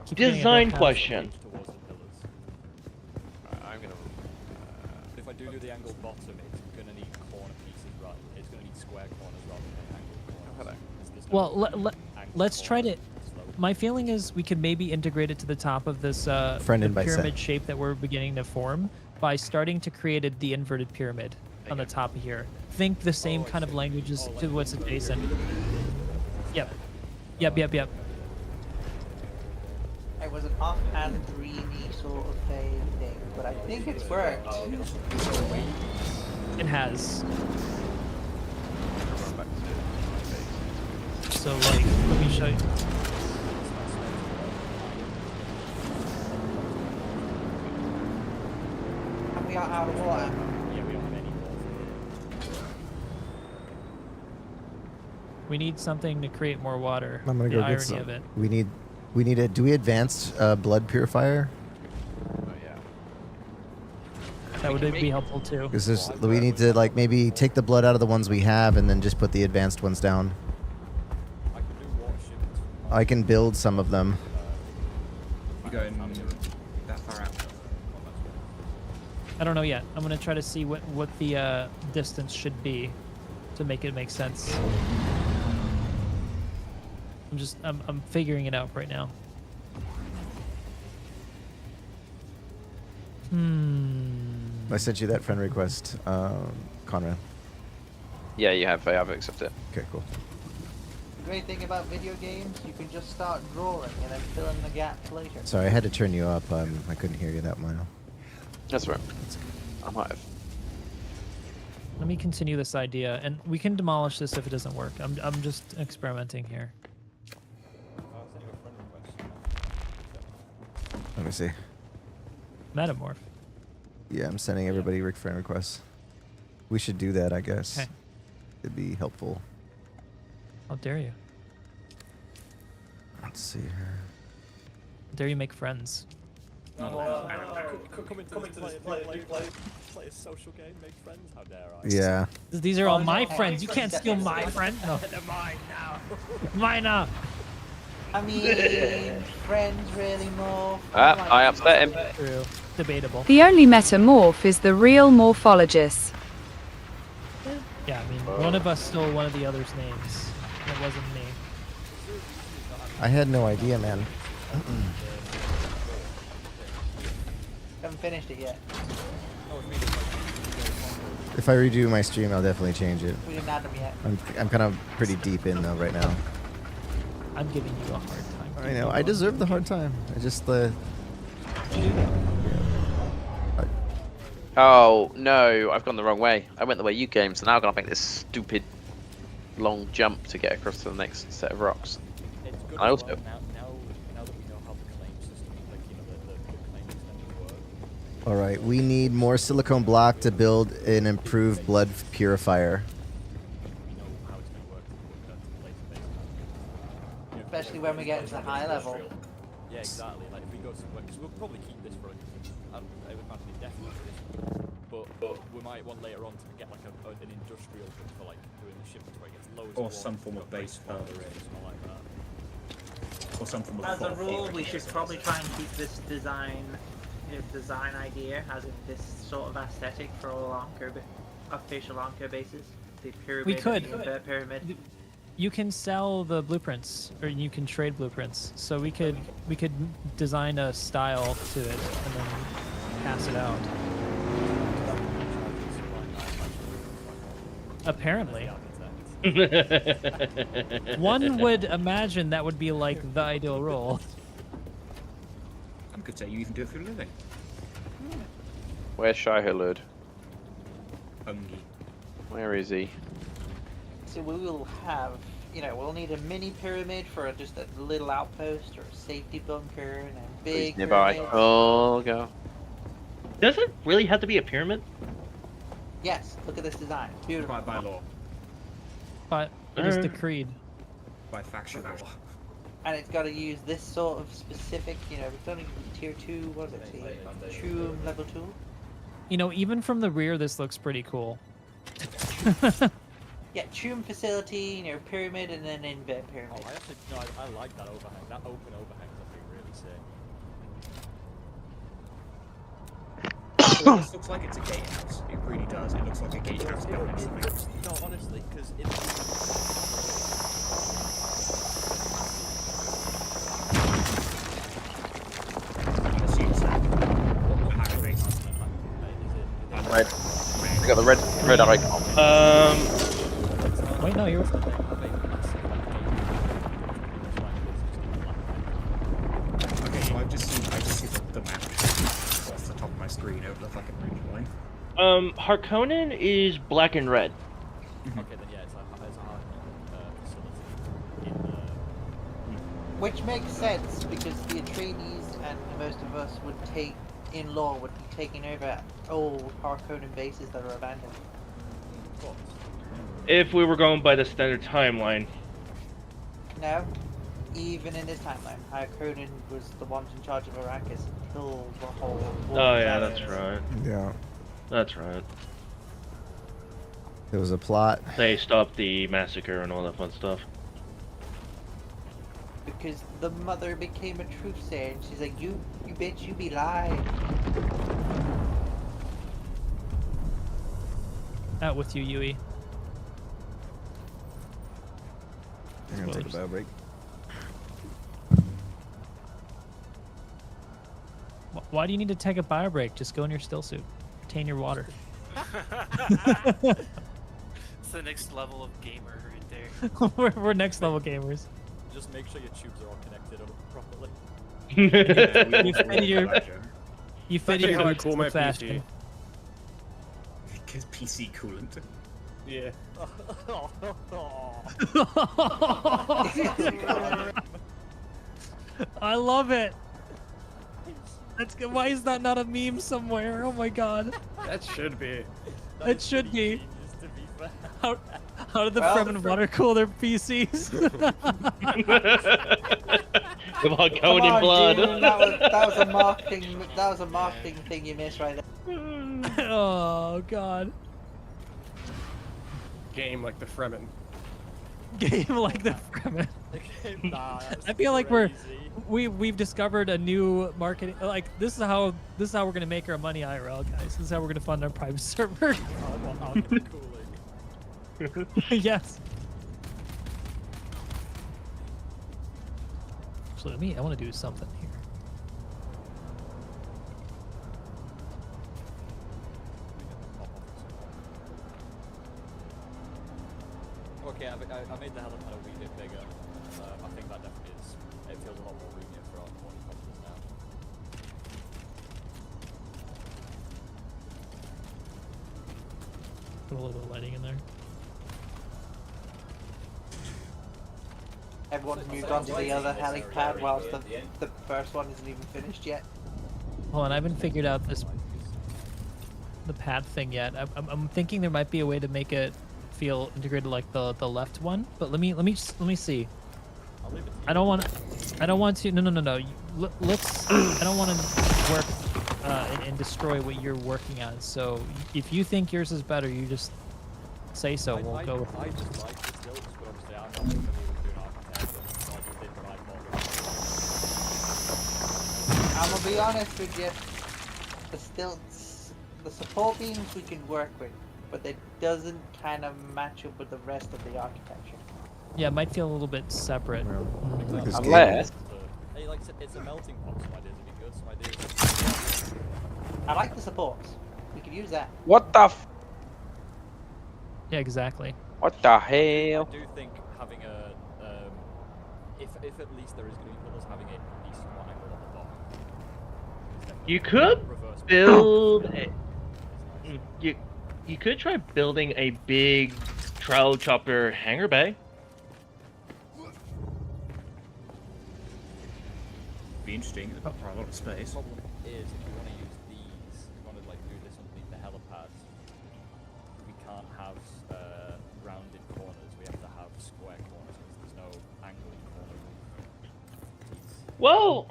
Keep getting a Design bit past. question. I'm gonna. If I do the angled bottom, it's gonna need corner pieces, right? It's gonna need square corners rather than angled corners. Well, let's try to. My feeling is we could maybe integrate it to the top of this Friend the invite set. pyramid shape that we're beginning to form by starting to create the inverted pyramid on the top of here. Think the same kind of languages to what's adjacent. Yep. It was an offhand dreamy sort of thing, but I think it's worked. It has. So like, let me show you. And we are out of water. Yeah, we don't have any We need something to create more water. I'm gonna the go irony get some. of it. We need a. Do we advanced blood purifier? Oh yeah. That would be helpful too. Because we need to like maybe take the blood out of the ones we have and then just put the advanced ones down. I can build some of them. You going that far out? I don't know yet. I'm gonna try to see what the distance should be to make it make sense. I'm figuring it out right now. I sent you that friend request, Conrad. Yeah, you have. I have accepted it. Okay, cool. The great thing about video games, you can just start drawing and then fill in the gaps later. Sorry, I had to turn you up. I couldn't hear you that well. That's right. I might have. Let me continue this idea, and we can demolish this if it doesn't work. I'm just experimenting here. Let me see. Metamorph. Yeah, I'm sending everybody Rick friend requests. We should do that, I guess. Okay. It'd be helpful. How dare you? Let's see here. How dare you make friends? Come into this play a social game, make friends. How dare I? Yeah. These are all my friends. You can't steal my friend. No, they're mine now. Mine now. I mean, friends really more. I upset him. True. Debatable. The only metamorph is the real Morphologis. Yeah, I mean, one of us stole one of the other's names. It wasn't me. I had no idea, man. Haven't finished it yet. If I redo my stream, I'll definitely change it. We didn't add them yet. I'm kind of pretty deep in though right now. I'm giving you a hard time. I know. I deserve the hard time. I just Oh no, I've gone the wrong way. I went the way you came, so now I'm gonna make this stupid long jump to get across to the next set of rocks. I also. Now that we know how the claim system, like the claim extension work. All right. We need more silicone block to build an improved blood purifier. Especially when we get to the high level. Yeah, exactly. Like if we go somewhere, because we'll probably keep this for. I would imagine indefinitely for this, but we might want later on to get like an industrial one for like doing the shipments where it gets loads. Or of some form of base further in. Something like that. Or some form of. As a rule, we should probably try and keep this design idea as in this sort of aesthetic for a longer bit. official Anko bases? The pyramid. We could. And the invert pyramid. You can sell the blueprints, or you can trade blueprints. So we could design a style to it and then pass it out. Apparently. One would imagine that would be like the ideal role. I could say you even do it for a living. Where's Shihulud? Ungi. Where is he? So we will have, we'll need a mini pyramid for just a little outpost or a safety bunker, and a big nearby. pyramid. Oh, go. Does it really have to be a pyramid? Yes, look at this design. Beautiful. By law. But it is decreed. By faction law. And it's got to use this sort of specific, we've done tier 2, what is it, the True level 2? Even from the rear, this looks pretty cool. Yeah, tomb facility, pyramid, and then invert pyramid. I actually, no, I like that overhang. That open overhang is looking really sick. This looks like it's a gatehouse. It really does. It looks like a gatehouse behind something. No, honestly, because Red. I got the red icon. Wait, no, you're. Okay, so I just see the map off the top of my screen. It would look like an orange line. Harkonnen is black and red. Okay, then yeah, it's a hard facility in the... Which makes sense, because the Atreides and most of us would take, in law, would be taking over all Harkonnen bases that are abandoned. Of course. If we were going by the standard timeline. No, even in this timeline, Harkonnen was the ones in charge of Arrakis until the whole war. Oh yeah, that's right. Yeah. That's right. There was a plot. They stopped the massacre and all that fun stuff. Because the mother became a truthsayer, and she's like, you bitch, you be lying. Out with you, Yui. I'm gonna take a bio break. Why do you need to take a bio break? Just go in your still suit. Retain your water. It's the next level of gamer right there. we're next level gamers. Just make sure your tubes are all connected properly. You fit your boots cool my fashion. Because PC coolant. Yeah. I love it. That's good. Why is that not a meme somewhere? Oh my god. That should be. It should be. How did the Fremen water cool their PCs? Come on, covered in blood. Dude, that was a marketing thing you missed right there. Oh god. Game like the Fremen. Game like the Fremen. Nah, I feel like we've discovered a new marketing. Like this is how we're gonna make our money, IRL guys. This is how we're gonna fund our private server. Yes. So to me, I want to do something here. Okay, I made the helipad a wee bit bigger. I think that definitely is. It feels a lot more roomier for our quadcopters now. Put a little bit of lighting in there. Everyone's moved on to the other helipad whilst the first one isn't even finished yet. Hold on, I haven't figured out the pad thing yet. I'm thinking there might be a way to make it feel integrated like the left one, but let me see. I don't want to. No. Let's. I don't want to work and destroy what you're working on. So if you think yours is better, you just say so. We'll go with it. I just like the stilts, but obviously I'm not familiar with doing architecture, so I just did what I thought. I'm gonna be honest with you. The stilts, the support beams we can work with. but it doesn't kind of match up with the rest of the architecture. Yeah, it might feel a little bit separate. Unless Hey, like I said, it's a melting pot. Some ideas would be good. Some ideas. I like the supports. We could use that. what the Yeah, exactly. what the hell? I do think having a, if at least there is going to be pillars, having a decent one angle on the bottom. You could build. You could try building a big trowel chopper hangar bay. Be interesting. It'd require a lot of space. The problem is, if you want to use these, if you want to like do this underneath the helipads, we can't have rounded corners. We have to have square corners because there's no angled corners. Well,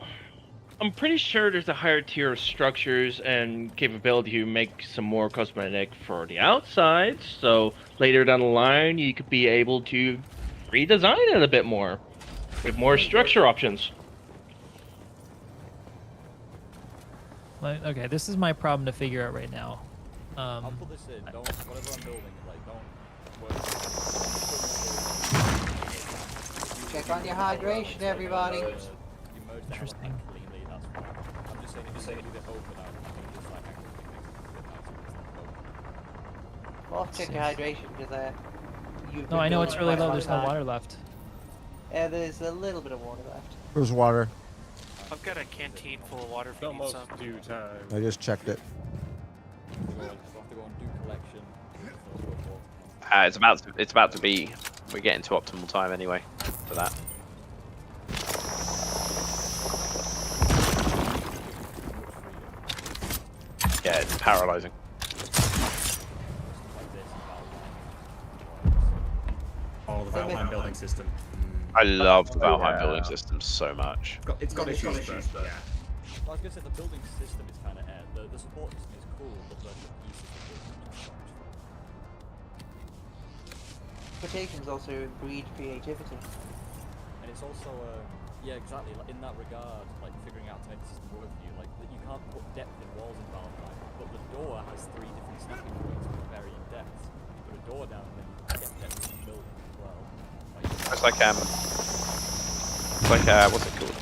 I'm pretty sure there's a higher tier of structures and capability to make some more cosmetic for the outside. So later down the line, you could be able to redesign it a bit more with more structure options. Like, okay, this is my problem to figure out right now. I'll put this in. Don't whatever I'm building, like don't work. Check on your hydration, everybody. Interesting. Cleanly, that's fine. I'm just saying, if you say leave it open out, I think just like actually makes it Well, check your hydration because you've. No, I know it's really low. low. There's no water left. There's a little bit of water left. There's water. I've got a canteen full of water for you. Almost due time. I just checked it. It's about to be. We're getting to optimal time anyway for that. Yeah, it's paralyzing. Oh, the Valheim building system. I love the Valheim building system so much. It's got issues, but yeah. Well, I was gonna say the building system is kind of air. The support system is cool, but the pieces of it is so much fun. Interpretations also breed creativity. And it's also, yeah, exactly. Like, in that regard, like figuring out to make the system work for you, like you can't put depth in walls in Valheim, but the door has 3 different snapping points with varying depths. You put a door down, then you get depth in the building as well. It's like what's it called?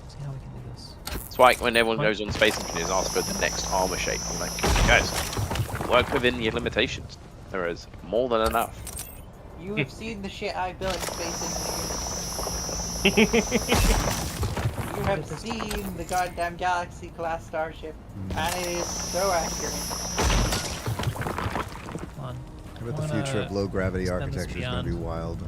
See how we can do this. It's like when everyone goes on Space Engineers, ask for the next armor shape. I'm like, guys, work within your limitations. There is more than enough. You have seen the shit I built in Space Engineers. You have seen the goddamn Galaxy class starship, and it is so accurate. Come on. I bet the future of low gravity architecture is going to be wild.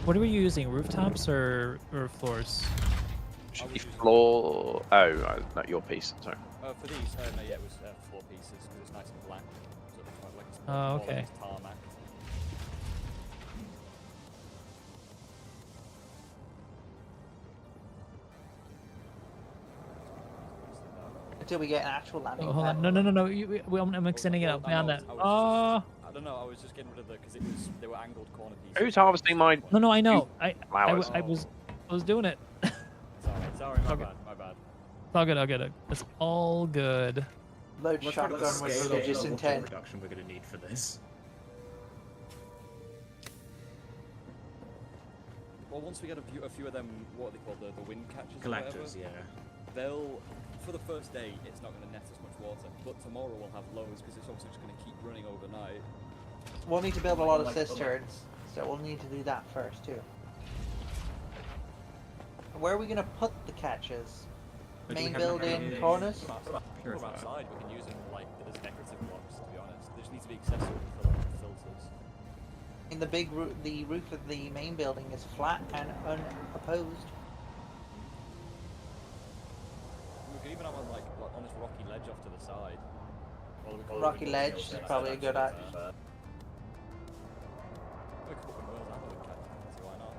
What are we using? Rooftops or floors? Should be floor. Oh, not your piece. Sorry. For these, no, yeah, it was floor pieces because it's nice and black. So it looks quite like it's Oh, okay. it's tarmac. Until we get an actual landing Oh, hold pad. on. No. I'm extending it out beyond that. I don't know. I was just getting rid of the because they were angled corner pieces. Who's harvesting my? No, I know. I flowers? was doing it. Sorry, my bad. It's all good. I'll get it. It's all good. Load Let's shotgun look at the with scale religious of water intent. reduction we're going to need for this. Well, once we get a few of them, what are they called, the wind catchers? Collectors, or whatever, they'll, for the first day, it's not going to net as much water, but tomorrow we'll have loads because it's also just going to keep running overnight. We'll need to build a lot of cisterns, so we'll need to do that first too. Where are we going to put the catches? Main building corners? From outside, we can use them like as decorative blocks. To be honest, they just need to be accessible for the filters. In the big the roof of the main building is flat and unopposed. We could even have one like on this rocky ledge off to the side. Rocky ledge is probably a good idea. We could put windmills out the catch, so why not?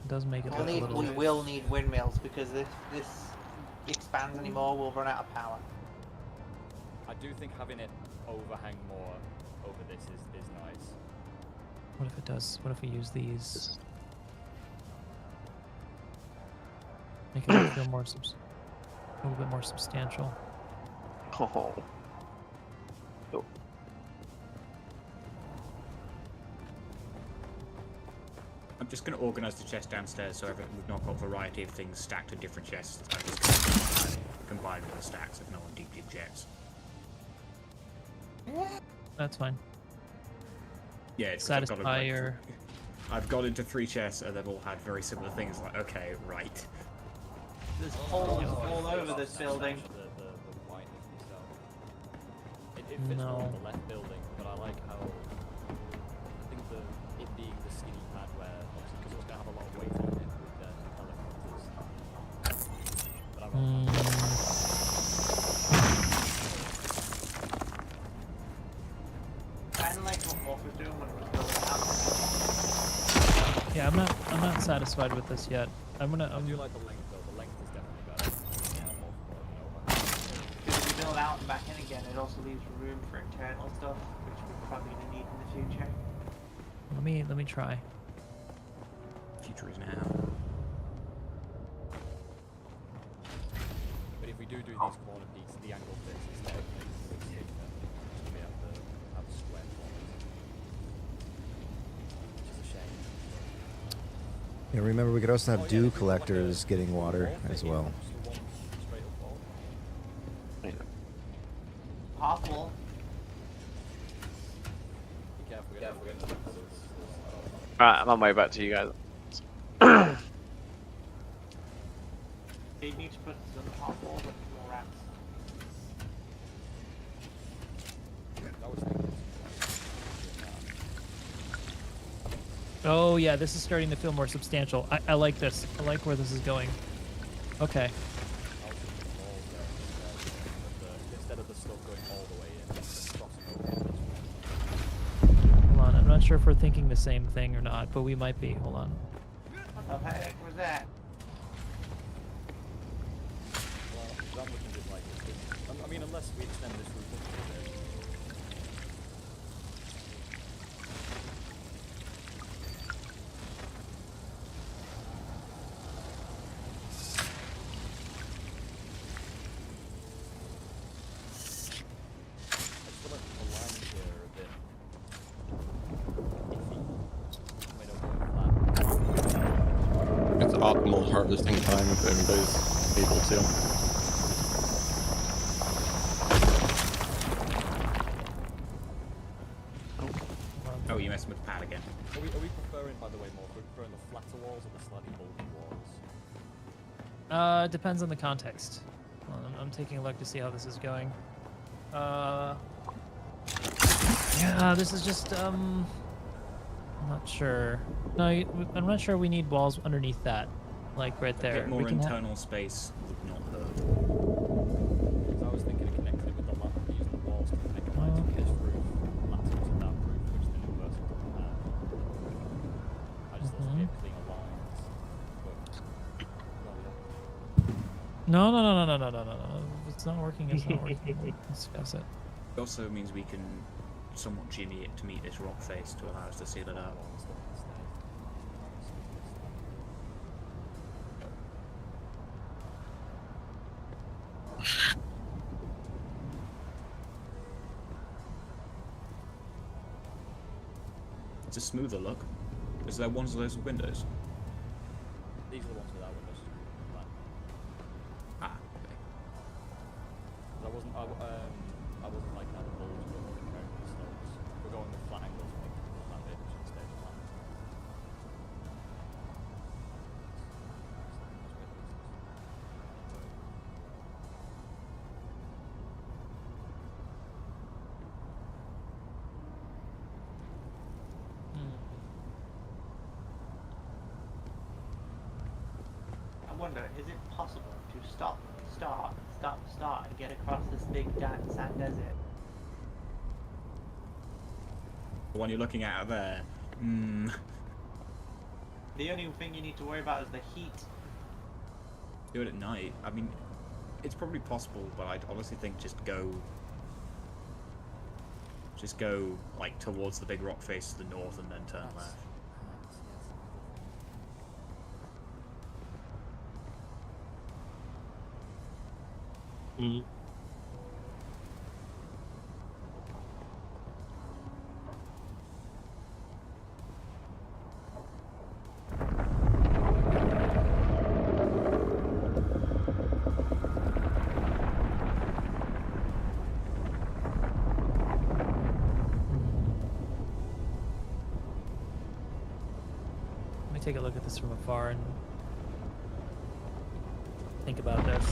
It does make it look a little. We will need windmills because if this expands anymore, we'll run out of power. I do think having it overhang more over this is nice. What if it does? What if we use these? Make it feel more a little bit more substantial. Oh. Cool. I'm just going to organise the chest downstairs so we've not got a variety of things stacked in different chests. I'm just going to combine with the stacks if no one deeply objects. That's fine. Yeah, it's Satisfy your... I've got into 3 chests and they've all had very similar things. Like, okay, right. There's holes all over this building. It fits well on the left building, but I like how I think it being the skinny pad where obviously because it's gonna have a lot of weight on it with the helicopters. But Kind of like what Wolf was doing when it was building out. Yeah, I'm not satisfied with this yet. I do like the length though. The length is definitely better. Because if you build out and back in again, it also leaves room for internal stuff, which we're probably gonna need in the future. Let me try. Future is now. But if we do these corner peaks, the angle fits instead of making it stick there, we have to have square corners, which is a shame. Yeah, remember we could also have dew collectors getting water as well. Possible. Be careful. Alright, I'm on my way back to you guys. They need to put some hot wall with more rats. Oh yeah, this is starting to feel more substantial. I like this. I like where this is going. Okay. Instead of the slope going all the way in, crossing over. Hold on, I'm not sure if we're thinking the same thing or not, but we might be. Hold on. What the heck was that? Well, I'm looking at it like I mean, unless we extend this route up a bit. It's optimal harvesting time if anybody's able to. Oh, you messing with the pad again. Are we preferring, by the way, more? Are we preferring the flatter walls or the slightly bulky walls? Depends on the context. Hold on, I'm taking a look to see how this is going. Yeah, this is just, I'm not sure. No, I'm not sure we need walls underneath that. Like right there. A bit more we can internal space would not hurt. So I was thinking of connecting it with the ladder, using the walls to connect it to this roof, ladder to that roof, which then inverts into the pad. I just thought to get cleaner lines. No. It's not working. It's not working. Let's discuss it. It also means we can somewhat jimmy it to meet this rock face to allow us to seal it up. It's a smoother look. Is there ones of those with windows? These are the ones without windows. Ah, okay. I wasn't like that at all. We're going with flat angles, I think, on that bit, which should stay flat. I wonder, is it possible to stop, start, and get across this big sand desert? The one you're looking at there. The only thing you need to worry about is the heat. Do it at night. I mean, it's probably possible, but I'd honestly think just go like towards the big rock face to the north and then turn left. Mm. Let me take a look at this from afar and think about this.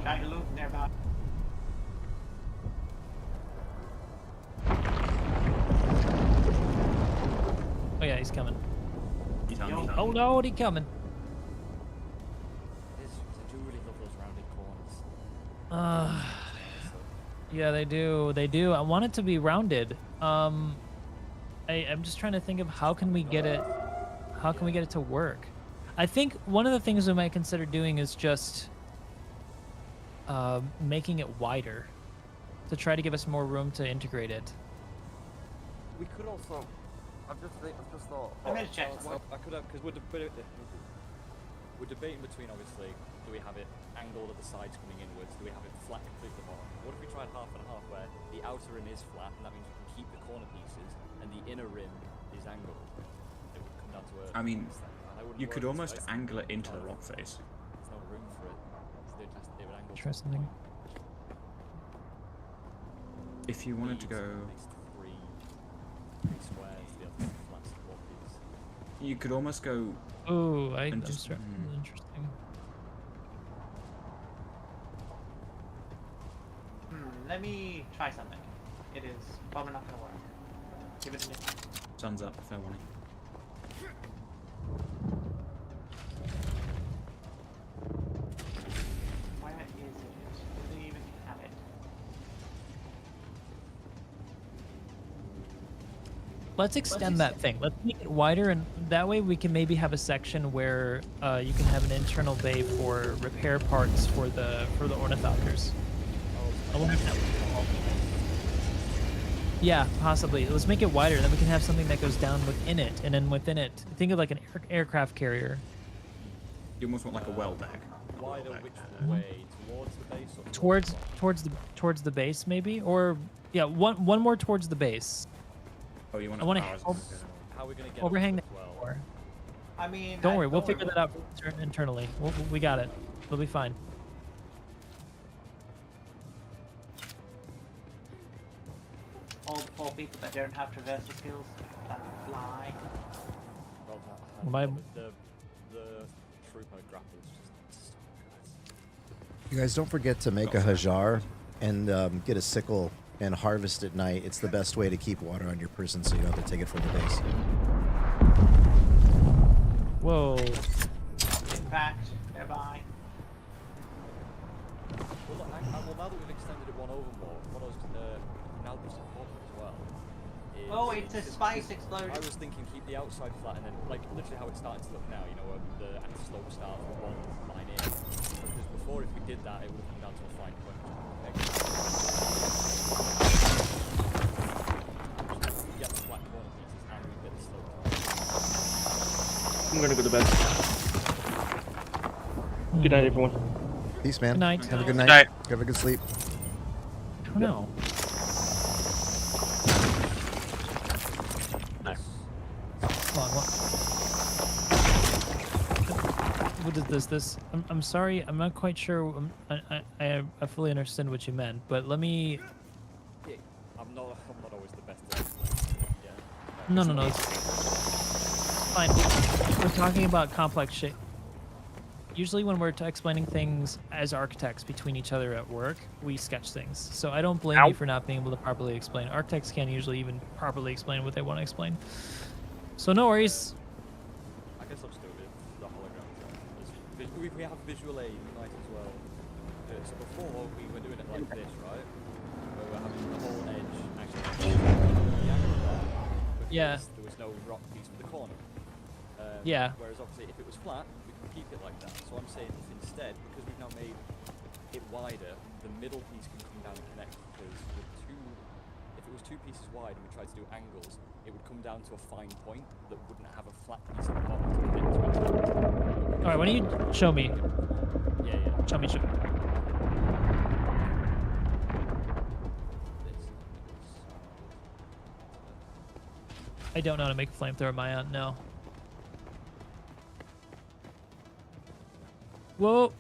Trying to loot nearby. Oh yeah, he's coming. He's on me. Oh no, he coming. I do really love those rounded corners. Yeah, they do. They do. I want it to be rounded. I'm just trying to think of how can we get it. How can we get it to work? I think one of the things we might consider doing is just making it wider to try to give us more room to integrate it. We could also. I've just thought. I'm gonna check. I could have, because we're debating between, obviously, do we have it angled at the sides coming inwards? Do we have it flat completely at the bottom? What if we tried half and half, where the outer rim is flat, and that means we can keep the corner pieces, and the inner rim is angled? It would come down to a. I mean, you could work almost this angle it into the rock face. There's no room for it. So they would angle. Try something. If you wanted to go, Three squares, the other flat support piece. you could almost go. Oh, and just interesting. Let me try something. It is probably not gonna work. Give it a minute. Sun's up, fair warning. Where is it? Do they even have it? Let's extend that thing. Let's make it wider, and that way we can maybe have a section where you can have an internal bay for repair parts for the ornithopters. I wonder if that would help. Yeah, possibly. Let's make it wider, then we can have something that goes down within it, and then within it, think of like an aircraft carrier. You almost want like a well deck. Wider which way? Towards the base or Towards the base, maybe, or yeah, one more towards the base. Oh, you want I want to How are we gonna get overhang that that well? door. I mean, Don't worry, we'll figure that out internally. We got it. We'll be fine. All the poor people that don't have traversal skills that fly. Well, My- the trooper grapples just so good. You guys don't forget to make a hajar and get a sickle and harvest at night. It's the best way to keep water on your person so you don't have to take it from the base. Whoa. Impact, nearby. Well, look, well, now that we've extended it one over more, what I was now the support as well. Oh, it's a spice explosion. I was thinking keep the outside flat and then, like, literally how it's starting to look now, you know, the slope start from one line in. Because before, if we did that, it would have come down to a fine point. We get the flat corner pieces and we get the slope. I'm gonna go to bed. Good night, everyone. Peace, man. Good night. Have a good night. Night. Have a good sleep. I don't know. Come on, what is this? I'm sorry, I'm not quite sure. I fully understand what you meant, but let me. Yeah, I'm not always the best at explaining. Yeah. No. It's fine. We're talking about complex shape. Usually, when we're explaining things as architects between each other at work, we sketch things. So I don't blame you for not being able to properly explain. Architects can't usually even properly explain what they want to explain. So no worries. I guess I'm still with the hologram. We have visual aid, we might as well. So before, we were doing it like this, right? Where we're having the whole edge actually because Yeah. there was no rock piece for the corner. Yeah. Whereas obviously if it was flat, we could keep it like that. So I'm saying if instead, because we've now made it wider, the middle piece can come down and connect, because if it was two pieces wide and we tried to do angles, it would come down to a fine point that wouldn't have a flat piece at the bottom to connect to it. All right, why don't you show me? Yeah. Show me. I don't know how to make a flamethrower on my own. No. Whoa.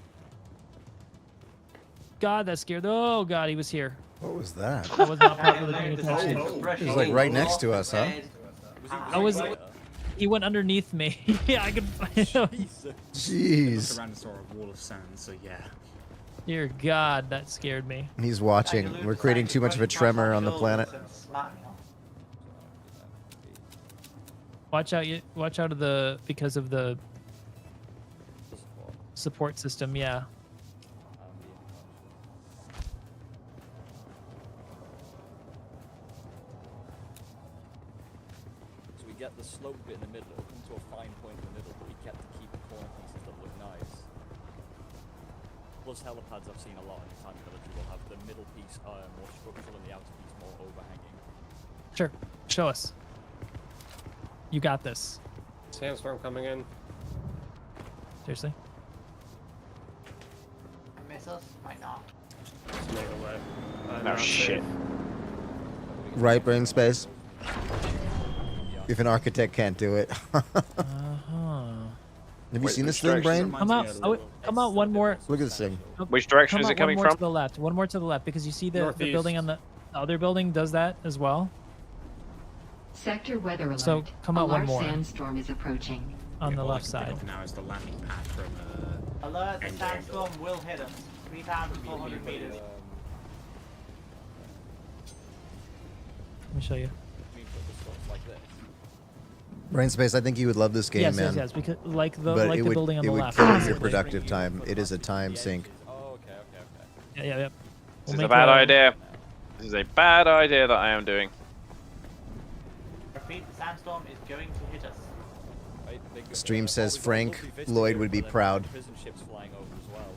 God, that scared. Oh God, he was here. What was that? I was not properly paying attention. He was like right next to us, huh? I was. He went underneath me. Yeah, I could. Jeez. Around saw a wall of sand, so yeah. Dear God, that scared me. He's watching. We're creating too much of a tremor on the planet. Watch out! Watch out of the because of the support system. Yeah. So we get the slope bit in the middle. It'll come to a fine point in the middle, but we get to keep the corner pieces that look nice. Plus helipads I've seen a lot in the time military will have the middle piece more structural and the outer piece more overhanging. Sure. Show us. You got this. Sandstorm coming in. Seriously? Miss us? Might not. Just made away. No shit. Right brain space. If an architect can't do it. Have you seen this thing, Brain? Come out! Come out one more. Look at this thing. Which direction is it coming one more from? To the left. One more to the left, because you see the Northeast. building on the other building does that as well. Sector weather alert. So come out A one large more. sandstorm is approaching. On the all I left can think side. of now is the landing pad from Alert, the sandstorm will hit us. 3,400 meters. Let me show you. Brain space. I think you would love this game, Yes, man. yes, yes. Because like the But like it the would, building on it the would left. kill your productive time. It is a time sink. Yeah, yeah, yeah. This is a bad idea. This is a bad idea that I am doing. Repeat, the sandstorm is going to hit us. Stream says Frank Lloyd would be proud. Prison ships flying over as well.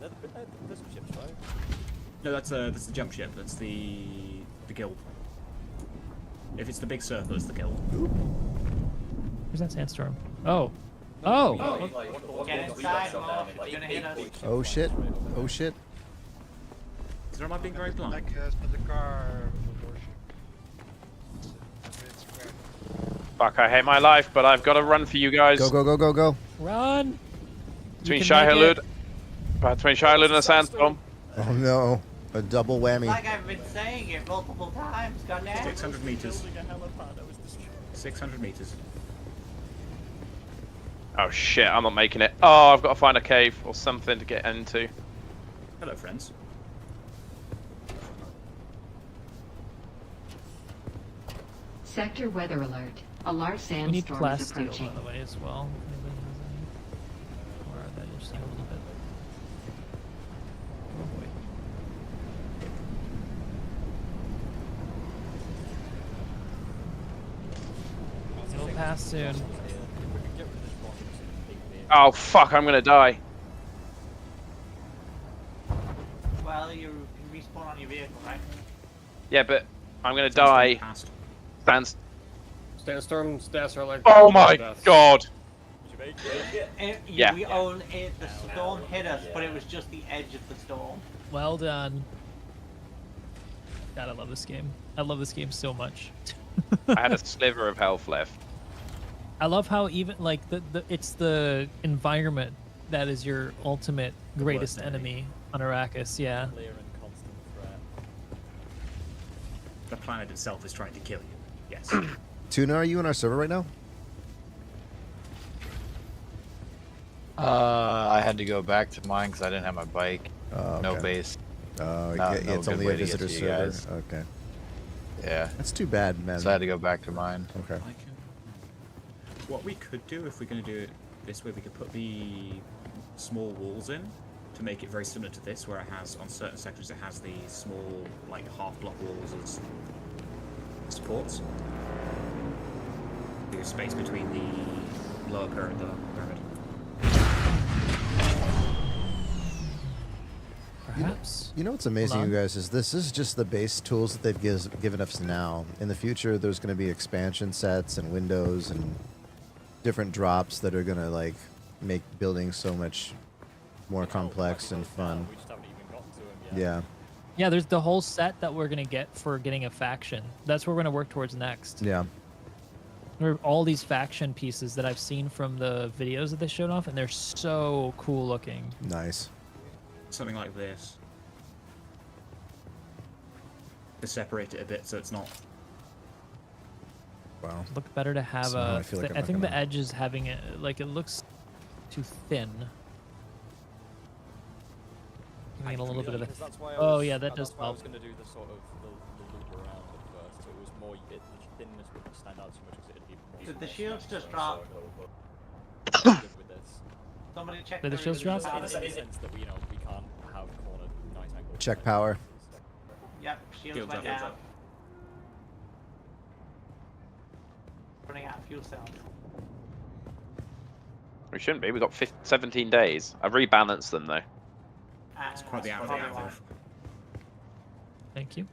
They're the prison ships, right? No, that's the jump ship. That's the guild. If it's the big circle, it's the guild. Where's that sandstorm? Oh. Oh. Get inside, Morph. It's going to hit us. Oh shit. Oh shit. Am I being very blind? Fuck, I hate my life, but I've got to run for you guys. Go, go, go, go, go. Run. Between Shai-Hulud and a sandstorm. Oh no. A double whammy. Like I've been saying it multiple times, goddamn. 600 meters. 600 meters. Oh shit, I'm not making it. Oh, I've got to find a cave or something to get into. Hello, friends. Sector weather alert. A large We need sandstorm is plasteel, approaching. by the way, as well. Anybody has any? Or are they just a little bit? Oh boy. It'll pass soon. Oh fuck, I'm gonna die. Well, you can respawn on your vehicle, right? Yeah, but I'm gonna die. Sandstorm stats are like. Oh my god. Yeah. The storm hit us, but it was just the edge of the storm. Well done. God, I love this game. I love this game so much. I had a sliver of health left. I love how even like it's the environment that is your ultimate greatest enemy on Arrakis. Yeah. The planet itself is trying to kill you. Yes. Tuna, are you in our server right now? I had to go back to mine because I didn't have my bike. Oh, No okay. base. Oh, No it's good only way a to get visitor to you server. guys. Okay. Yeah. That's too bad, man. So I had to go back to mine. Okay. What we could do, if we're going to do it this way, we could put the small walls in to make it very similar to this, where it has, on certain sectors, it has the small, like, half-block walls as supports. There's space between the lower pyramid and the upper pyramid. Perhaps. You know what's amazing, Hold you on. guys, is this is just the base tools that they've given us now. In the future, there's going to be expansion sets and windows and different drops that are going to like make building so much more complex and fun. Yeah. Yeah, there's the whole set that we're gonna get for getting a faction. That's what we're gonna work towards next. Yeah. There are all these faction pieces that I've seen from the videos that they showed off, and they're so cool looking. Nice. Something like this. To separate it a bit so it's not. Wow. Look better to have Somehow a. I feel like I'm I not think the gonna- edge is having it like it looks too thin. Giving it a little bit of a. Because that's why I Oh was, yeah, that does that's why I help. was going to do the sort of the loop around at first. So it was more the thinness wouldn't stand out so much because it'd be more. Did the shields just drop? Good with this. Somebody check. Did the shields drop? In the sense that we can't have cornered night angles. Check power. Yep, shields went down. Running out of fuel cells. We shouldn't be. We've got 17 days. I've rebalanced them though. It's quite the outfit. Thank you.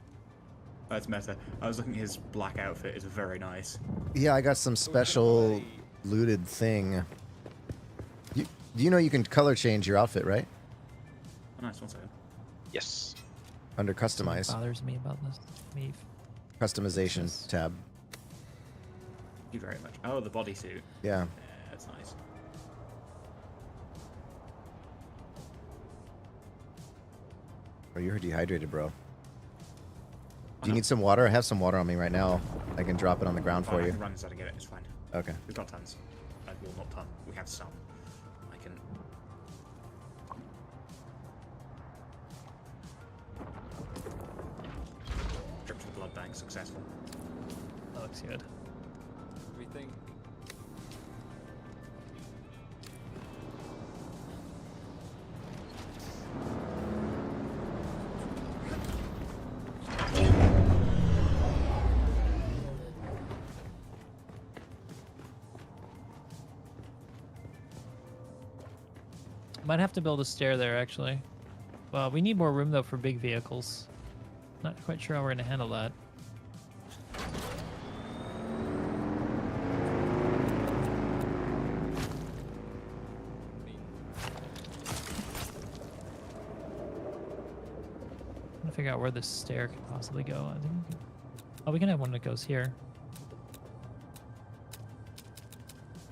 That's meta. I was looking at his black outfit. It's very nice. Yeah, I got some special looted thing. You know you can color change your outfit, right? Oh, nice. 1 second. Yes. Under customize. What bothers me about this. Customization tab. Thank you very much. Oh, the bodysuit. Yeah. That's nice. Oh, you're dehydrated, bro. Do you need some water? I have some water on me right now. I can drop it on the ground for I you. can run inside and get it. It's fine. Okay. We've got tons. Well, not ton. We have some. I can. Trip to the blood bank. Successful. That looks good. We think. Might have to build a stair there, actually. Well, we need more room, though, for big vehicles. Not quite sure how we're going to handle that. I'm trying to figure out where this stair could possibly go. I think. Oh, we can have one that goes here.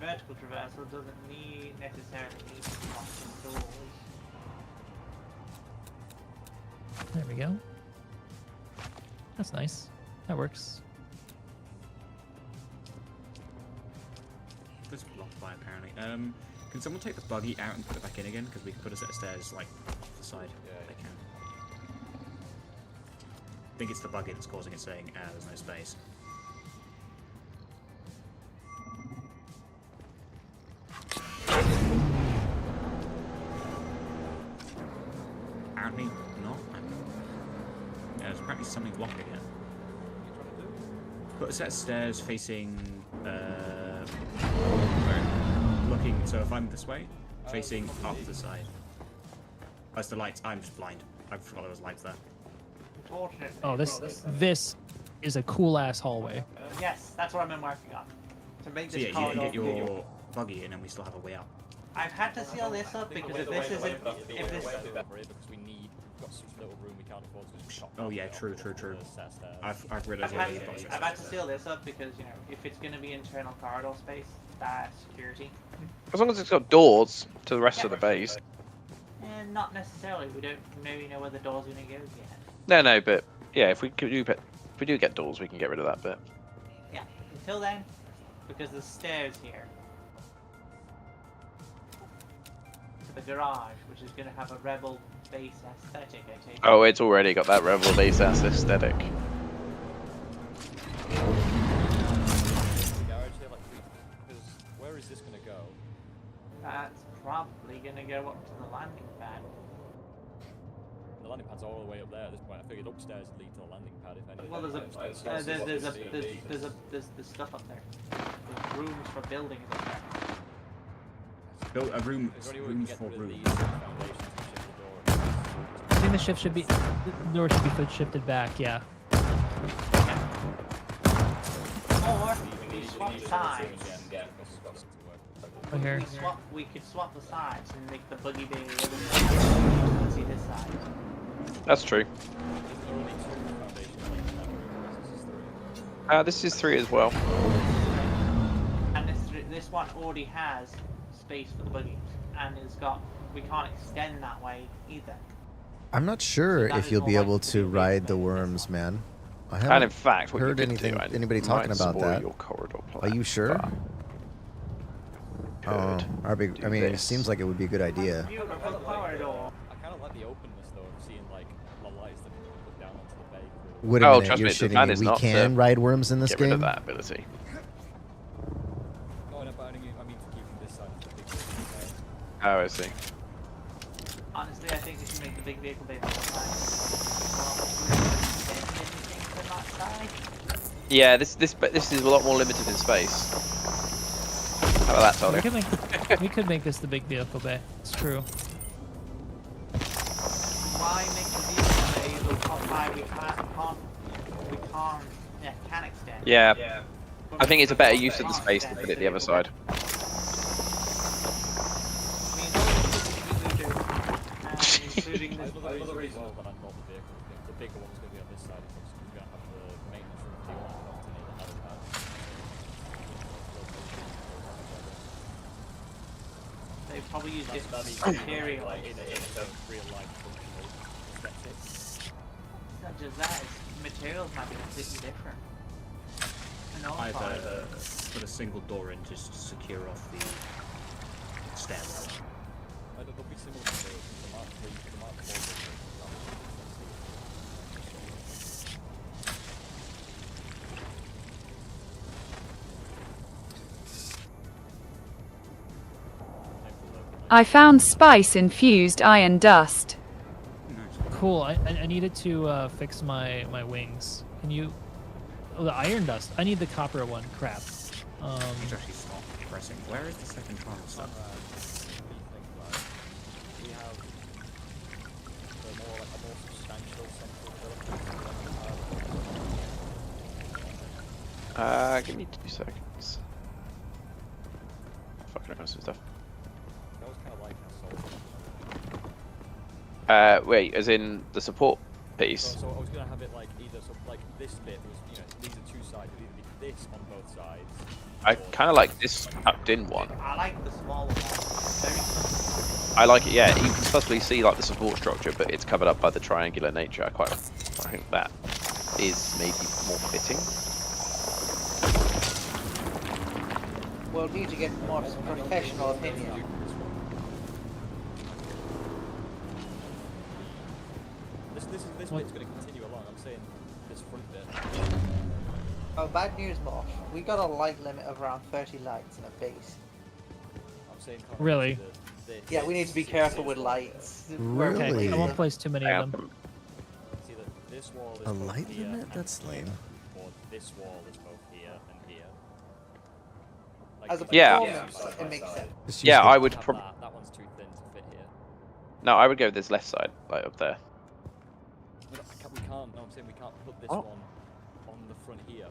Vertical traversal doesn't necessarily need to lock the doors. There we go. That's nice. That works. This is blocked by apparently. Can someone take the buggy out and put it back in again? Because we can put a set of stairs like off the side. Yeah, they can. I think it's the buggy that's causing it, saying, there's no space. Apparently not. Yeah, there's apparently something blocking it. Put a set of stairs facing, looking, so if I'm this way, facing up the side. That's the lights. I'm just blind. I forgot there was lights there. Unfortunately. Oh, this is a cool-ass hallway. Yes, that's what I've been working on. To make So this yeah, you corridor. get your buggy in and we still have a way up. I've had to seal this up because if this isn't, if this, Because we need, we've got such little room, we can't afford to just chop. Oh yeah, true. I've realized I've we've got had, I've had to seal this up because if it's going to be internal corridor space, that's security. As long as it's got doors to the rest of the base. And not necessarily. We don't maybe know where the door's going to go yet. No, but yeah, if we do get doors, we can get rid of that bit. Yeah. Until then, because there's stairs here to the garage, which is going to have a rebel base aesthetic. I take. Oh, it's already got that Rebel base ass aesthetic. Where is this going to go? That's probably going to go up to the landing pad. The landing pad's all the way up there at this point. I figured upstairs would lead to the landing pad if anything. Well, there's stuff up there. There's rooms for buildings up there. Build a room for rooms. I think the shift should be, the door should be shifted back. Yeah. Or we swap sides. Right here. We could swap the sides and make the buggy bay see this side. That's true. This is 3 as well. this one already has space for the buggies, and we can't extend that way either. I'm not sure So that if is you'll more be able likely to to be ride the worms, man. I And haven't in fact, what you heard could anything, do, and anybody it talking might about spoil that. your corridor Are plan, you sure? but Oh, could I mean, it this. seems like it would be a good idea. I kind of like the openness though of seeing like the lights that we can put down onto the bay. Wait a Oh, minute, trust you're me, the shitting plan me. is We not can to ride worms in this get rid of game? that ability. No, but I mean for keeping this side of the big vehicle bay. Oh, I see. Honestly, I think we should make the big vehicle bay more Yeah, this is a lot more limited in space. How about that, Tony? We could make this the big vehicle bay. It's true. Why make the vehicle bay the top high? Can extend. Yeah. I think it's a better use of the space to put it the other side. Including this Another reason that I'm not the vehicle, I think the bigger one's going to be on this side, because we're going to have the maintenance room for the oil up to near the helipad. They probably use different material. Like in a real life functional aesthetic. Not just that, materials might be completely different. Either put a single door in just to secure off the stairwell. There'll be similar materials to the Mark 3, the Mark 4. I found spice-infused iron dust. Cool. I needed to fix my wings. Can you? Oh, the iron dust. I need the copper one. Crap. It's actually not pressing. Where is the second trial stuff? We have the more like a more substantial central development. Give me 2 seconds. Fucking around some stuff. That was kind of like Wait, as in the support piece? So I was going to have it like either so like this bit was these are two sides. It'd either be this on both sides. I kind of like this tucked in one. I like the smaller one. I like it, yeah. You can possibly see like the support structure, but it's covered up by the triangular nature. I think that is maybe more fitting. We'll need to get more professional opinion. This bit's going to continue along. I'm saying this front bit. Oh, bad news, Morph. We got a light limit of around 30 lights in a base. I'm saying Really? Yeah, we need to be careful with lights. Really? Okay, I won't place too many of them. See that this wall is A both light here limit? and That's here, lame. or this wall is both here and here. As a Yeah. performance, it makes sense. Yeah, I would Have probably. that one's too thin to fit here. No, I would go with this left side, like up there. We can't. No, I'm saying we can't put this Oh. one on the front here.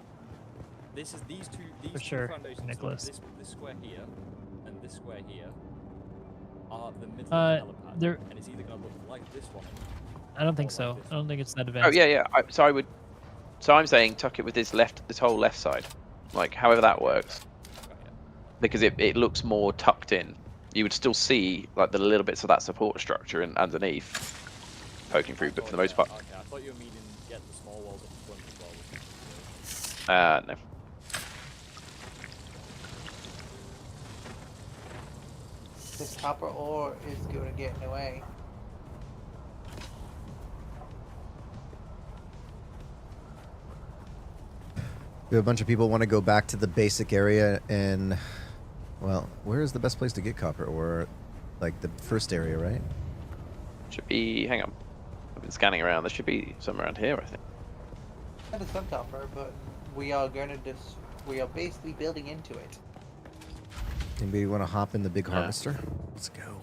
This is these two For sure, foundations. Nicholas. This square here and this square here are the middle Uh, of the helipad, they're- and it's either going to look like this one. I don't think so. I don't think it's that Oh advanced. yeah. So I'm saying tuck it with this whole left side, like however that works, because it looks more tucked in. You would still see like the little bits of that support structure and underneath poking through, but for the most part, Okay, I thought you were meaning get the small walls at the front as well. no. This copper ore is going to get in the way. We have a bunch of people want to go back to the basic area and, well, where is the best place to get copper ore? Like the first area, right? Should be. Hang on. I've been scanning around. There should be somewhere around here, I think. That is some copper, but we are going to we are basically building into it. Anybody want to hop in the big harvester? Let's go.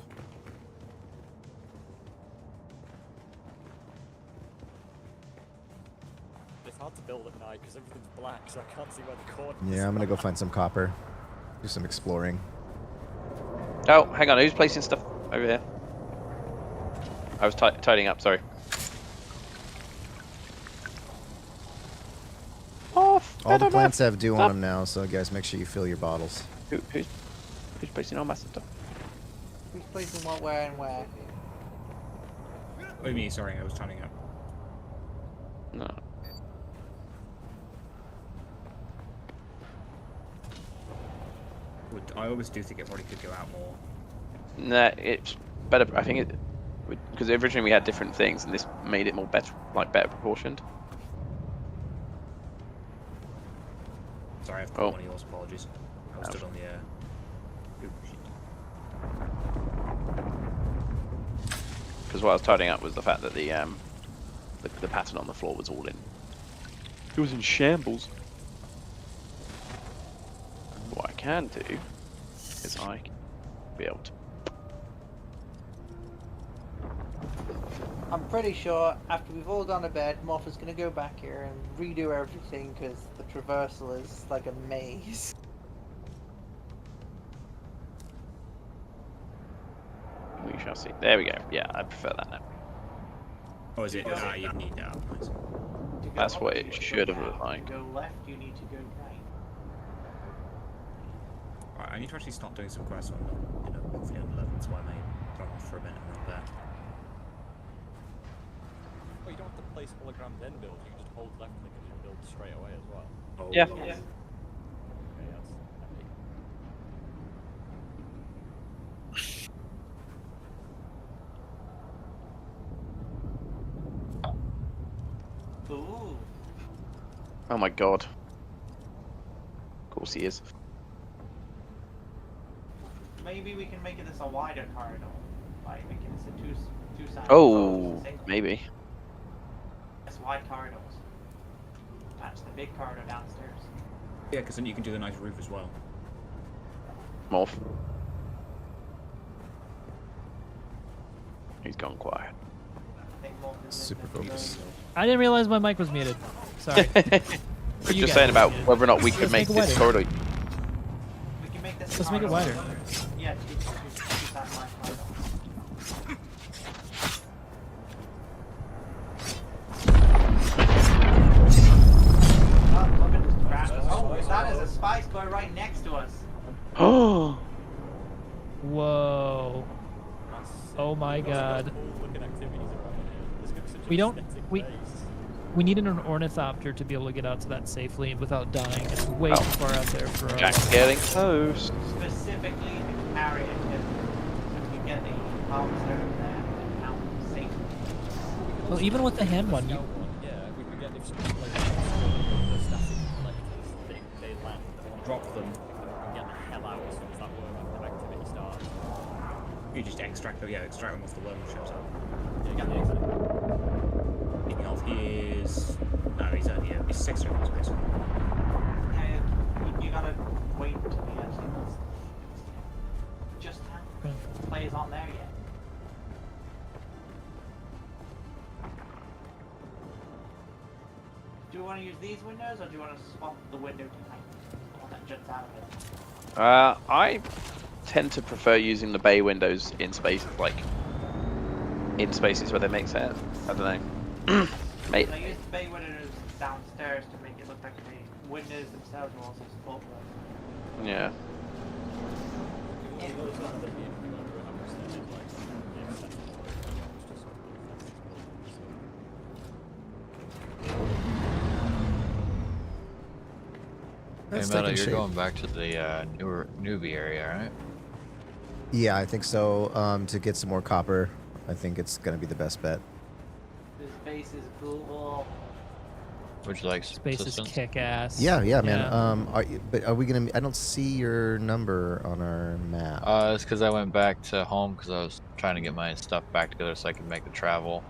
It's hard to build at night because everything's black, so I can't see where the coordinates Yeah, I'm gonna are. go find some copper. Do some exploring. Oh, hang on. Who's placing stuff over here? I was tidying up. Sorry. Off. All the plants have dew on them now, so guys, make sure you fill your bottles. Who's placing on master stuff? Who's placing what, where, and where? Oh, me, sorry, I was turning up. No. I always do think it probably could go out more. Nah, it's better. I think it because originally we had different things, and this made it more better proportioned. Sorry, I've got one of yours. Apologies. I was stood on the Because what I was tidying up was the fact that the pattern on the floor was all in. It was in shambles. What I can do is I can be able to. I'm pretty sure after we've all gone to bed, Morph is going to go back here and redo everything because the traversal is like a maze. We shall see. There we go. Yeah, I prefer that now. Oh, is it? Ah, you need that. Nice. That's what it should have looked like. To go left, you need to go right. Right, I need to actually start doing some quests on hopefully on 11, so I may run off for a minute and run back. Well, you don't have to place hologram then build, you can just hold left click and then build straight away as well. Oh, yeah. Okay, that's epic. Ooh. Oh my god. Of course he is. Maybe we can make this a wider corridor by making this a two-sided. Oh, maybe. It's wide corridors. That's the big corridor downstairs. Yeah, because then you can do the nice roof as well. Morph. He's gone quiet. Super focus. I didn't realize my mic was muted. Sorry. We're just saying about whether or not we could make this corridor. We can make this. Let's make it wider. Yeah, two-sided wide corridor. Oh, that is a spy square right next to us. Oh. Whoa. Oh my god. We don't. We need an ornithopter to be able to get out to that safely without dying. It's way too far out there for us. Jack's getting close. Specifically the carrier tip. So if you get the harvester in there and out safely. Well, even with the hand one, you. Yeah, we could get if something like the static collectors, they land, drop them, and get the hell out as soon as that worm activity starts. You just extract them, extract them off the worm that shows up. Yeah, get the exit. Speaking of, he is... No, he's only he's 6 rounds, basically. Yeah, you gotta wait until he actually does. Just now. The players aren't there yet. Do you want to use these windows, or do you want to swap the window tonight? The one that juts out of it? I tend to prefer using the bay windows in spaces in spaces where they make sense. I don't know. Mate. I use the bay windows downstairs to make it look like the windows themselves are also support them. Yeah. Hey, Meta, you're going back to the newbie area, right? Yeah, I think so. To get some more copper, I think it's gonna be the best bet. This base is cool. Would you like Space is kick ass. Yeah, man. Are we gonna? I don't see your number on our map. It's because I went back to home because I was trying to get my stuff back together so I could make the travel.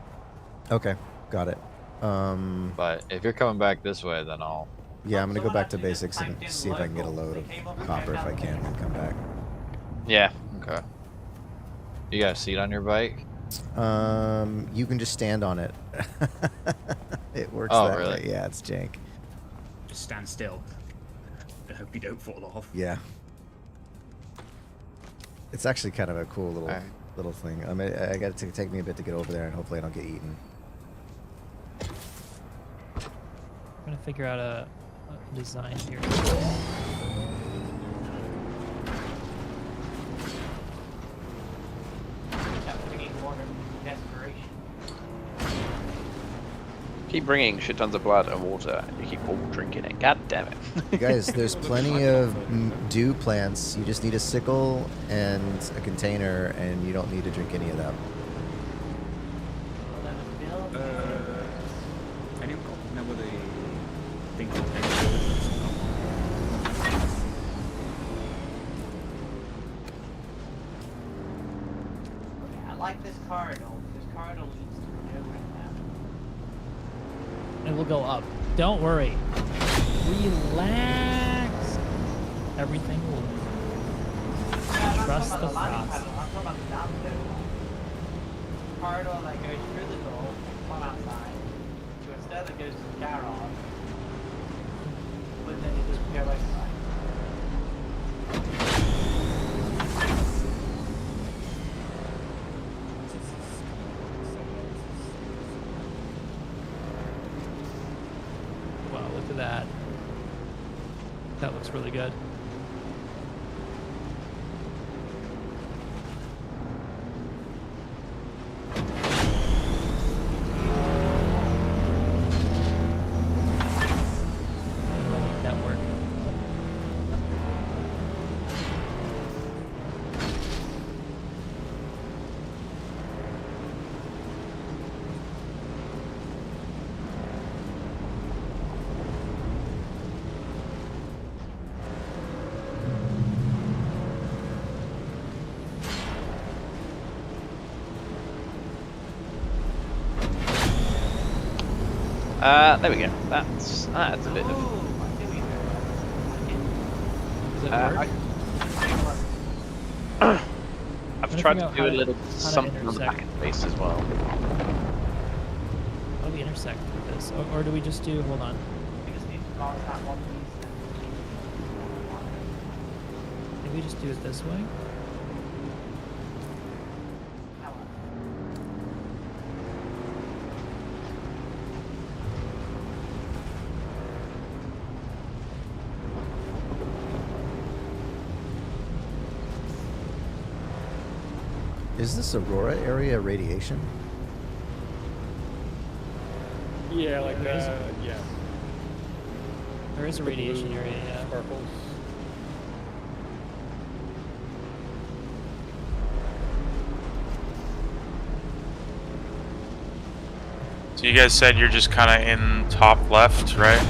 Okay, got it. But if you're coming back this way, then I'll. Yeah, I'm gonna go back to basics and see if I can get a load of copper if I can, and come back. Yeah. Okay. You got a seat on your bike? You can just stand on it. It works that way. Yeah, it's jank. Just stand still. I hope you don't fall off. Yeah. It's actually kind of a cool little thing. I mean, I got to take me a bit to get over there, and hopefully I don't get eaten. I'm gonna figure out design here. Keep bringing shit tons of blood and water, and you keep all drinking it. God damn it. You guys, there's plenty of dew plants. You just need a sickle and a container, and you don't need to drink any of them. Anyone know where the thing called I like this corridor. This corridor leads to nowhere now. It will go up. Don't worry. Relax. Everything will trust the process. I'm talking about the downstairs corridor that goes through the door from outside to a stair that goes to the garage, but then it doesn't go outside. Wow, look at that. That looks really good. That work. There we go. That's a bit of. Does it work? I've tried to out do how a to- little how to something on the intersect. back of the base as well. How do we intersect with this? Or do we just do, hold on. We just need to mark that one piece. Maybe we just do it this way? Is this Aurora area radiation? Yeah, like There is- yeah. There is a The radiation blue area, yeah. Sparkles. So you guys said you're just kind of in top left, right?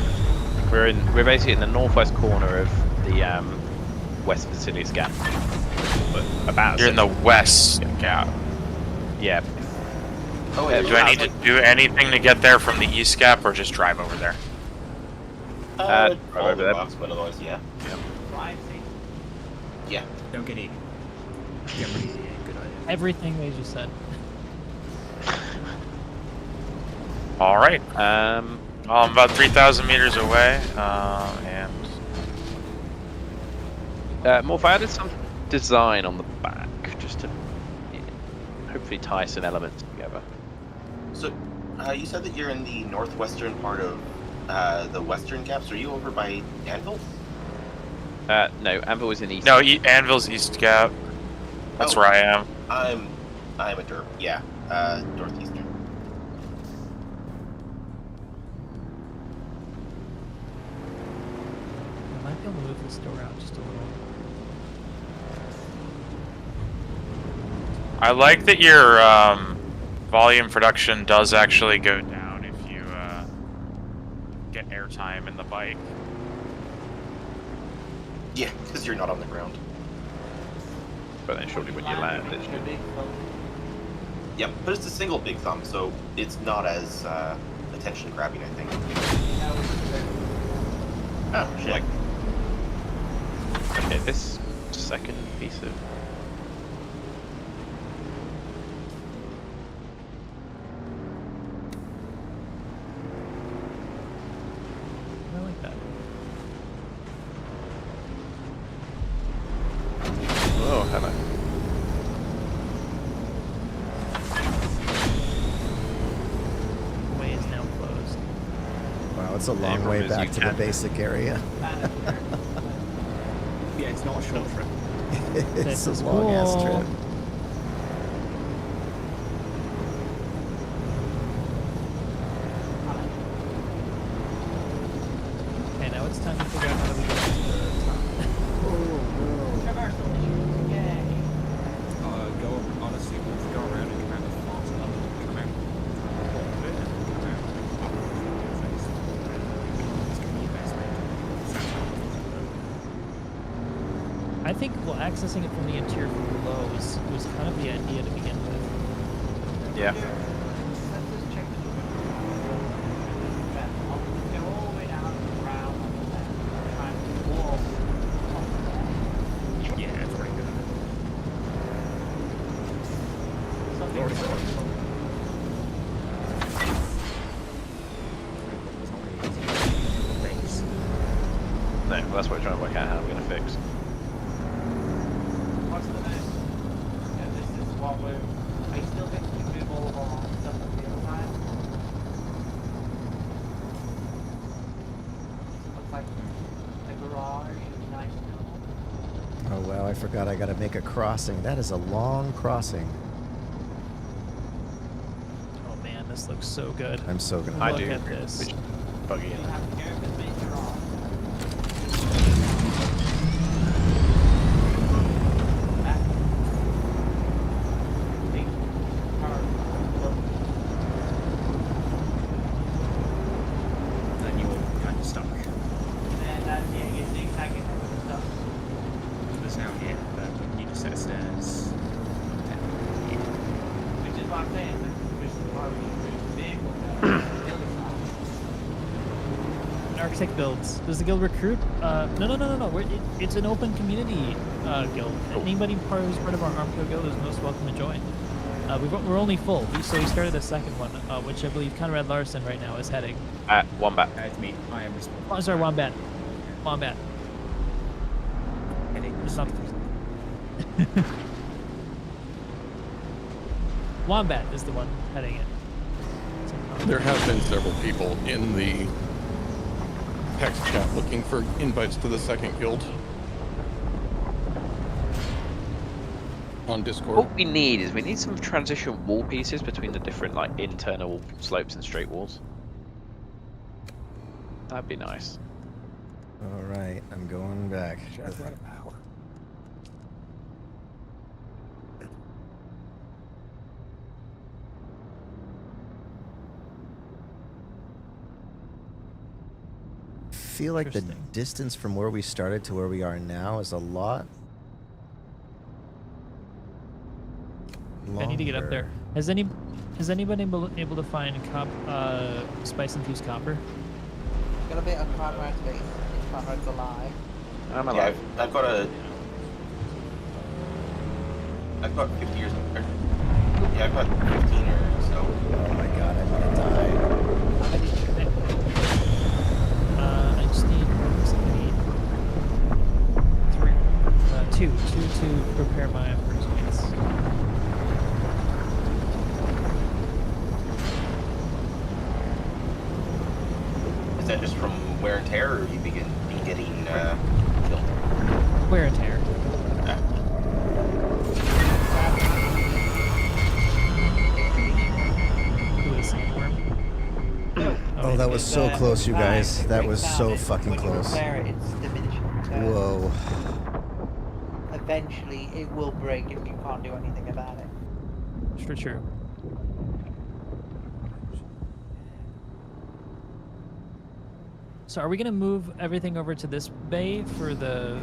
We're basically in the northwest corner of the West Basilius Gap. But about You're in the west gap. Yeah. Oh, Do I need to do anything to get there from the east gap, or just drive over there? Right all over the there. box, but otherwise, yeah. Yeah. Don't get eaten. Get ready to eat. Good idea. Everything they just said. All right. Well, I'm about 3,000 meters away, and Morph, I added some design on the back just to hopefully tie some elements together. So, you said that you're in the northwestern part of the western gaps. Are you over by Anvil? No, Anvil is in east. no, Anvil's east gap. That's where I am. I'm a derp. Yeah, northeastern. I might be able to move this door out just a little. I like that your volume production does actually go down if you get airtime in the bike. Yeah, because you're not on the ground. But then surely when you land, it should. Yep, but it's a single big thumb, so it's not as attention grabbing, I think. Oh, shit. Okay, this second piece of. I like that. Oh, hello. The way is now closed. Wow, it's That's a long problem way is back you to the can't- basic area. Yeah, it's not a short trip. It's a long ass trip. Okay, now it's time to figure out how do we get to the top. Traversal issues, yay. Go honestly, once you go around and come out of the fast level, come out. Walk a bit and come out. It's gonna be your best bet. I think, well, accessing it from the interior from below was kind of the idea to begin with. Yeah. Let's just check the go all the way down around and try and walk. Yeah, it's pretty good. Something No, well, that's what we're trying to work out how we're going to fix. What's the next? Yeah, this is what we're. I still think we can move all of our stuff at the other time. Looks like the garage is nice and Oh wow, I forgot I gotta make a crossing. That is a long crossing. Oh man, this looks so good. I'm so gonna I Look do. at this. Buggy in. you have to go with me to wrong. Then you're kind of stuck. And that's yeah, you zigzagging over the stuff. There's now here, but you just set of stairs. Which is what I'm saying, which is why we move the vehicle down the other side. Architect builds. Does the guild recruit? No. It's an open community guild. Anybody who's part of our Armco guild is most welcome to join. We're only full, so we started a second one, which I believe Conrad Larson right now is heading. Wombat. It's me. I am responsible. Oh, sorry, Wombat. Wombat. It's not. Wombat is the one heading it. There have been several people in the text chat looking for invites to the second guild on Discord. What we need is we need some transition wall pieces between the different like internal slopes and straight walls. That'd be nice. All right, I'm going back. I feel like the distance from where we started to where we are now is a lot longer. I need to get up there. Has anybody been able to find spice infused copper? Got a bit of Conrad's base. Conrad's alive. I'm Yeah, alive. I've got 50 years. Yeah, I've got 15 or so. Oh my god, I'm gonna die. I just need two to prepare my first base. Is that just from wear and tear, or you been getting killed? Wear and tear. Oh, that was so close, you guys. That was so fucking close. It's diminishing return. Whoa. Eventually, it will break if you can't do anything about it. True. So are we gonna move everything over to this bay for the?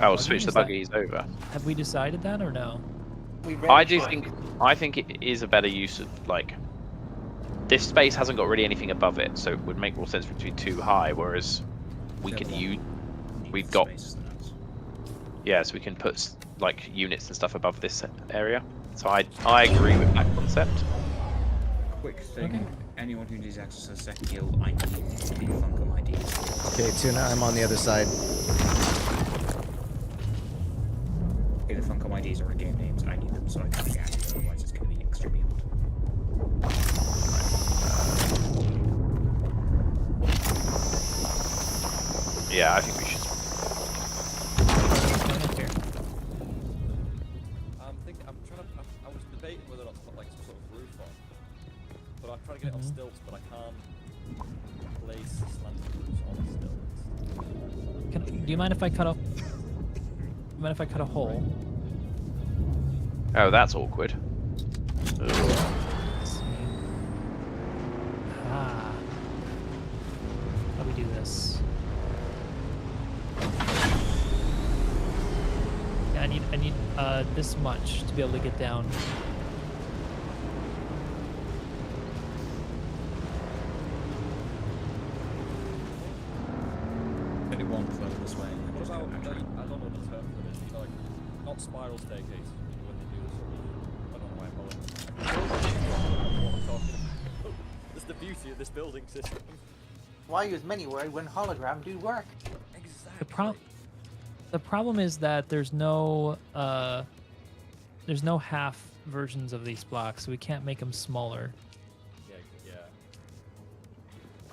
Oh, switch the buggies over. Have we decided that or no? I think it is a better use of like. This space hasn't got really anything above it, so it would make more sense for it to be too high. Whereas we could use, we've got, yeah, so we can put like units and stuff above this area. So I agree with that concept. Quick thing, anyone who needs access to the second guild, I need the Funko IDs. Okay, Tuna, I'm on the other side. Okay, the Funko IDs are game names. I need them so I can get it, otherwise it's going to be extremely hard. Yeah, I think we should. I was debating whether or not to put like some sort of roof on, but I'm trying to get it on stilts, but I can't place slanted roofs on stilts. Do you mind if I cut off? Do you mind if I cut a hole? Oh, that's awkward. Ah. How do we do this? Yeah, I need this much to be able to get down. Maybe one further this way. What about, I don't know what the term for this, like, not spiral staircases, when they do this sort of, I don't know why I call it. What I'm talking about. That's the beauty of this building system. Why use many words when hologram do work? Exactly. The problem is that there's no half versions of these blocks, so we can't make them smaller. Yeah.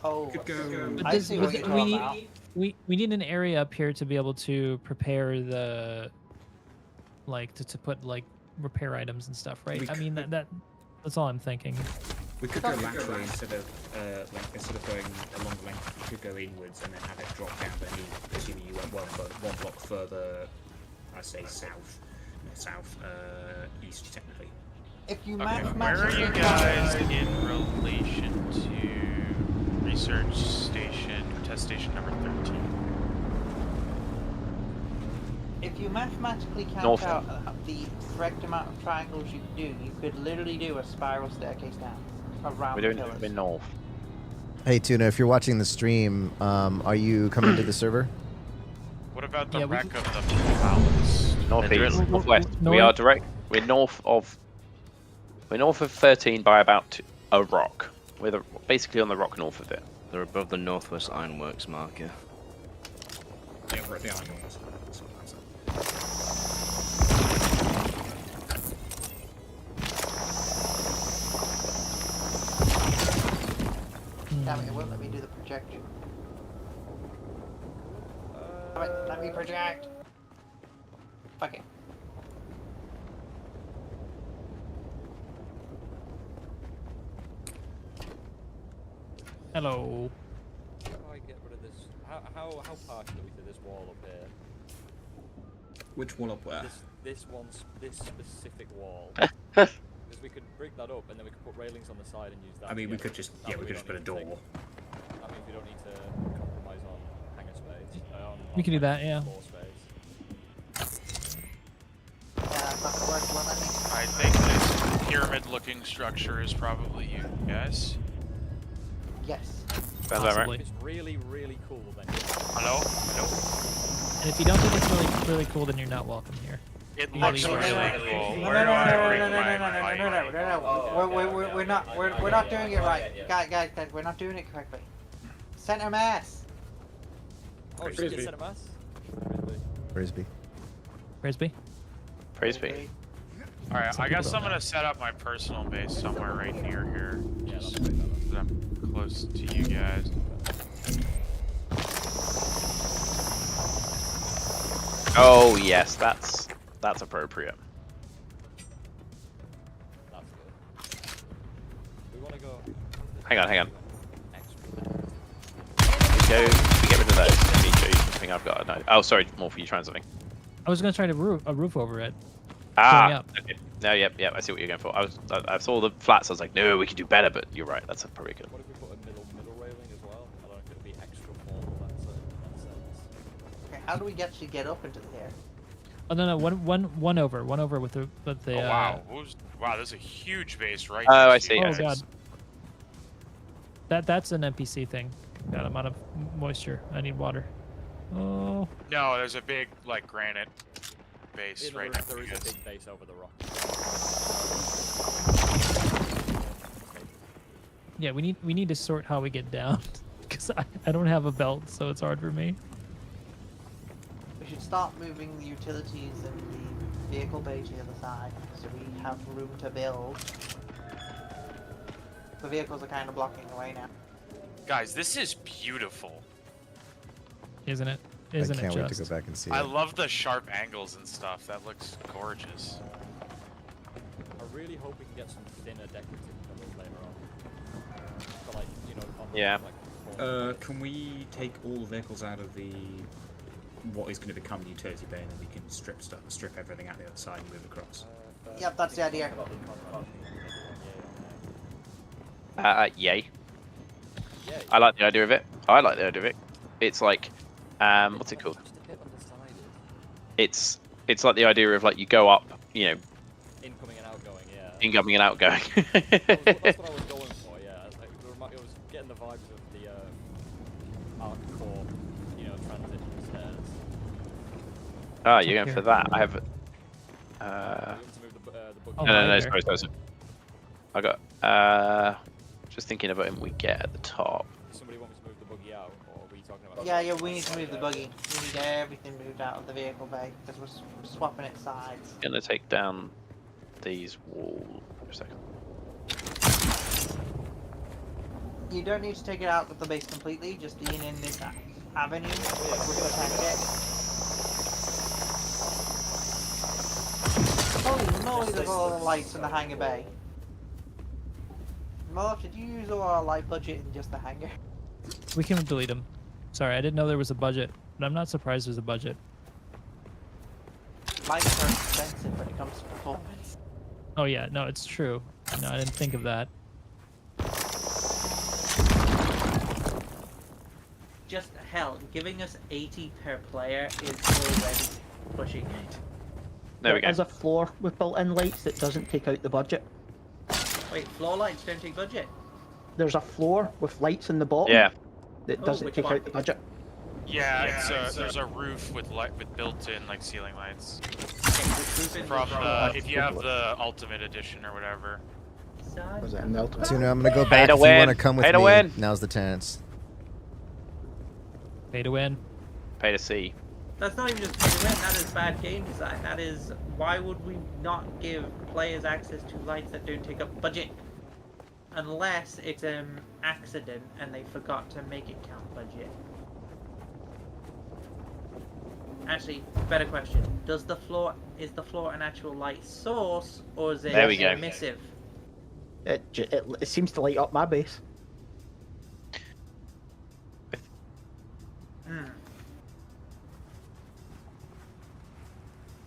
Oh, But I see what you're talking about. we need an area up here to be able to prepare the to put like repair items and stuff, right? I mean that's all I'm thinking. We could go laterally instead of going along the length. We could go inwards and then have it drop down beneath, assuming you went one block further. I say south, east technically. If you Okay, where are you guys in relation to research station, test station number 13? If you mathematically count North. out the correct amount of triangles you could do, you could literally do a spiral staircase down around We're the doing pillars. it north. Hey Tuna, if you're watching the stream, are you coming to the server? What about the Yeah, we wreck of the palace? Northeast, North- northwest. north- We are direct. We're north of 13 by about a rock. We're basically on the rock north of it. They're above the Northwest Ironworks marker. Yeah, we're at the islands. Damn it, it won't let me do the projection. Damn it, let me project! Fuck it. Hello. How do I get rid of this? How partial are we to this wall up here? Which wall up where? This specific wall. Because we could break that up and then we could put railings on the side and use that. I mean, we together. could just That way we we could just don't put a need to door. That means we don't need to compromise on hangar space. We can do that, yeah. Floor space. Yeah, that's not gonna work well, I think. I think this pyramid-looking structure is probably you guys. Yes. Sounds about Possibly. right. If it's really, really cool, then Hello? And if you don't think it's really cool, then you're not welcome here. It You looks really really are. cool. No, Where do I bring no. We're not doing it right. Guys, we're not doing it correctly. Center mass. Oh, should we get center mass? Frisbee. Frisbee? Frisbee. Alright, Some I guess people I'm don't gonna set up my personal base somewhere right near here. Yeah, Just that's right. so that I'm close to you guys. Oh yes, that's appropriate. That's good. We want to go. Hang on. Go get rid of those. Let me show you something I've got. No. Oh, sorry, Morph, you trying something? I was gonna try to a roof over it. Going Ah, up. okay. No, yep, I see what you're going for. I saw the flats. I was like, no, we can do better. But you're right. That's probably good. What if we put a middle railing as well? I don't know if it'd be extra formal that sense. Okay, how do we actually get up into the air? Oh no, one over with the Oh wow, wow, there's a huge base right Oh, I next to see. you Oh guys. god. That's an NPC thing. God, I'm out of moisture. I need water. Oh. No, there's a big like granite base Yeah, right next to there you is a guys. big base over the rock. Yeah, we need to sort how we get down, because I don't have a belt, so it's hard for me. We should start moving the utilities and the vehicle bay to the other side, so we have room to build. The vehicles are kind of blocking the way now. Guys, this is beautiful. Isn't it? I Isn't can't it wait to just? go back and see I it. love the sharp angles and stuff. That looks gorgeous. I really hope we can get some thinner decorative colours later on. For like, you know, on Yeah. like, Can we take all the vehicles out of the what is going to become the utility bay, and then we can strip everything out the other side and move across? Yep, that's the idea. Yay. I like the idea of it. I like the idea of it. It's like, what's it called? It's like the idea of like you go up, you know. Incoming and outgoing, yeah. Incoming and outgoing. That's what I was going for, yeah. Like, it was getting the vibes of the Arc Core, you know, transition stairs. Ah, you're going for that. I have. No, sorry. I got. Just thinking about him we get at the top. Somebody want me to move the buggy out, or were you talking about? Yeah, we need to move the buggy. We need everything moved out of the vehicle bay because we're swapping its sides. Gonna take down these walls for a second. You don't need to take it out of the base completely. Just lean in this avenue. We're gonna attack it. Holy moly! There's all the lights in the hangar bay. Marv, did you use all our light budget in just the hangar? We can delete them. Sorry, I didn't know there was a budget, but I'm not surprised there's a budget. Lights are expensive when it comes to performance. Oh yeah, no, it's true. No, I didn't think of that. Just hell, giving us 80 per player is already pushing it. There we go. There's a floor with built-in lights that doesn't take out the budget. Wait, floor lights don't take budget? There's a floor with lights in the bottom. Yeah. That doesn't take out the budget. Yeah, there's a roof with built-in like ceiling lights. From if you have the Ultimate Edition or whatever. Was it in the Ultimate? Tuna, I'm gonna go Pay back to if you win. want to come with Pay to me. win. Now's the chance. Pay to win. Pay to see. That's not even just pay to win, that is bad game design. That is, why would we not give players access to lights that don't take up budget? Unless it's an accident and they forgot to make it count budget. Actually, better question. Is the floor an actual light source, or is it There we go. emissive? It seems to light up my base. Hmm.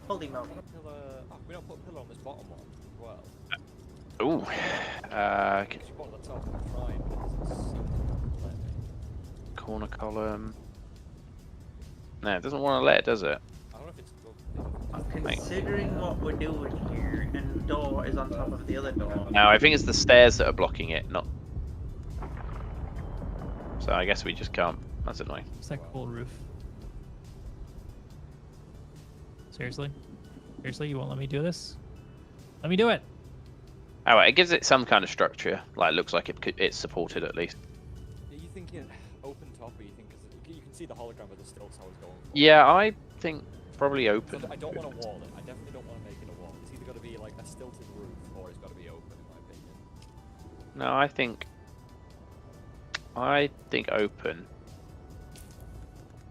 Holy moly. We don't put a pillar on this bottom one as well. Ooh. Because you bought the top and trying, but it doesn't seem to let me. Corner column. No, it doesn't want to let it, does it? I don't know if it's Considering what we're doing here, and the door is on top of the other door. No, I think it's the stairs that are blocking it, not. So I guess we just can't. That's annoying. It's that cool roof. Seriously? Seriously, you won't let me do this? Let me do it! Oh, it gives it some kind of structure. Like, it looks like it's supported at least. Are you thinking open top, or you think, because you can see the hologram of the stilts I was going for. Yeah, I think probably open. So I don't want to wall it. I definitely don't want to make it a wall. It's either got to be like a stilted roof, or it's got to be open, in my opinion. No, I think open.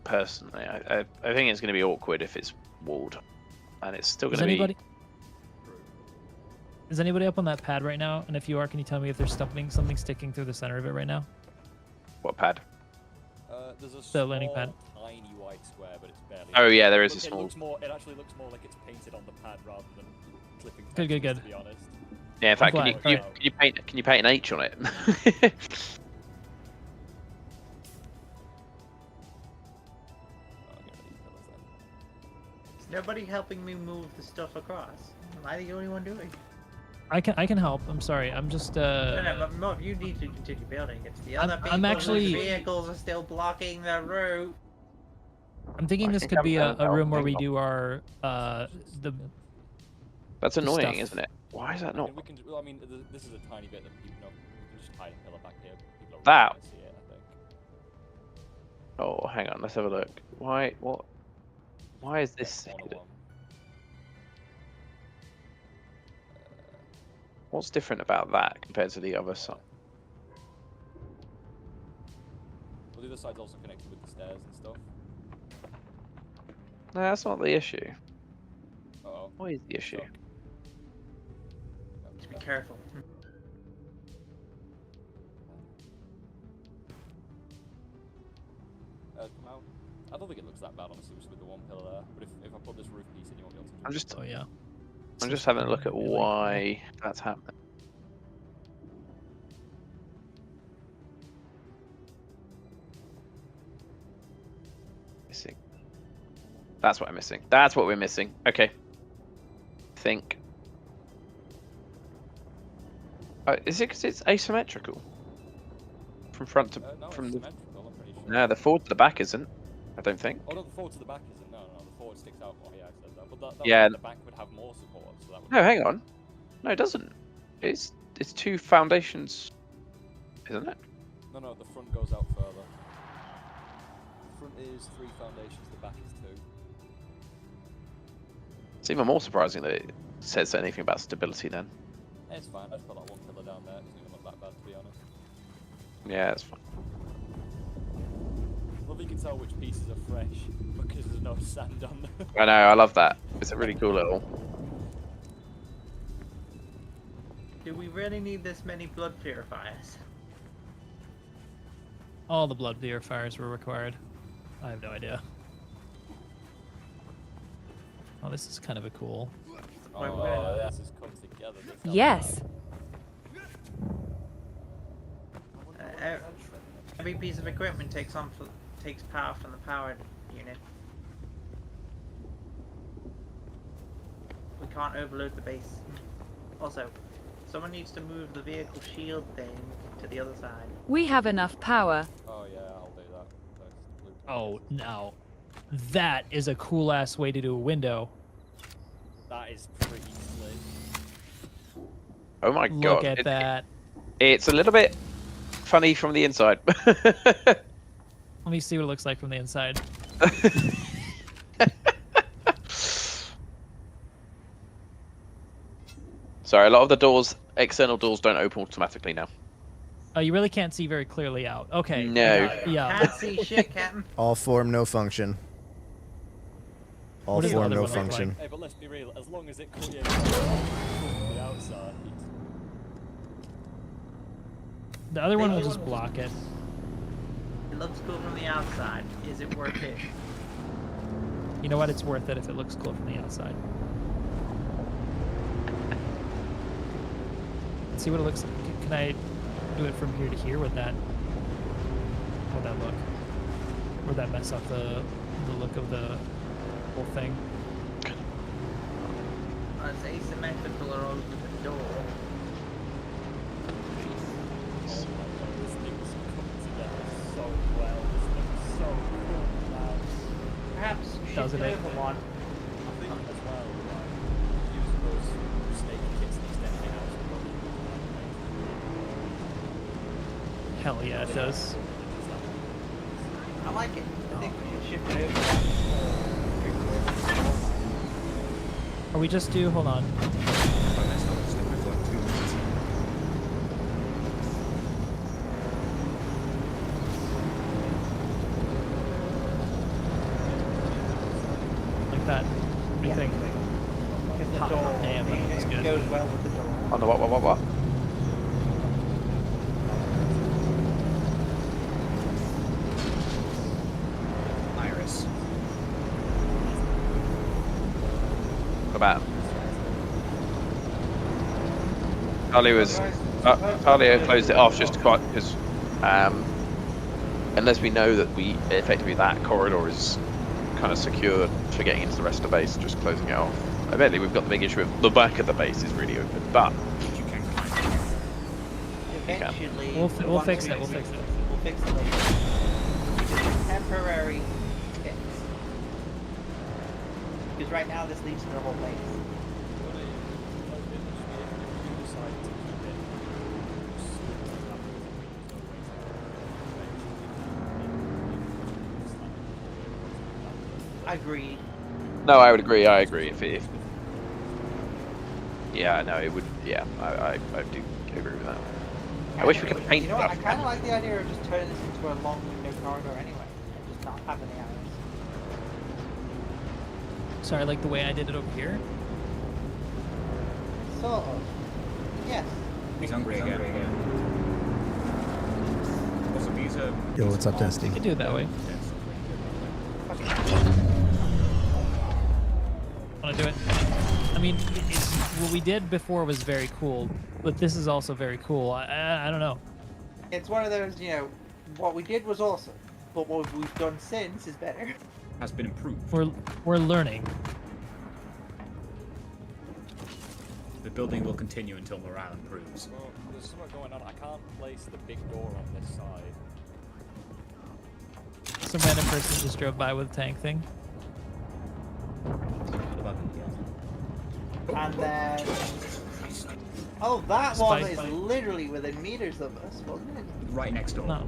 Personally, I think it's going to be awkward if it's walled, and it's still going to be. Is anybody up on that pad right now? And if you are, can you tell me if there's something sticking through the center of it right now? What pad? There's a The landing pad. tiny white square, but it's barely. Oh yeah, there is a small. It actually looks more like it's painted on the pad rather than clipping. Good. To be honest. Yeah, in fact, I'm can you paint an H on it? Is nobody helping me move the stuff across? Am I the only one doing? I can help. I'm sorry. I'm just No, but Mov, you need to continue building. It's the other people actually- whose vehicles are still blocking the route. I'm thinking this could be a room where we do our the. That's annoying, stuff. isn't it? Why is that not? We can. Well, I mean, this is a tiny bit that people know. We can just hide a pillar back here. People are That. really gonna see it, I think. Oh, hang on. Let's have a look. Why? What? Why is this? What's different about that compared to the other side? Well, the other side's also connected with the stairs and stuff. No, that's not the issue. Uh-oh. What is the issue? Just be careful. Come out. I don't think it looks that bad, honestly, just with the one pillar there. But if I put this roof piece in, you won't be able to jump. I'm just. Oh yeah. I'm just having a look at why that's happening. Missing. That's what I'm missing. That's what we're missing. Okay. Think. Is it because it's asymmetrical? From front to No, from it's the. symmetrical, I'm pretty sure. No, the forward to the back isn't. I don't think. Oh no, the forward to the back isn't. No, the forward sticks out more. Yeah, I said that. But that Yeah. would mean the back would have more support. So that would. No, hang on. No, it doesn't. It's two foundations, isn't it? No, the front goes out further. The front is 3 foundations, the back is 2. It's even more surprising that it says anything about stability then. It's fine, just put that one pillar down there. It doesn't even look that bad, to be honest. Yeah, it's fine. Love you can tell which pieces are fresh because there's no sand on them. I know, I love that. It's a really cool little. Do we really need this many blood purifiers? All the blood purifiers were required. I have no idea. Oh, this is kind of a cool. Oh, this has come together. Yes. Every piece of equipment takes power from the power unit. We can't overload the base. Also, someone needs to move the vehicle shield thing to the other side. We have enough power. Oh yeah, I'll do that. Oh, now that is a cool ass way to do a window. That is pretty slick. Oh my god. Look at that. It's a little bit funny from the inside. Let me see what it looks like from the inside. Sorry, a lot of the doors, external doors, don't open automatically now. Oh, you really can't see very clearly out. Okay. No. Yeah. Can't see shit, Captain. All form, no function. All What does the form, other no one look function. like? Hey, but let's be real. As long as it clears from the outside. The other one will just block it. It looks cool from the outside. Is it worth it? You know what? It's worth it if it looks cool from the outside. Let's see what it looks like. Can I do it from here to here with that? How'd that look? Would that mess up the look of the whole thing? It's asymmetrical or over the door. This thing's come together so well. This looks so cool now. Perhaps Doesn't it? over one. I think as well, like, using those snake kits and extending out to the Hell yeah, it does. I like it. I think we should shift it over Or we just do, hold on. Like that. What do you think? because the Hot door damn, that looks good. goes well with the door. On the what? Iris. What about? Talia closed it off just quite because, unless we know that effectively that corridor is kind of secure for getting into the rest of the base, just closing it off. Admittedly, we've got the big issue of the back of the base is really open, but Eventually, We'll once fix we- it, we'll fix it. We'll fix it later. It's a temporary fix. Because right now this leads to the whole base. I agree. no, I would agree. I agree. If yeah, no, it would. Yeah, I do agree with that. I wish we could paint You know what? I stuff. kind of like the idea of just turning this into a long window corridor anyway, and just not having the arrows. Sorry, like the way I did it over here? Sort of. Yes. He's hungry again. Also, these are... Yo, what's up, Dusty? You could do it that way. Want to do it? I mean, what we did before was very cool, but this is also very cool. I don't know. It's one of those, you know, what we did was awesome, but what we've done since is better. Has been improved. We're learning. The building will continue until morale improves. Well, there's something going on. I can't place the big door on this side. Some random person just drove by with a tank thing. And then... Oh, that one is literally within meters of us, wasn't it? Right next door. No.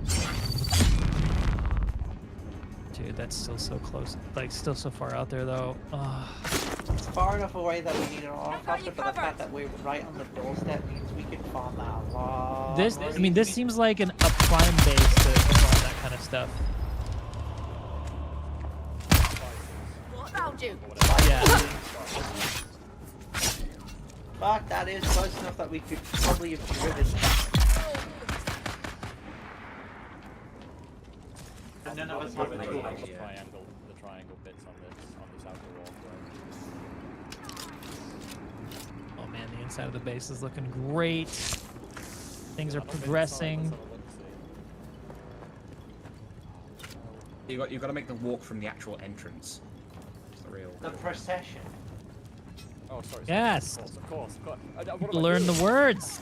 Dude, that's still so close. Like, still so far out there, though. It's far enough away that we need an helicopter, but the fact that we're right on the doorstep means we can farm that a lot. I mean, this seems like a prime base to farm that kind of stuff. What about you? Yeah. Fuck, that is close enough that we could probably have driven. And none of us have the The tools. triangle bits on this outer wall. Oh man, the inside of the base is looking great. Things are progressing. You got to make the walk from the actual entrance. It's the real. The procession. Oh, sorry. Yes. Of course. Learn the words.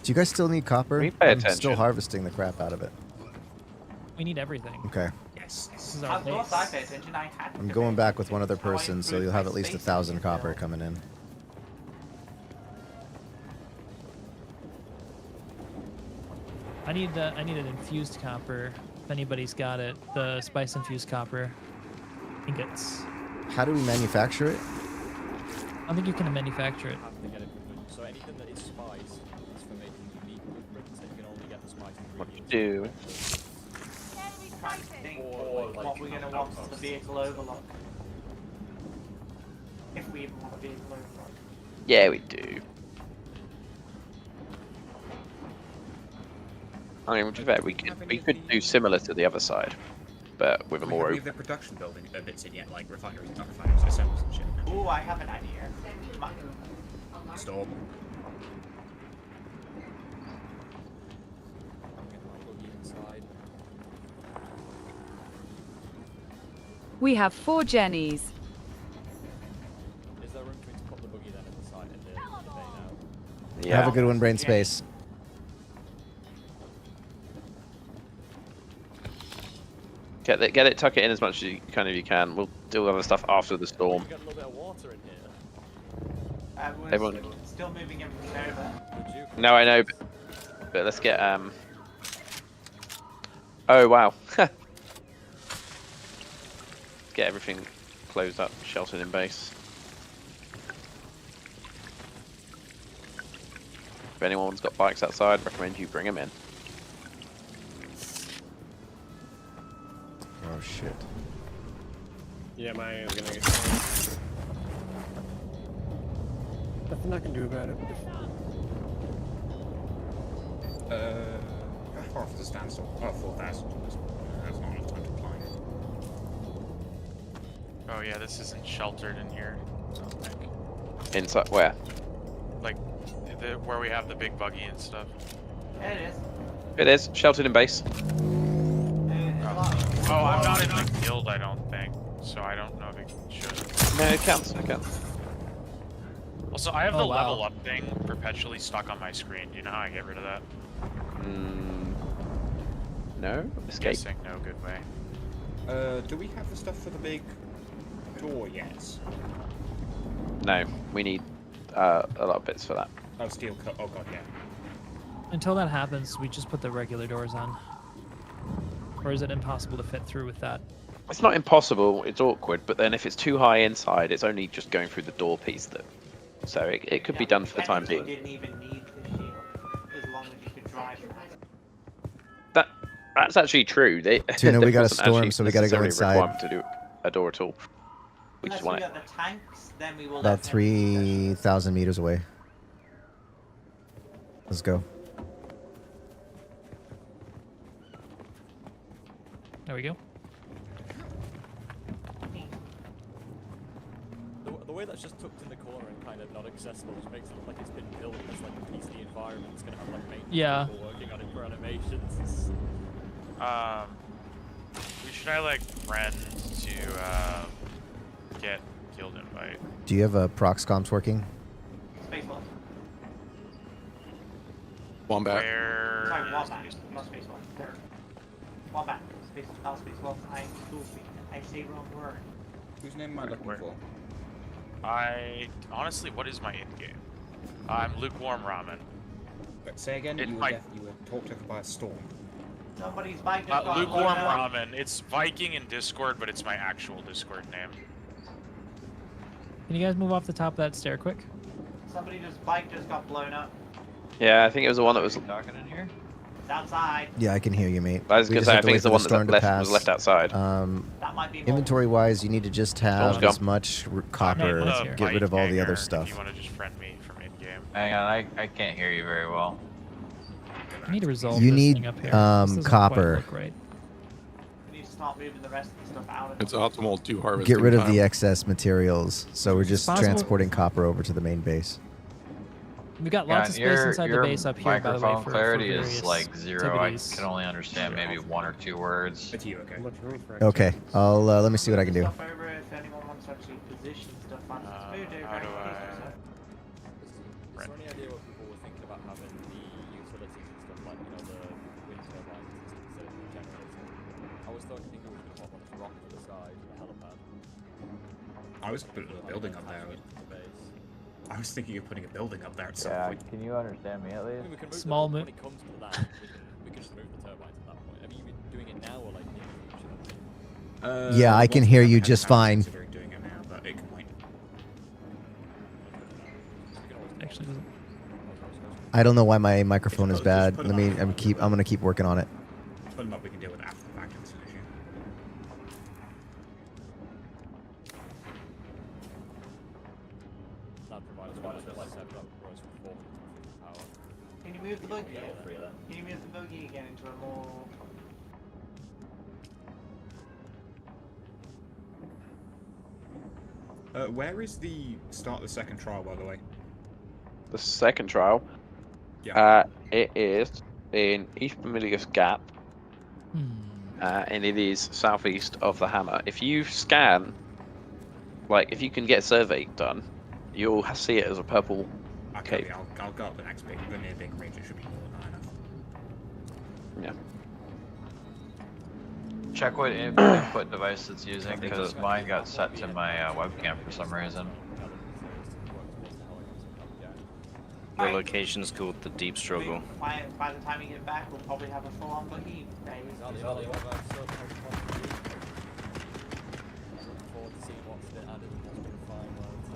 Do you guys still need copper? We pay I'm attention. still harvesting the crap out of it. We need everything. Okay. Yes. This is our Of course, base. I pay attention. I had I'm to going pay back with one other attention. person, so you'll have at least 1,000 copper coming in. I need an infused copper. If anybody's got it, the spice infused copper ingots. How do we manufacture it? I think you can manufacture it. Have to get it from the, so anything that is spice is for making unique blueprints, and you can only get the spice ingredients. Do. I think what we're gonna want is the vehicle overlock. If we even want a vehicle overlock. Yeah, we do. I mean, to be fair, we could do similar to the other side, but with a more Leave open. the production building bits in yet, like refineries, not refineries, assemblies and shit. Ooh, I have an idea. Storm. We have 4 Jennies. Is there room for me to put the buggy then at the side in the bay now? Yeah. Have a good one, Brain Space. Get it, tuck it in as much as you can. We'll do other stuff after the storm. We've got a little bit of water in here. Everyone. Still moving everything over. No, I know, but let's get Oh wow. Get everything closed up, sheltered in base. If anyone's got bikes outside, recommend you bring them in. Oh shit. Yeah, mine is gonna get. Nothing I can do about it. How far off the standstill? Oh, 4,000. That's not enough time to climb. Oh yeah, this isn't sheltered in here. I don't think. Inside where? Like where we have the big buggy and stuff. Yeah, it is. It is sheltered in base. Oh, I'm not in the guild, I don't think. So I don't know if it should. No, it counts. It counts. Also, I have Oh, the wow. level up thing perpetually stuck on my screen. Do you know how I get rid of that? No. Escape. Guessing no good way. Do we have the stuff for the big door yet? No, we need a lot of bits for that. Oh, steel cut. Oh god, yeah. Until that happens, we just put the regular doors on. Or is it impossible to fit through with that? It's not impossible. It's awkward, but then if it's too high inside, it's only just going through the door piece that. So it could be done for the time You being. didn't even need the shield, as long as you could drive it. That's actually true. Tuna, we got a wasn't actually storm, so we gotta go necessarily inside. requirement to do a door at all. We Unless just we want it. got the tanks, then we will. About definitely- 3,000 meters away. Let's go. There we go. The way that's just tucked in the corner and kind of not accessible just makes it look like it's been built as like a piece of the environment. It's gonna have like maintenance people working on it for animations. Should I like friend to get guild invite? Do you have a prox comms working? Space one. Wombat. Where? Sorry, Wombat. Not space one. There. Wombat. Space one. I say wrong word. Whose name am I looking for? Honestly, what is my end game? I'm lukewarm ramen. But say again. You were talked over by a storm. Somebody's bike just got Lukewarm blown up. ramen. It's Viking in Discord, but it's my actual Discord name. Can you guys move off the top of that stair quick? Somebody's bike just got blown up. Yeah, I think it was the one that was talking in here. It's outside. Yeah, I can hear you, mate. I was We gonna just say, have I to think wait it's the for one storm that to was left outside. That might be more. Inventory wise, you need to just have Storm's as much copper. No, Get rid of all the other If stuff. you want to just friend me from in game. Hang on, I can't hear you very well. I need to resolve You this need, thing up here. This doesn't quite copper. look right. We need to start moving the rest of the stuff out of It's optimal to harvest. Get rid of the excess materials. So we're just Possible- transporting copper over to the main base. We've got lots of space inside the base up here, by the way, Microphone for clarity various is like 0. activities. I can only understand maybe 1 or 2 words. It's you, okay? Okay, I'll let me see what I can do. Stuff over if anyone wants to actually position stuff on this voodoo. How do I? Is there any idea what people were thinking about having the utilities and stuff like, you know, the wind turbines instead of the generators? I was thinking we were going to put one of this rock to the side, a helipad. I was putting a building up there. I was thinking of putting a building up there at some point. Can you understand me at least? I mean, we can move Small when move. it comes to that, we can just move the turbines at that point. Have you been doing it now or like in the future? Yeah, I can hear you just fine. Considering doing it now, but it might. Actually, doesn't. I don't know why my microphone is bad. I'm gonna keep working on it. Put them up. We can deal with it after the fact. It's an issue. That'd provide us with a set up for us with 400 power. Can you move the buggy? Can you move the buggy again into a more? Where is the start of the second trial, by the way? The second trial. Yeah. It is in East Vermilius Gap. And it is southeast of the Hammer. If you scan, like if you can get a survey done, you'll see it as a purple Okay, cape. I'll go up the next big, the near big range. It should be more than high enough. Yeah. Check what input device it's using, because mine got set to my webcam for some reason. The location's called the Deep Struggle. By the time we get back, we'll probably have a full-on buggy base. Looking forward to seeing what's been added and what's been finalised.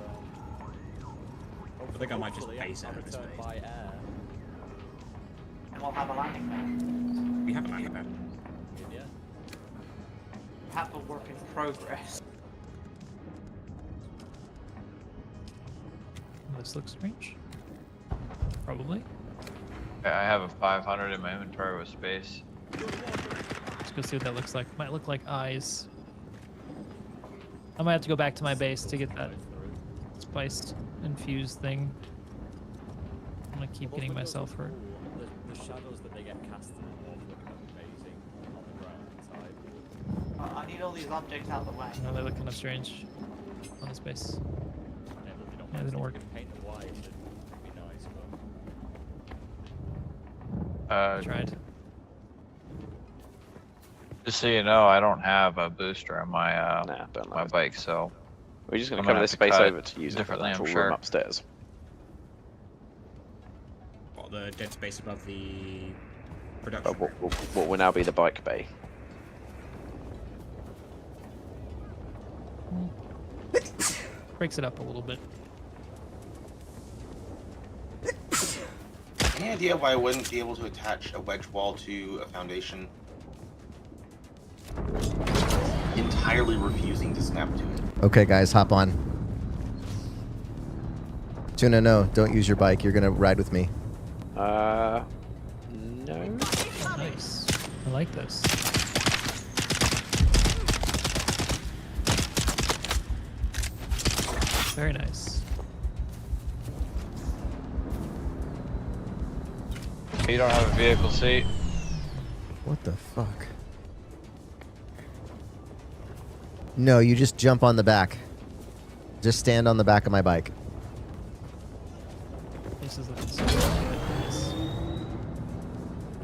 I think I might just base it at this return base. by air. And we'll have a landing pad. We have a landing pad. Yeah. Have a work in progress. This looks strange. Probably. I have a 500 in my inventory with space. Let's go see what that looks like. Might look like eyes. I might have to go back to my base to get that spiced infused thing. I'm gonna keep getting myself hurt. The shadows that they get cast in the wall look amazing on the ground inside. I need all these objects out of the way. No, they look kind of strange on his base. Yeah, it didn't work. Paint them white, it'd be nice, Tried. Just so you know, I don't have a booster on my my bike, so We're just going I'm to cover have this to space cut over to use it for the differently, I'm actual sure. room upstairs. What, the dead space above the production? What will now be the bike bay. Breaks it up a little bit. Any idea why I wouldn't be able to attach a wedge wall to a foundation? In entirely refusing to snap to it. Okay, guys, hop on. Tuna, no, don't use your bike. You're gonna ride with me. No. Nice. I like this. Very nice. You don't have a vehicle seat. What the fuck? No, you just jump on the back. Just stand on the back of my bike. This is looking so good. Nice.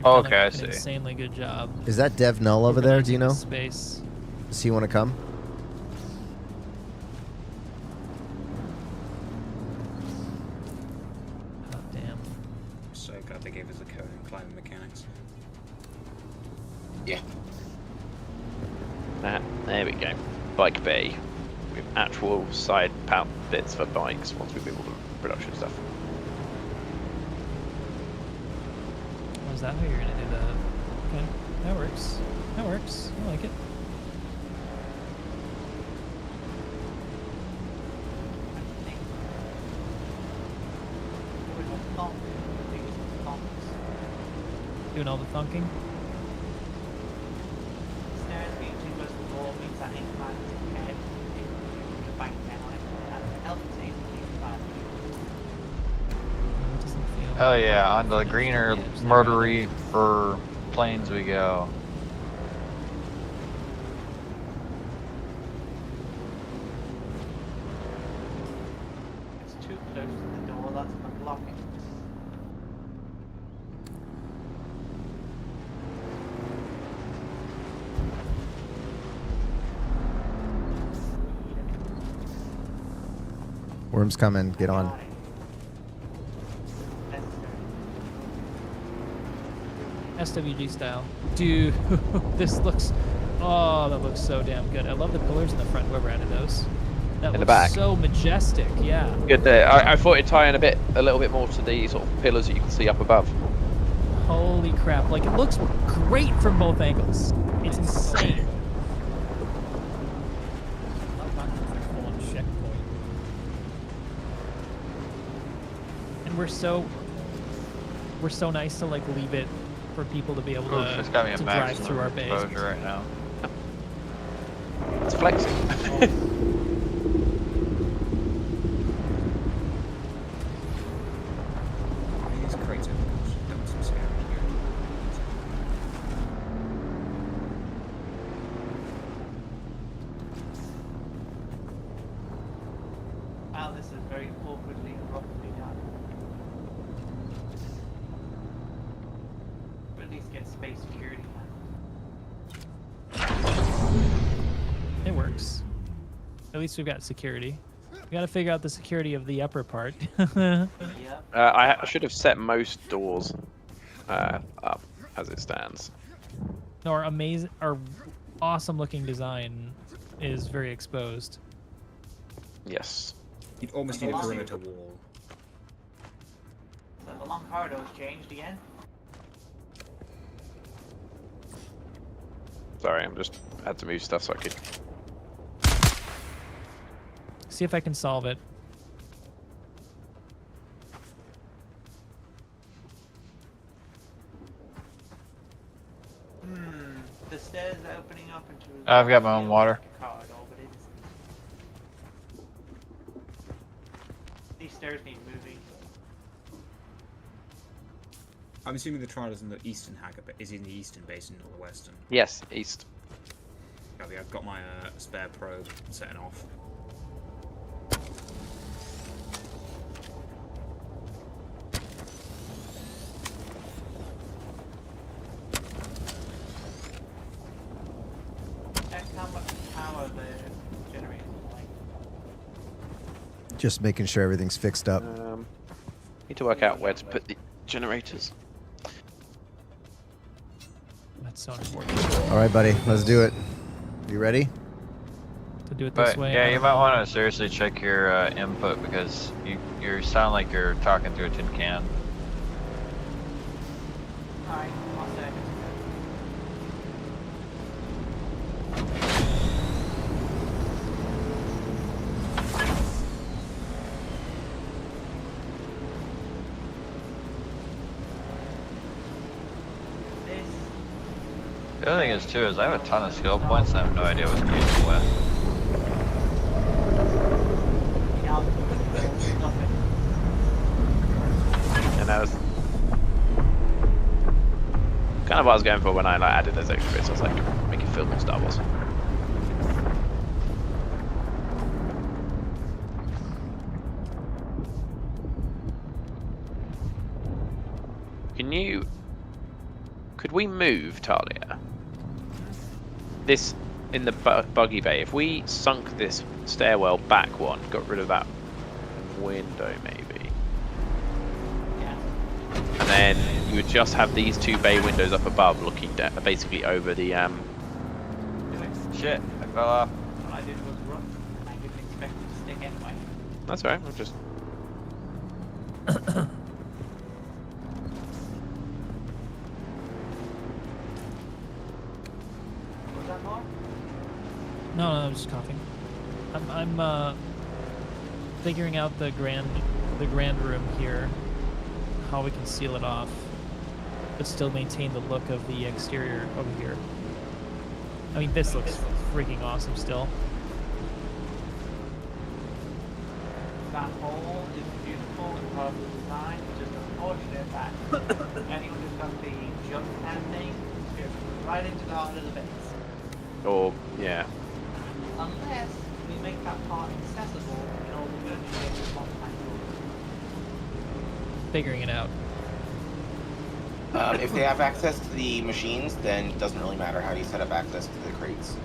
Oh, okay, I see. Insanely good job. Is that Dev Null over there? Do you know? Space. Does he want to come? Oh, damn. So glad they gave us a code in climbing mechanics. Yeah. There we go. Bike bay. With actual side power bits for bikes once we move all the production stuff. Oh, is that how you're gonna do that? Okay, that works. That works. I like it. Doing all the thunking. Stairs being too close to the wall means that incline is ahead. The bank down it. That's health and safety is bad. It doesn't feel. Hell yeah, on the greener, murdery for planes we go. It's too close to the door. That's blocking. Worm's coming. Get on. SWG style. Dude, this looks... Oh, that looks so damn good. I love the pillars in the front. Whoever added those. That In the looks back. so majestic, yeah. Good there. I thought it'd tie in a little bit more to the sort of pillars that you can see up above. Holy crap. Like, it looks great from both angles. It's insane. And we're so nice to, like, leave it for people to be able Oof, it's got me a to drive maximum through our base. exposure right now. It's flexing. These crates have done some scavenging here. Wow, this is very awkwardly and roughly done. But at least get space security now. It works. At least we've got security. We gotta figure out the security of the upper part. Yeah. I should have set most doors up as it stands. No, our awesome looking design is very exposed. Yes. You'd almost need a perimeter wall. So the long corridor has changed again. Sorry, I'm just had to move stuff so I could. See if I can solve it. The stairs are opening up into. I've got my own water. Corridor, but it isn't. These stairs need moving. I'm assuming the trial is in the eastern hacker, but is in the eastern basin or the western. Yes, east. Okay, I've got my spare probe setting off. Check how much power the generator is like. Just making sure everything's fixed up. Need to work out where to put the generators. That's so important. All right, buddy. Let's do it. You ready? To do it this But way. yeah, you might want to seriously check your input because you sound like you're talking through a tin can. Alright, I'll say. The other thing is too is I have a ton of skill points and I have no idea what's useful with. And that was kind of what I was going for when I like added those extra bits. I was like, make it feel more Star Wars. Could we move, Talia? This, in the buggy bay, if we sunk this stairwell back one, got rid of that window maybe. Yeah. And then you would just have these two bay windows up above looking down, basically over the, Shit, I fell off. What I did was rough. I didn't expect it to stick anyway. That's alright, we'll just... Was that more? No, I'm just coughing. I'm figuring out the grand room here, how we can seal it off, but still maintain the look of the exterior over here. I mean, this looks freaking awesome still. That hole is beautiful and part of the design. It's just unfortunate that anyone who's got the jump pad thing goes right into the heart of the base. Or, yeah. Unless we make that part accessible in order to get the mod pack. Figuring it out. If they have access to the machines, then it doesn't really matter how you set up access to the crates.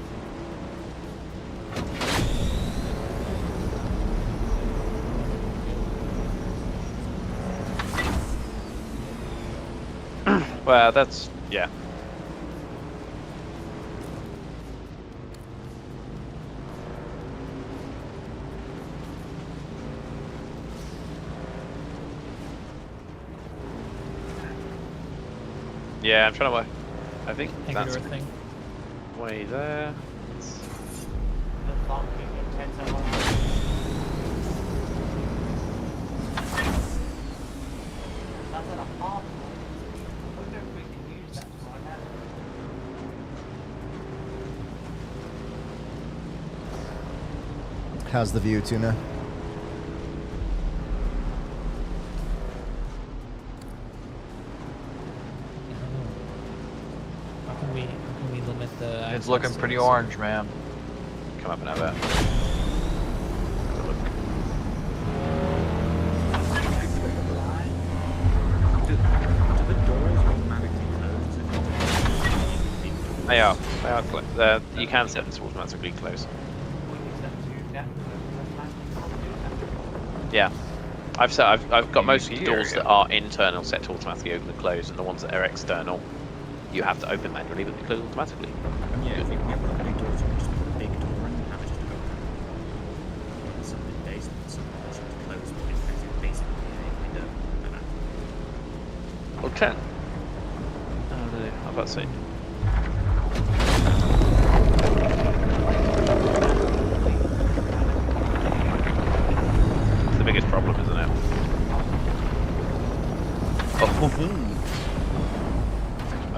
Well, that's... yeah. Yeah, I'm trying to work. I think that's thing. way there. The funky intense one. That's at a half. I wonder if we can use that right now. How's the view, Tuna? How can we limit the? It's looking pretty orange, man. Come up and have that. Do the doors automatically close? They are closed. You can set this automatically closed. Yeah, I've got most of the doors that are internal set to automatically open and close, and the ones that are external, you have to open manually, but they close automatically. Yeah, if you have one of the big doors, you can just put a big door and have it just open. Something based on something that's just closed, but it's basically a window like that. Okay. Oh no, I'm about to say. It's the biggest problem, isn't it?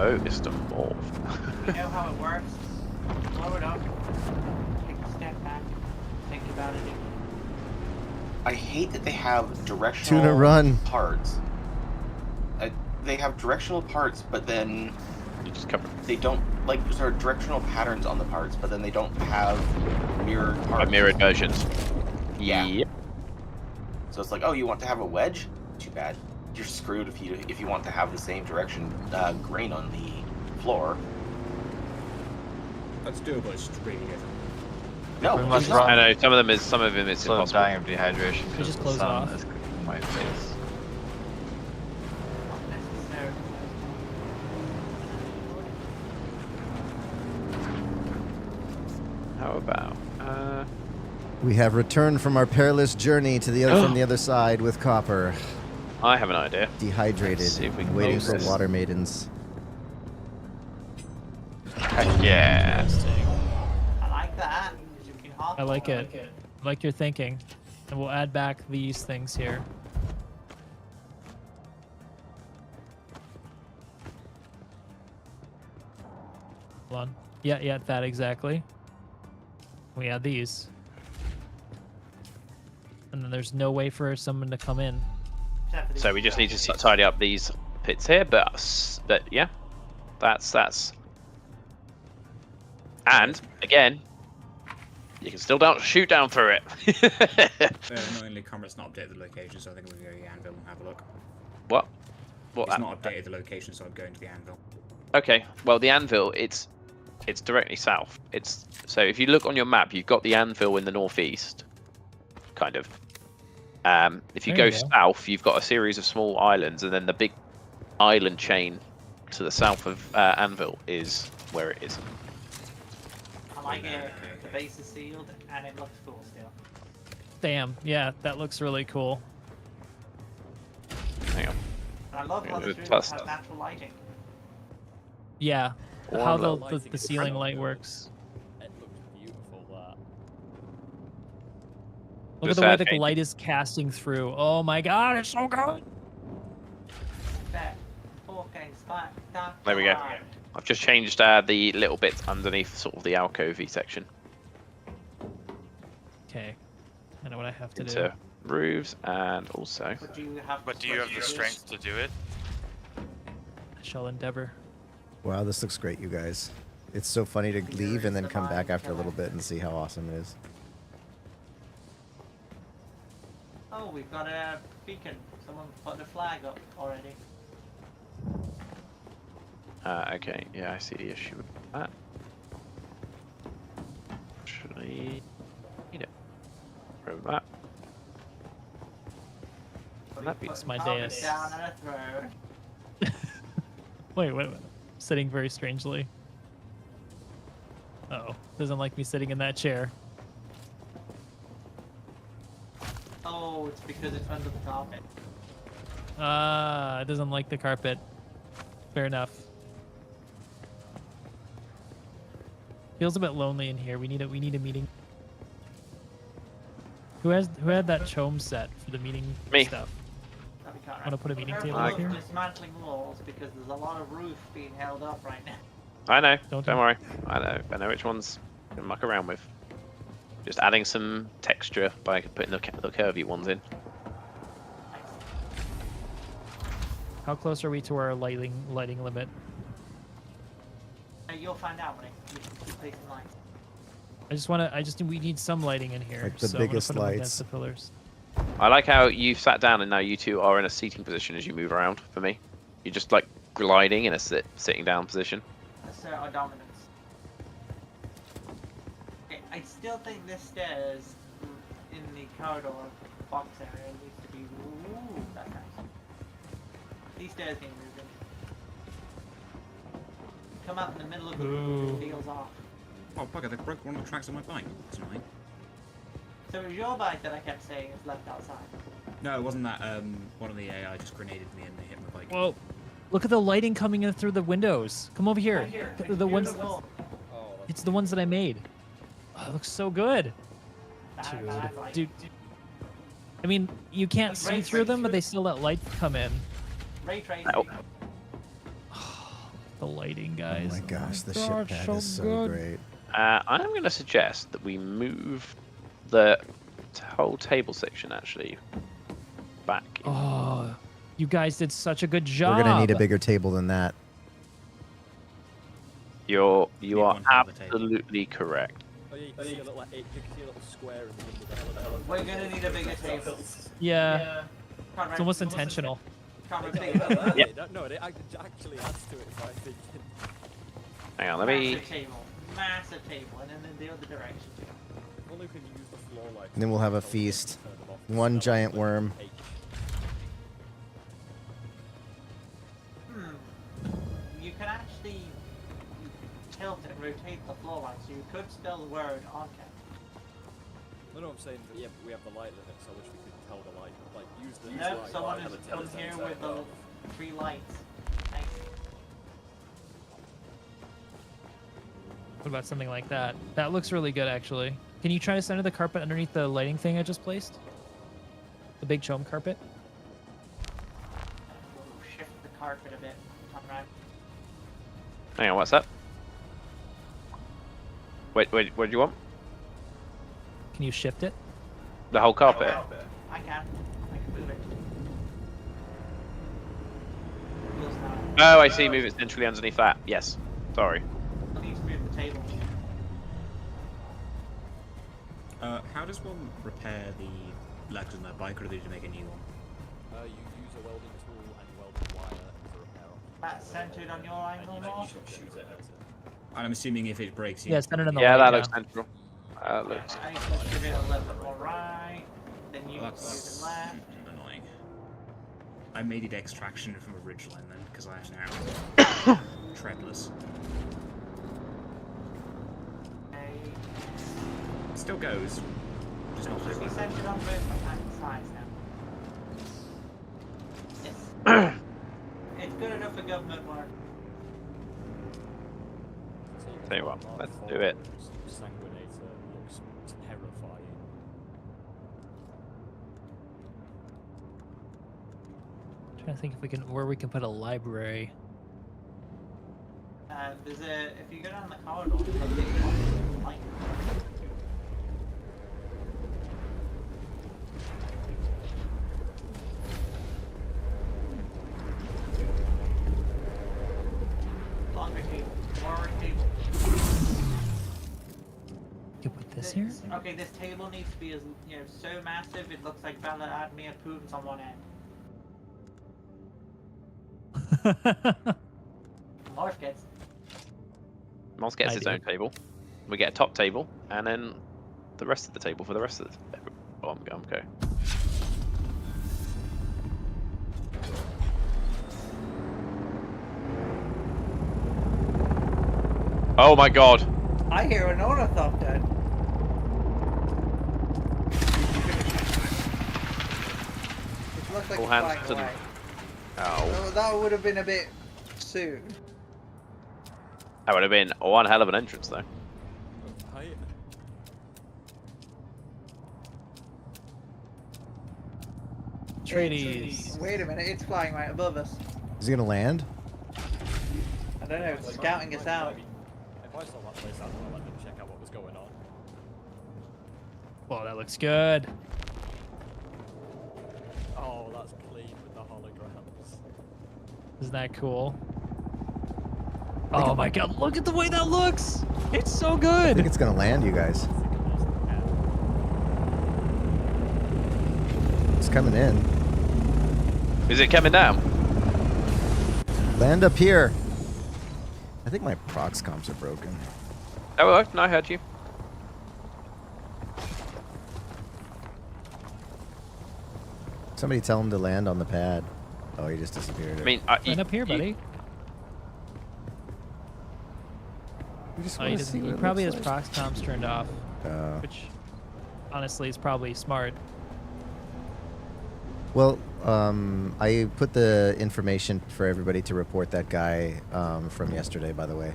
Oh, Mr. Morph. You know how it works. Blow it up. Take a step back. Think about it. I hate that they have directional Tuna, run. parts. They have directional parts, but then you just cover. They don't like sort of directional patterns on the parts, but then they don't have mirrored parts. Mirrored versions. Yeah. Yep. So it's like, oh, you want to have a wedge? Too bad. You're screwed if you want to have the same direction grain on the floor. That's doable. It's just really different. No, We must it's not. I know some of them is So I'm impossible. dying of dehydration because just the close it sun off? is cooking my face. How about We have returned from our perilous journey to the other from the other side with Copper. I have an idea. Dehydrated, Let's see if we can waiting close for this. water maidens. Heck yeah. I like that. I like it. I like your thinking. And we'll add back these things here. Hold on. Yeah, that exactly. We have these. And then there's no way for someone to come in. So we just need to tidy up these pits here, but yeah, that's. And again, you can still shoot down through it. Annoyingly, Comrade's not updated the location, so I think we'll go to the anvil and have a look. What? It's not updated the location, so I'm going to the anvil. Okay, well the anvil, it's directly south. So if you look on your map, you've got the anvil in the northeast, kind of. If you go south, you've got a series of small islands, and then the big island chain to the south of anvil is where it is. I like it. The base is sealed, and it looks cool still. Damn, yeah, that looks really cool. Hang on. And I love how this room has natural lighting. Yeah, Or how lighting the ceiling light works. It looks beautiful, that. Look at the way that the light is casting through. Oh my god, it's so good! There we go. I've just changed the little bits underneath sort of the alcovey section. Okay, I know what I have to do. Into roofs and also. But do you have the strength to do it? I shall endeavor. Wow, this looks great, you guys. It's so funny to leave and then come back after a little bit and see how awesome it is. Oh, we've got a beacon. Someone put the flag up already. Okay, yeah, I see the issue with that. Actually, need it. Remove that. That's my dais. Down on a throne. Wait. Sitting very strangely. Uh-oh. Doesn't like me sitting in that chair. Oh, it's because it's under the carpet. It doesn't like the carpet. Fair enough. Feels a bit lonely in here. We need a meeting. Who had that chome set for the meeting stuff? I want to put a meeting table Careful here. of dismantling walls because there's a lot of roof being held up right now. I know. Don't worry. I know which ones you can muck around with. Just adding some texture by putting the curvy ones in. How close are we to our lighting limit? You'll find out when you keep placing lights. We need some lighting in here. Like the so I'm gonna biggest put them against lights. the pillars. I like how you've sat down and now you two are in a seating position as you move around. For me, you're just like gliding in a sitting down position. Assert our dominance. Okay, I still think this stairs in the corridor box area needs to be. Ooh, that's nice. These stairs need moving. Come out in the middle of the room, it feels off. Oh bugger! They broke one of the tracks on my bike. That's annoying. So it was your bike that I kept saying is left outside. No, it wasn't that. One of the AI just grenaded me and hit my bike. Whoa! Look at the lighting coming in through the windows. Come over here. The ones. It's the ones that I made. Oh, it looks so good. Dude. I mean, you can't see through them, but they still let light come in. Ray tracing. The lighting, guys. Oh my gosh, the ship pad is so great. I'm going to suggest that we move the whole table section actually back. Oh, you guys did such a good job. We're gonna need a bigger table than that. You are absolutely correct. Oh yeah, you can see a little square in the middle of the elevator. We're gonna need a bigger table. Yeah. It's almost intentional. Yep. No, it actually adds to it, if I'm thinking. Hang on, let me. Massive table, and then in the other direction. Only can use the floor like. And then we'll have a feast. One giant worm. You can actually tilt and rotate the floor line, so you could spell the word on camera. No, I'm saying that, yeah, but we have the light limit, so I wish we could tell the light. Like, use the. Nope, someone has come here with the 3 lights. Nice. What about something like that? That looks really good, actually. Can you try to center the carpet underneath the lighting thing I just placed? The big chome carpet? Shift the carpet a bit. Conrad. Hang on, what's that? Wait, what do you want? Can you shift it? The whole carpet? I can move it. Feels nice. Oh, I see. Move it centrally underneath that. Yes. Sorry. I need to move the table. How does one repair the legs on their bike, or do they need to make a new one? You use a welding tool and welding wire as a repair option. That's centered on your angle, Mark? And I'm assuming if it breaks, you Yeah, centered in the Yeah, light, that yeah. looks central. Looks. I need to give it a little bit more right. Then you Well, move that's it left. annoying. I made it extraction from a ridgeline then, because I am now treadless. Okay. Still goes, just not Should as be well. centered on both sides now. Yes. It's good enough for government work. Tell you what, let's do it. Sanguinator looks terrifying. Trying to think if we can where we can put a library. There's a if you go down the corridor, there's a big one. Like, longer table, longer table. You can put this here? Okay, this table needs to be as so massive it looks like Vladimir Putin's on one end. Morph gets. Moss gets his own table. We get a top table, and then the rest of the table for the rest of the. Oh, I'm okay. Oh my god! I hear an ornithopter. It looks like All it's hands flying to the. away. Oh. Oh, that would have been a bit soon. That would have been one hell of an entrance, though. Right. Atreides. Wait a minute, it's flying right above us. Is he gonna land? I don't know, it's scouting us out. If I saw that place, I'd want to let them check out what was going on. Well, that looks good. Oh, that's clean with the holograms. Isn't that cool? Oh my god, look at the way that looks! It's so I good! think it's gonna land, you guys. It's coming in. Is it coming down? Land up here. I think my prox comps are broken. Oh, no, I heard you. Somebody tell him to land on the pad. Oh, he just disappeared. I mean, Land up here, buddy. We just Oh, wanna he see doesn't, what he it probably looks has like. prox comms turned off. Which, honestly, is probably smart. Well, I put the information for everybody to report that guy from yesterday, by the way.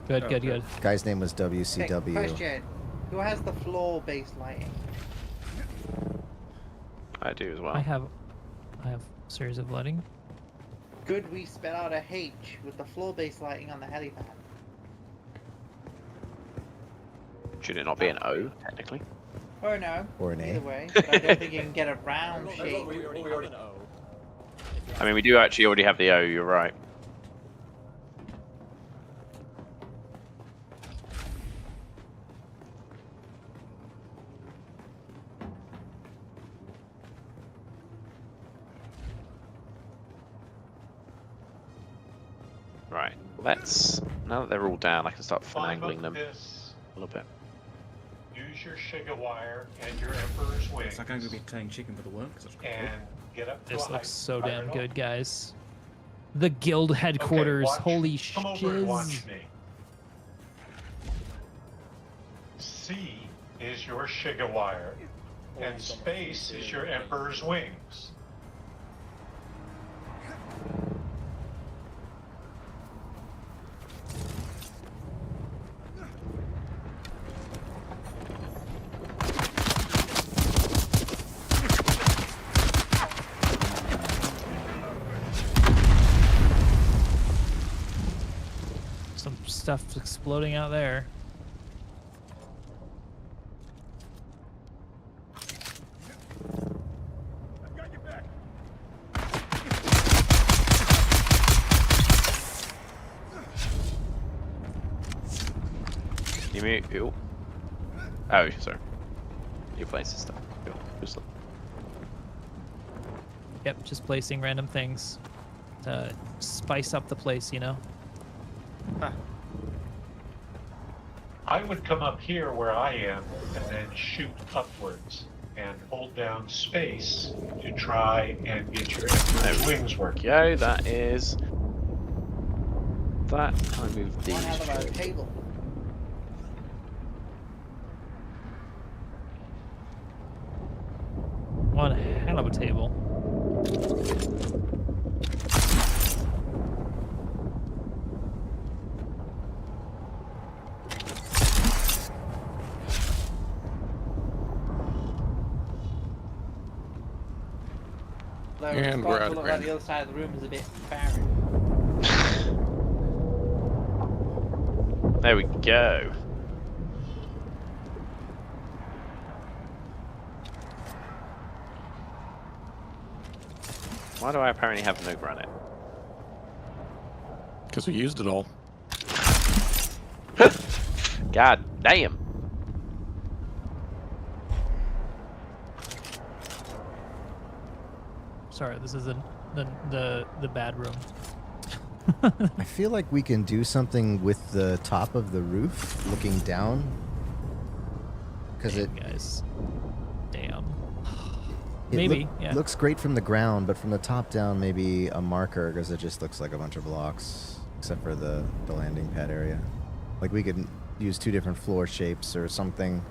Good, good, good. Guy's name was Okay, WCW. question. Who has the floor-based lighting? I do as well. I have a series of lighting. Could we spell out a H with the floor-based lighting on the helipad? Should it not be an O, technically? Or no. Or an A. Either way, but I don't think you can get a round shape. We already have an O. I mean, we do actually already have the O, you're right. Right, let's, now that they're all down, I can start finagling them a little bit. Use your Shiga wire and your Emperor's wings. It's like I'm going to be playing chicken for the worm, because And get up to This a looks height so higher damn than good, guys. The guild headquarters. watch. Holy Come over and watch shiz. me. C is your Shiga wire, and space is your Emperor's wings. stuff exploding out there. You mean ew? Oh, sorry. Your place is stuff. Cool. Yep, just placing random things to spice up the place, you know? I would come up here where I am and then shoot upwards and hold down space to try and get your Emperor's wings working. Yeah, that is. That I moved these. One hell of a table. One hell of a table. And we're out of Look like granite. the other side of the room is a bit barren. There we go. Why do I apparently have no granite? Because we used it all. God damn. Sorry, this is the bad room. I feel like we can do something with the top of the roof, looking down. Because it, guys, damn. it Maybe, yeah. looks great from the ground, but from the top down, maybe a marker, because it just looks like a bunch of blocks, except for the landing pad area. Like we could use 2 different floor shapes or something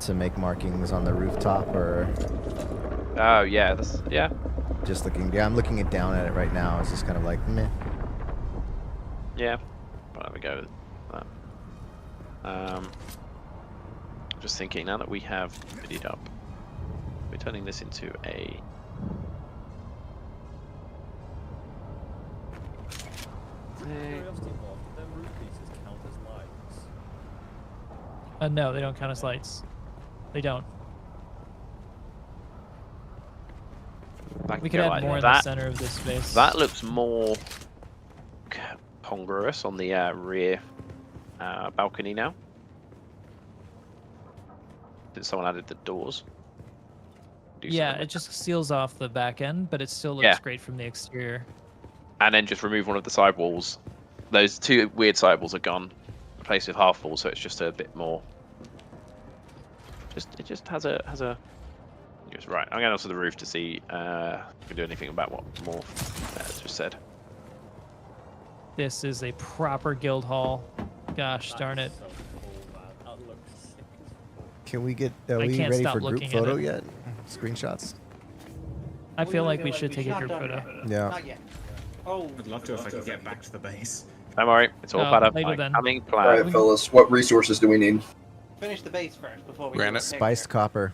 to make markings on the rooftop, or Oh yeah, that's yeah. just looking. Yeah, I'm looking it down at it right now. It's just kind of like meh. Yeah. I'll have a go with that. Just thinking now that we have biddied up, we're turning this into a. Curiosity more, do them roof pieces count as lights? No, they don't count as lights. They don't. That We can could go add like more in that. the center of this space. That looks more congruous on the rear balcony now. Since someone added the doors. Yeah, it just seals off the back end, but it still looks Yeah. great from the exterior. And then just remove one of the side walls. Those 2 weird side walls are gone, replaced with half walls, so it's just a bit more. It just has a. Just right. I'm going onto the roof to see if we can do anything about what Morph just said. This is a proper guild hall. Gosh That darn is it. so cool, man. That looks sick as fuck. Can we get? Are I we can't ready stop for group looking at photo it. yet? Screenshots. I feel like we should take a not group done photo. yet. Yeah. Not yet. Oh. I'd love to if I could get back to the base. Don't worry, it's all Oh, part of later my then. coming All plan. right, fellas, what resources do we need? Finish the base first before we Granite. do the Spiced picture. copper.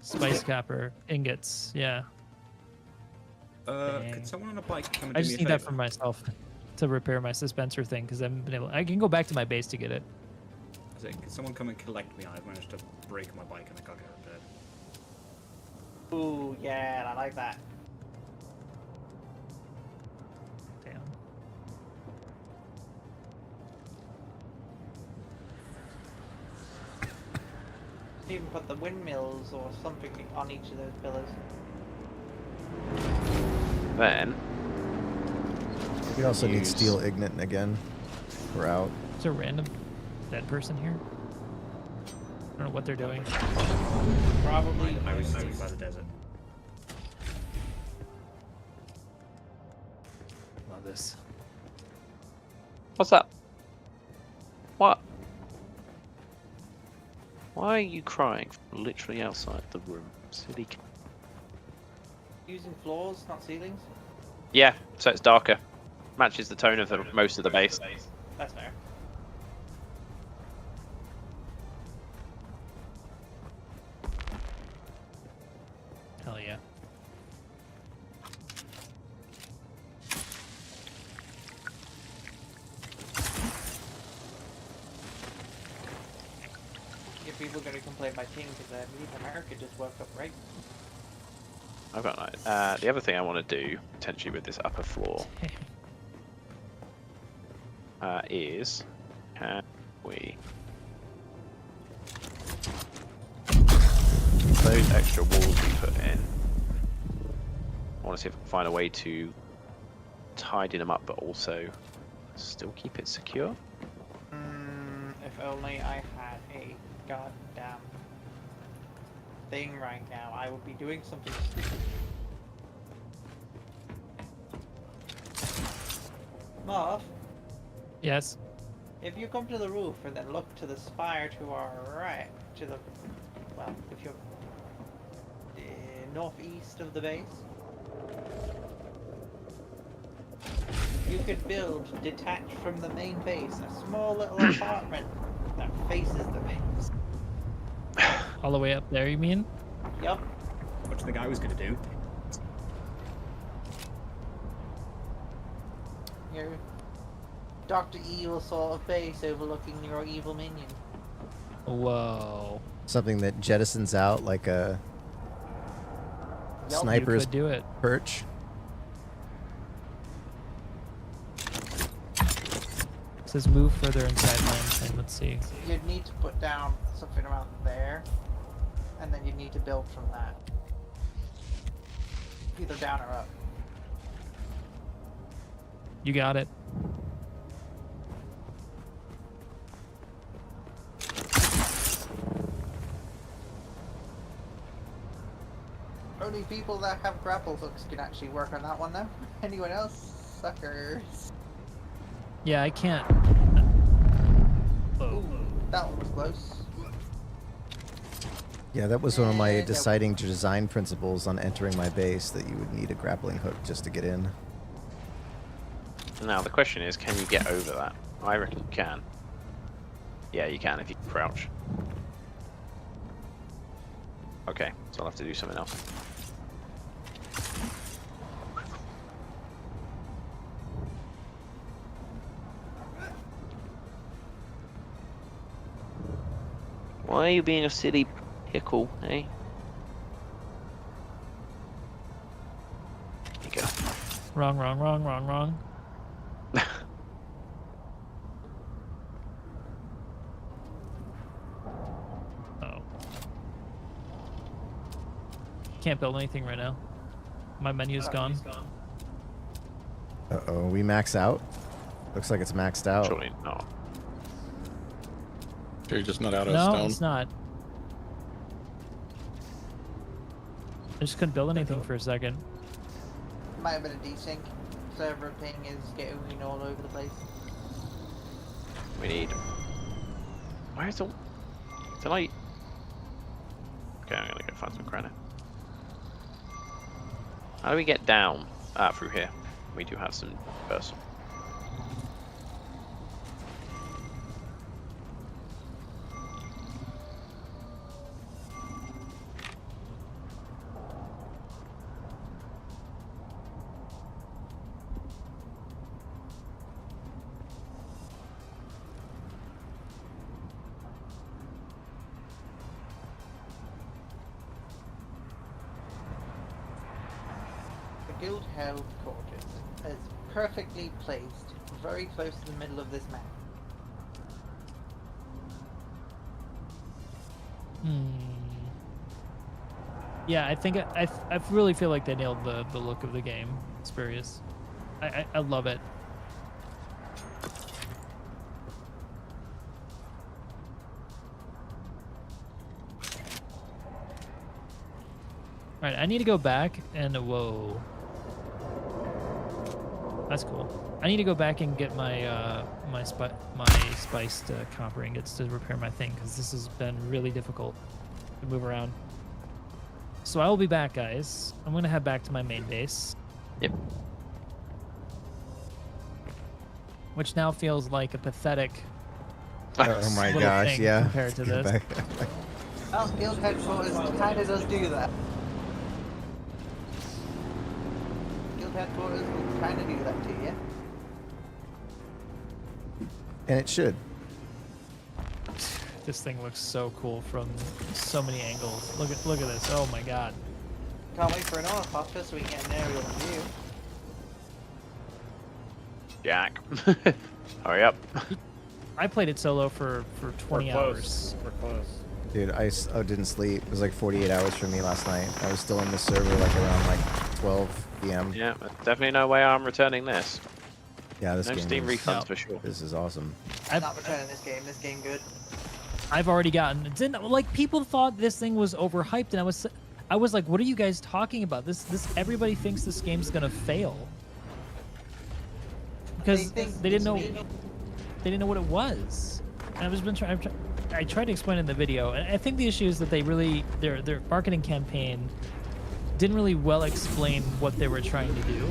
Spice copper ingots. Yeah. Dang. Could someone on a bike come and I do just me need a that favor? for myself to repair my dispenser thing because I can go back to my base to get it. I said, could someone come and collect me? I've managed to break my bike and I can't get it repaired. Ooh, yeah, I like that. Damn. Even put the windmills or something on each of those pillars. Then We also need Use- steel ignitant again. We're out. Is there a random dead person here? I don't know what they're doing. Probably. I was sitting by the desert. Love this. what's that? What? Why are you crying from literally outside the room, silly? Using floors, not ceilings. Yeah, so it's darker. Matches the tone of most of the base. That's fair. Hell yeah. people are going to complain about King because North America just woke up, right? I've got an the other thing I want to do, potentially with this upper floor, is can we those extra walls we put in, I want to see if I can find a way to tidy them up but also still keep it secure. If only I had a goddamn thing right now, I would be doing something stupid. Marv? Yes? If you come to the roof and then look to the spire to our right, to the, well, if you're northeast of the base, you could build, detached from the main base, a small little apartment that faces the base. All the way up there, you mean? Yup. What do the guy was going to do? Your Dr. Evil sort of base overlooking your evil minion. Whoa. Something that jettisons out like a sniper's You could do it. perch. It says move further inside land. Let's see. You'd need to put down something around there, and then you'd need to build from that. Either down or up. You got it. Only people that have grapple hooks can actually work on that one now. Anyone else? Suckers. Yeah, I can't. Ooh, that one was close. Yeah, that was one of my deciding design principles on entering my base, that you would need a grappling hook just to get in. Now the question is, can you get over that? I reckon you can. Yeah, you can if you crouch. Okay, so I'll have to do something else. Why are you being a silly pickle, eh? There you go. Wrong, wrong, wrong, wrong, wrong. Oh. Can't build anything right now. My menu's gone. Uh-oh, we max out? Looks like it's maxed out. Surely not. You're just not out of No, stone? it's not. I just couldn't build anything for a second. Might have been a desync. Server ping is getting all over the place. We need... Where is the... Tonight? Okay, I'm gonna go find some granite. How do we get down? Through here. We do have some person. Guild held quarters is perfectly placed, very close to the middle of this map. Yeah, I think I really feel like they nailed the look of the game. Spurious. I love it. All right, I need to go back and whoa, that's cool. I need to go back and get my my spiced copper ingots to repair my thing, because this has been really difficult to move around. So I will be back, guys. I'm gonna head back to my main base. Yep. Which now feels like a pathetic. Oh my little gosh! thing Yeah. compared to Get this. back. Well, guild headquarters kind of does do that. Guild headquarters will kind of do that to you. And it should. This thing looks so cool from so many angles. Look at this. Oh my god. Can't wait for an helicopter so we can get an aerial view. Jack. Hurry up. I played it solo for 20 hours. We're close. Dude, I didn't sleep. It was like 48 hours for me last night. I was still in the server like around like 12 p.m. Yeah, definitely no way I'm returning this. Yeah, this no game Steam is, refunds for sure. This is awesome. I'm not returning this game. This game good. I've already gotten like people thought this thing was overhyped, and I was like, what are you guys talking about? This everybody thinks this game's gonna fail because they didn't know what it was. And I tried to explain it in the video, and I think the issue is that their marketing campaign didn't really well explain what they were trying to do,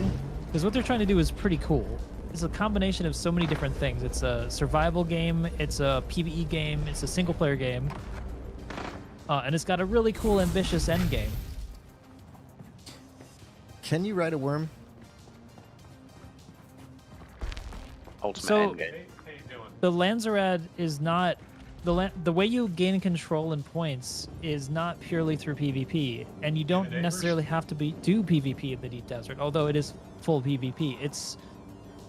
because what they're trying to do is pretty cool. It's a combination of so many different things. It's a survival game, it's a PvE game, it's a single player game, and it's got a really cool, ambitious end game. Can you ride a worm? Ultimate So, end game. the Lanzarad is not the way you gain control and points is not purely through PvP, and you don't necessarily have to do PvP in the deep desert. Although it is full PvP, it's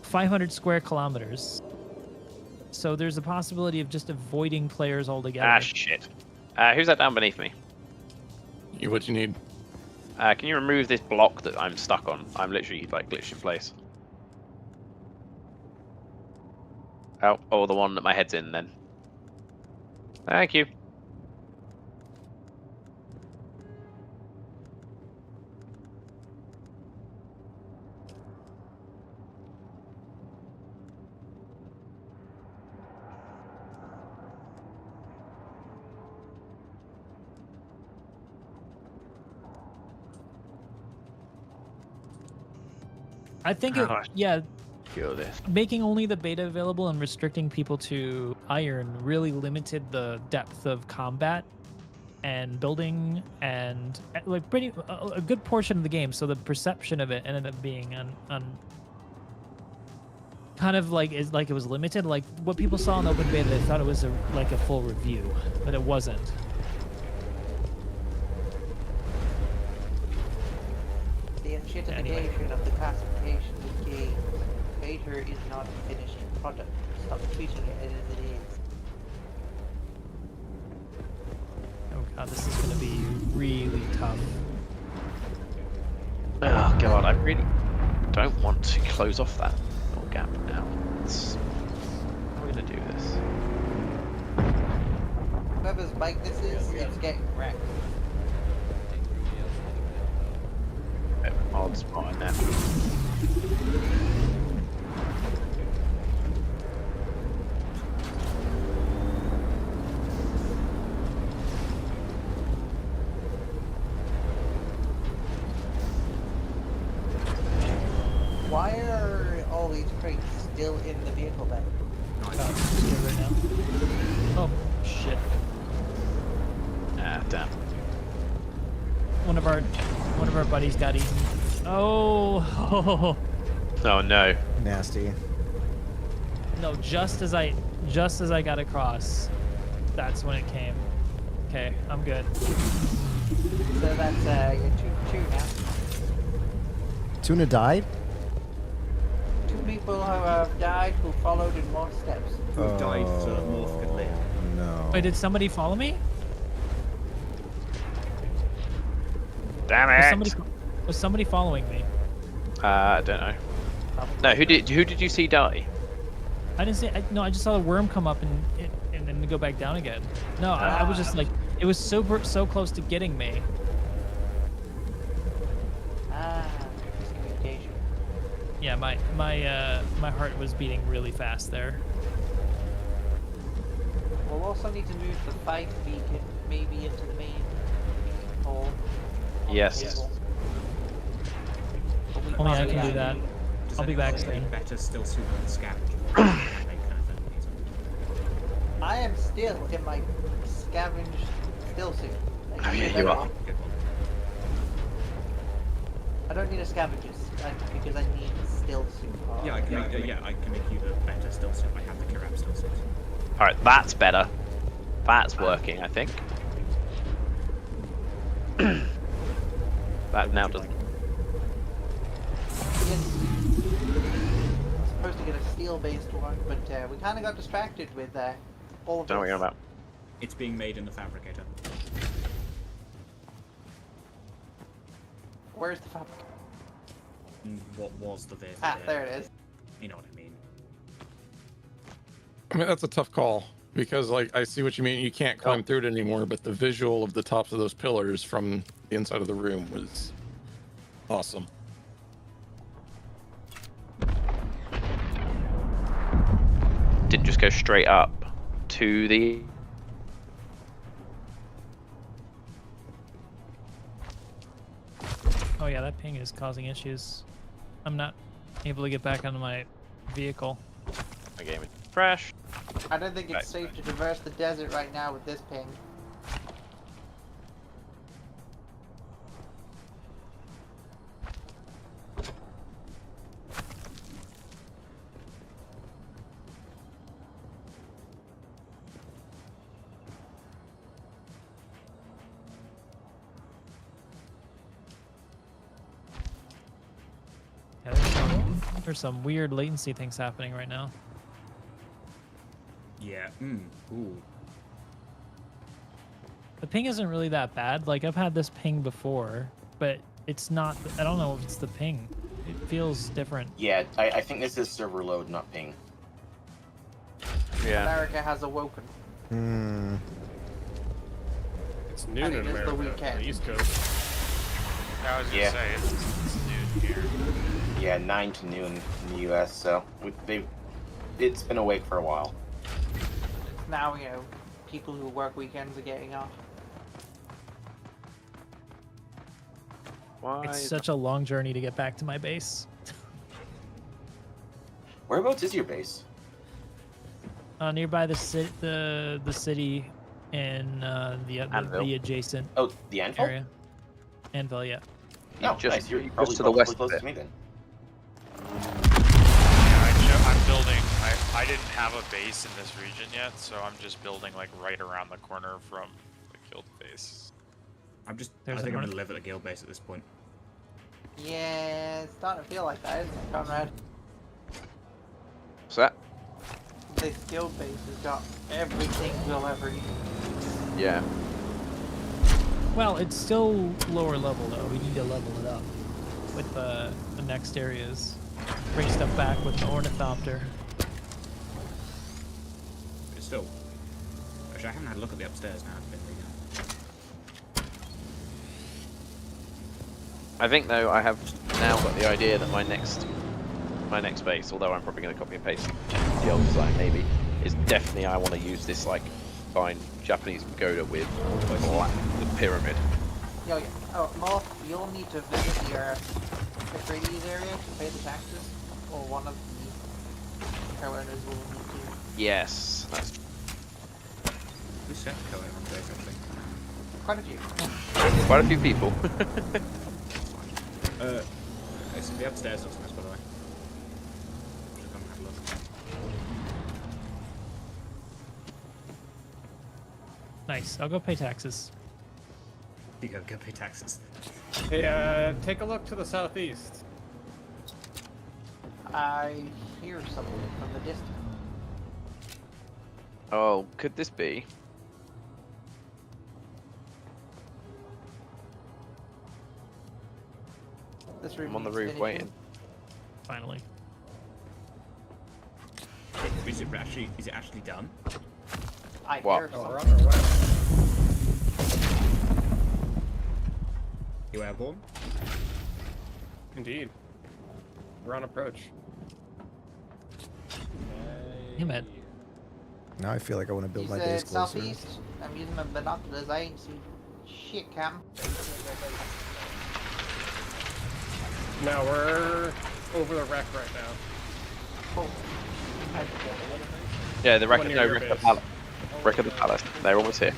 500 square kilometers. So there's a possibility of just avoiding players altogether. Ah, shit. Who's that down beneath me? What you need? Can you remove this block that I'm stuck on? I'm literally like glitched in place. Oh, the one that my head's in then. Thank you. I think Kill this. making only the beta available and restricting people to iron really limited the depth of combat and building and like a good portion of the game. So the perception of it ended up being on kind of like it was limited. Like what people saw in open beta, they thought it was like a full review, but it wasn't. The identification of the classification of the game. Beta is not a finished product. Stop treating it as it is. Oh god, this is going to be really tough. Oh god, I really don't want to close off that little gap now. How are we gonna do this? Whoever's bike this is, it's getting wrecked. Odd spot in there. Why are all these crates still in the vehicle bed? Right now. Oh shit! Ah, damn. One of our buddies got eaten. Oh. Oh no. Nasty. No, just as I got across, that's when it came. Okay, I'm good. So that's your two now. Tuna died? 2 people who have died who followed in more steps. Who died so that Morph could live. No. Wait, did somebody follow me? Damn it! Was somebody following me? I don't know. No, who did you see die? I didn't see. No, I just saw the worm come up and then go back down again. No, I was just like, it was so close to getting me. Miscommunication. Yeah, my heart was beating really fast there. We'll also need to move the fight beacon maybe into the main hall. Yes. Only I can do that. Does I'll be back anyone soon. better still suit than scavenger? I am still in my scavenge still suit. Oh yeah, you are. I don't need a scavenger because I need still suit. Yeah, I can make you the better still suit. I have the Kirab still suit. All right, that's better. That's working, I think. That now doesn't. Supposed to get a steel-based one, but we kind of got distracted with all of Don't know what you're about. It's being made in the fabricator. Where's the fabric? What was the vehicle? Ah, there it is. You know what I mean. I mean, that's a tough call because, like, I see what you mean. You can't climb through it anymore, but the visual of the tops of those pillars from the inside of the room was awesome. Didn't just go straight up to the. Oh yeah, that ping is causing issues. I'm not able to get back onto my vehicle. My game is fresh. I don't think it's safe to traverse the desert right now with this ping. Yeah, there's some weird latency things happening right now. Yeah. Ooh. The ping isn't really that bad. Like, I've had this ping before, but it's not. I don't know if it's the ping. It feels different. Yeah, I think this is server load, not ping. Yeah. America has awoken. It's noon And in it is the America, on weekend. the East Coast. I was gonna say it's noon here. Yeah, 9 to noon in the U.S. So it's been awake for a while. Now, you know, people who work weekends are getting off. Why? It's such a long journey to get back to my base. Whereabouts is your base? Nearby the city and the adjacent the Anvil area. Anvil, yeah. No, just, nice. You're just probably to the west close of to me then. Yeah, I'm building. I didn't have a base in this region yet, so I'm just building like right around the corner from the guild base. I think I'm gonna live at the guild base at this point. Yeah, it's starting to feel like that, isn't it, Conrad? What's that? This guild base has got everything we'll ever need. Yeah. Well, it's still lower level though. We need to level it up with the next areas. Bring stuff back with the ornithopter. But still, actually, I haven't had a look at the upstairs now. It's been redone. I think though I have now got the idea that my next base, although I'm probably going to copy and paste the old design maybe, is definitely I want to use this like fine Japanese pagoda with the pyramid. Yo, yeah. Oh, Morph, you'll need to visit your Atréides area to pay the taxes, or one of the co-owners will need to. Yes, that's true. We set co-owner on base actually. Quite a few. Quite a few people. It's the upstairs looks nice, by the way. Should come and have a look. Nice. I'll go pay taxes. You go pay taxes. Hey, take a look to the southeast. I hear something from the distance. Oh, could this be? This room I'm on the needs roof finishing. waiting. Finally. Is it actually done? I What? hear Oh, we're something. on our way. You airborne? Indeed. We're on approach. Damn it. Now I feel like I want to build You my said base closer. southeast? I'm using my binoculars. I ain't seen shit, Cam. Now we're over the wreck right now. Oh. Yeah, the wreck One of, near no, your wreck of the base. palace. Wreck of the palace. They're almost here.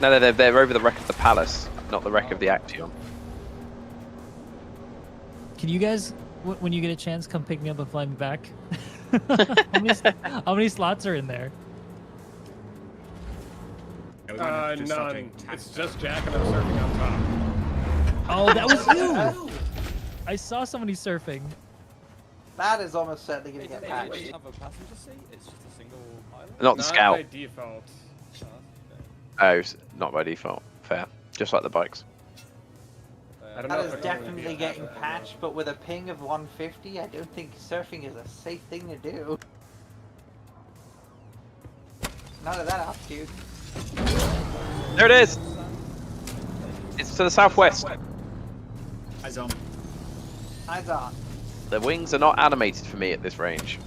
No, they're over the wreck of the palace, not the wreck of the Axiom. Can you guys, when you get a chance, come pick me up and fly me back? How many slots are in there? None. It's just Jack and I'm surfing on top. Oh, that was you! I saw somebody surfing. That is almost certainly going to get It patched. doesn't have a passenger seat. It's just a single island. Not the Scout. By default. Oh, not by default. Fair. Just like the bikes. That is definitely getting patched, but with a ping of 150, I don't think surfing is a safe thing to do. Not at that altitude. There it is! It's to the southwest. Eyes on. Eyes on. The wings are not animated for me at this range.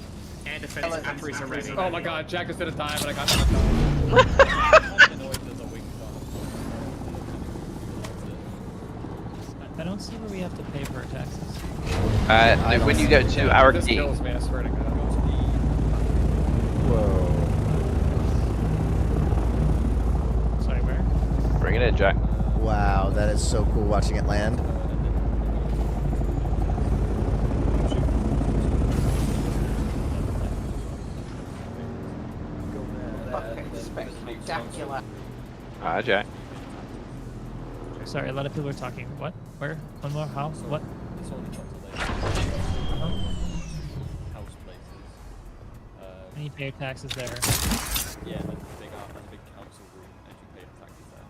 Air defense batteries are ready. Oh my god, Jack is gonna die, but I got knocked off. I don't see where we have to pay for our taxes. When you go to This Atréides, kills me, I swear to god. Whoa. Sorry, where? bring it in, Jack. Wow, that is so cool watching it land. Spectacular. Hi, Jack. Sorry, a lot of people are talking. What? Where? One more? How? What? It's only got to house places. I need to pay your taxes there. Yeah, and then the big council room, and you pay the taxes there.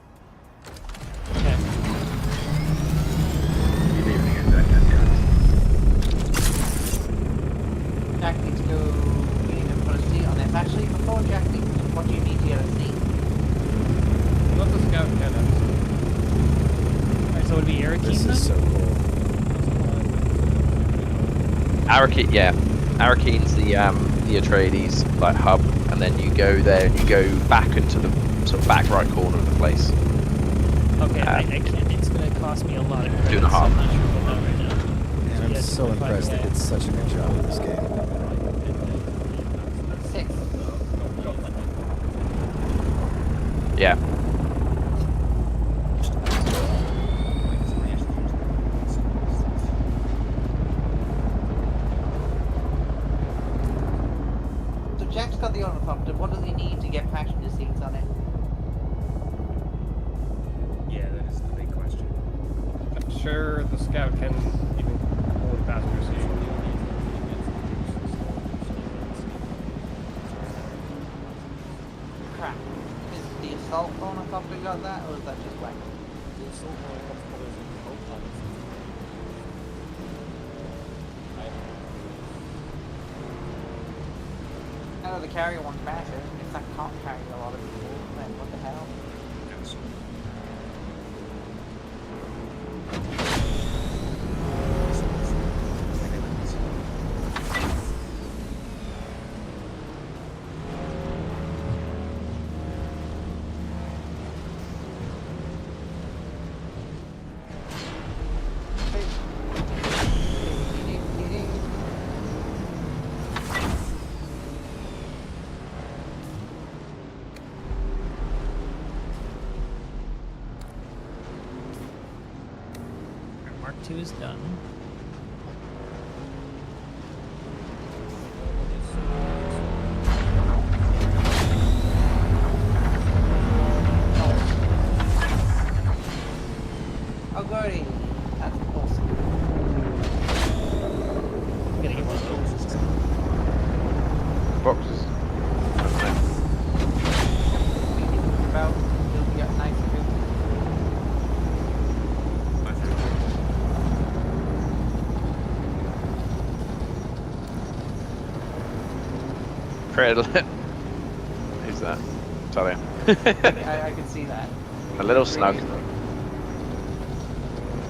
Jack needs to go. You need to put a seat on this. Actually, before Jack needs, what do you need to get a seat? Let the Scout get it. Alright, so it would be Arakeen This then? is so cool. Arakeen, yeah. Arakeen's the Atreides like hub, and then you go there and you go back into the sort of back right corner of the place. Okay, I can't. It's gonna cost me a lot of credits. 2.5. So I'm not sure about that right now. And I'm so impressed they did such a good job with this game. 6. Yeah. So Jack's got the ornithopter. What does he need to get passenger seats on it? Yeah, that is the big question. I'm sure the Scout can even hold a passenger seat. Crap. Is the assault ornithopter got that, or is that just whack? The assault helicopter is in both pilots. I know the carrier one's massive, and if that can't carry a lot of people, then what the hell? Mark II is done. Oh, goody! That's awesome. I'm gonna get one of those. Boxes. About, it'll be nice and good. Cradle it. Who's that? Talia. I can see that. A little snug.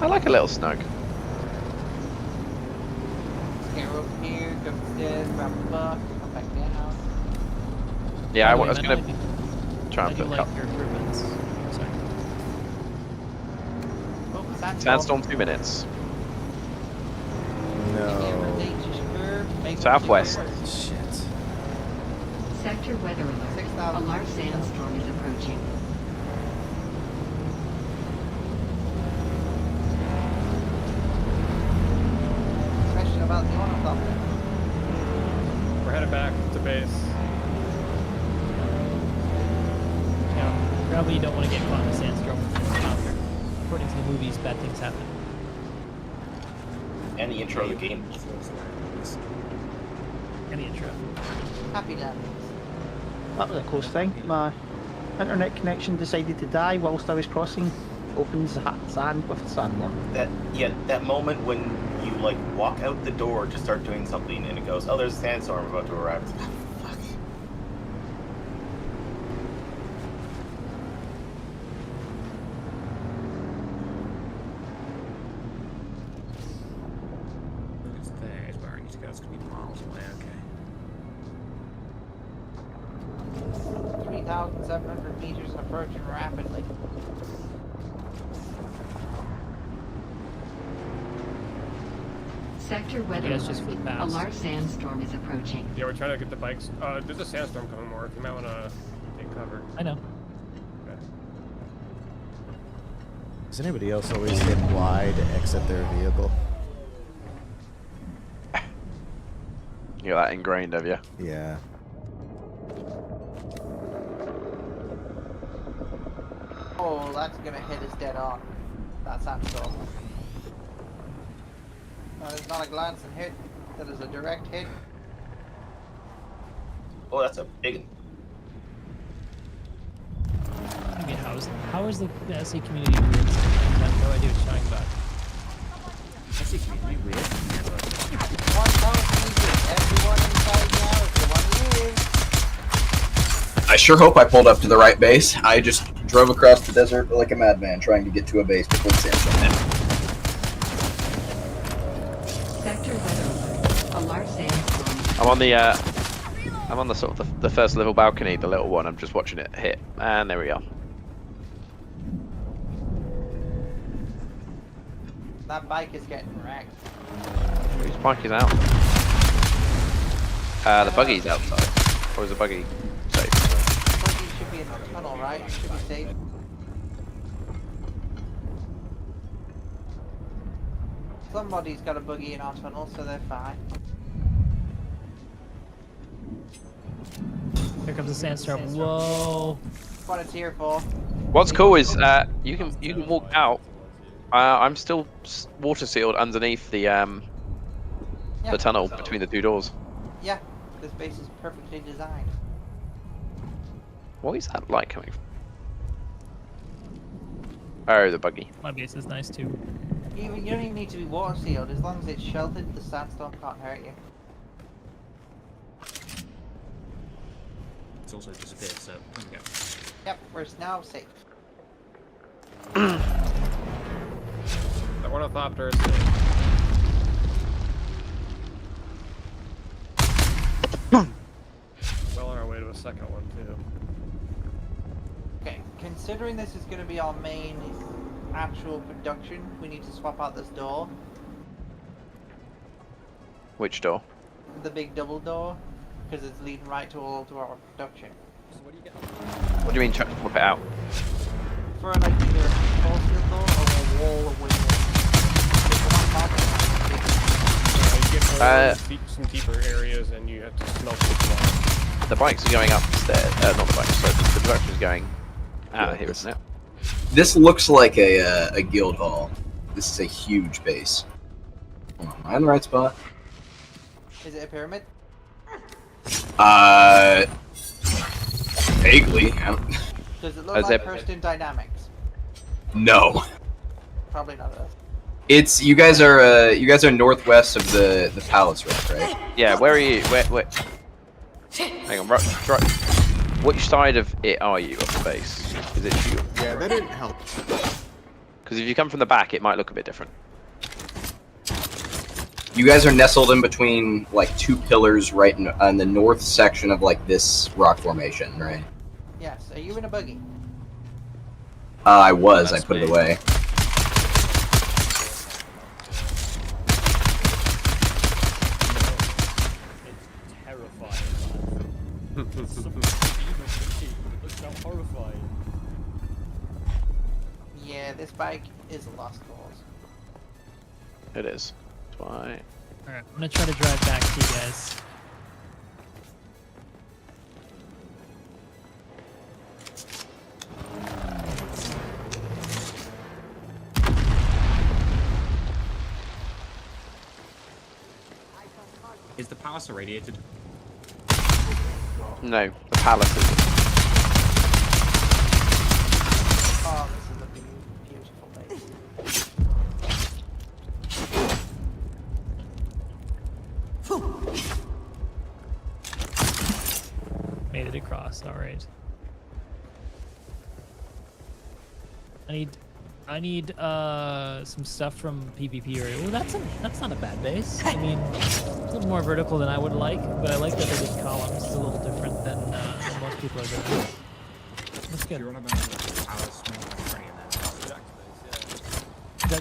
I like a little snug. Get over here, go upstairs, grab a buck, come back down. Yeah, I By the way, was man, gonna I do- try I and do put a like couple. your improvements. Sorry. Oh, sandstorm. Sandstorm 2 minutes. No. Southwest. Shit. Sector weather alert. A large sandstorm is approaching. Probably you don't want to get caught in a sandstorm with your helicopter. According to the movies, bad things happen. And the intro of the game. And the intro. Happy landings. That was a close thing. My internet connection decided to die whilst I was crossing open sand with a sandworm. That moment when you like walk out the door to start doing something and it goes, oh, there's a sandstorm about to arrive. It's like, oh, fuck. It's there is where I need to go. It's going to be miles away, okay. 3,700 meters and approaching rapidly. Sector weather alert. A large sandstorm is approaching. Yeah, we're trying to get the bikes. There's a sandstorm coming, Morph. You might want to take cover. I know. Okay. Does anybody else always hit Y to exit their vehicle? You got that ingrained, have you? Yeah. Oh, that's gonna hit us dead on. That sandstorm. That is not a glancing hit. That is a direct hit. Oh, that's a big one. Maybe how is the SE community weird? I have no idea what you're talking about. SE community weird. One house music. Everyone inside now is the one you live. I sure hope I pulled up to the right base. I just drove across the desert like a madman trying to get to a base before the sandstorm hit. Sector weather alert. A large sandstorm. I'm on the sort of the first level balcony, the little one. I'm just watching it hit, and there we go. That bike is getting wrecked. Whose bike is out? The buggy's outside. Or is the buggy safe? Buggy should be in the tunnel, right? It should be safe. Somebody's got a buggy in our tunnel, so they're fine. Here comes the sandstorm. Whoa. What it's here for. What's cool is you can walk out. I'm still water sealed underneath the tunnel between the two doors. Yeah, this base is perfectly designed. What is that light coming from? Oh, the buggy. My base is nice too. You don't even need to be water sealed. As long as it's sheltered, the sandstorm can't hurt you. It's also disappeared, so there we go. Yep, we're now safe. The ornithopter is safe. Well on our way to a second one too. Okay, considering this is going to be our main actual production, we need to swap out this door. Which door? The big double door, because it's leading right to all to our production. So what do you get? What do you mean swap it out? For like either a control field door or a wall of windows. Some deeper areas, and you have to smelt the The bikes are going upstairs. Not the bikes. Sorry, the production is going out of here, isn't it? This looks like a guild hall. This is a huge base. Am I in the right spot? Is it a pyramid? Vaguely. Does it look like Kirsten Dynamics? No. Probably not us. It's you guys are northwest of the palace road, right? Yeah. Where are you? Where? Hang on. Right. Which side of it are you of the base? Is it you? Yeah, that didn't help. Because if you come from the back, it might look a bit different. You guys are nestled in between like two pillars, right on the north section of like this rock formation, right? Yes. Are you in a buggy? I was. I put it away. Looks horrifying. Yeah, this bike is a lost cause. It is. That's why. Alright, I'm gonna try to drive back to you guys. the palace irradiated? No, the palace is. Oh, this is a beautiful base. Made it across. All right. I need some stuff from PvP area. Oh, that's not a bad base. I mean, it's a little more vertical than I would like, but I like that they did columns. It's a little different than most people are doing. That's good.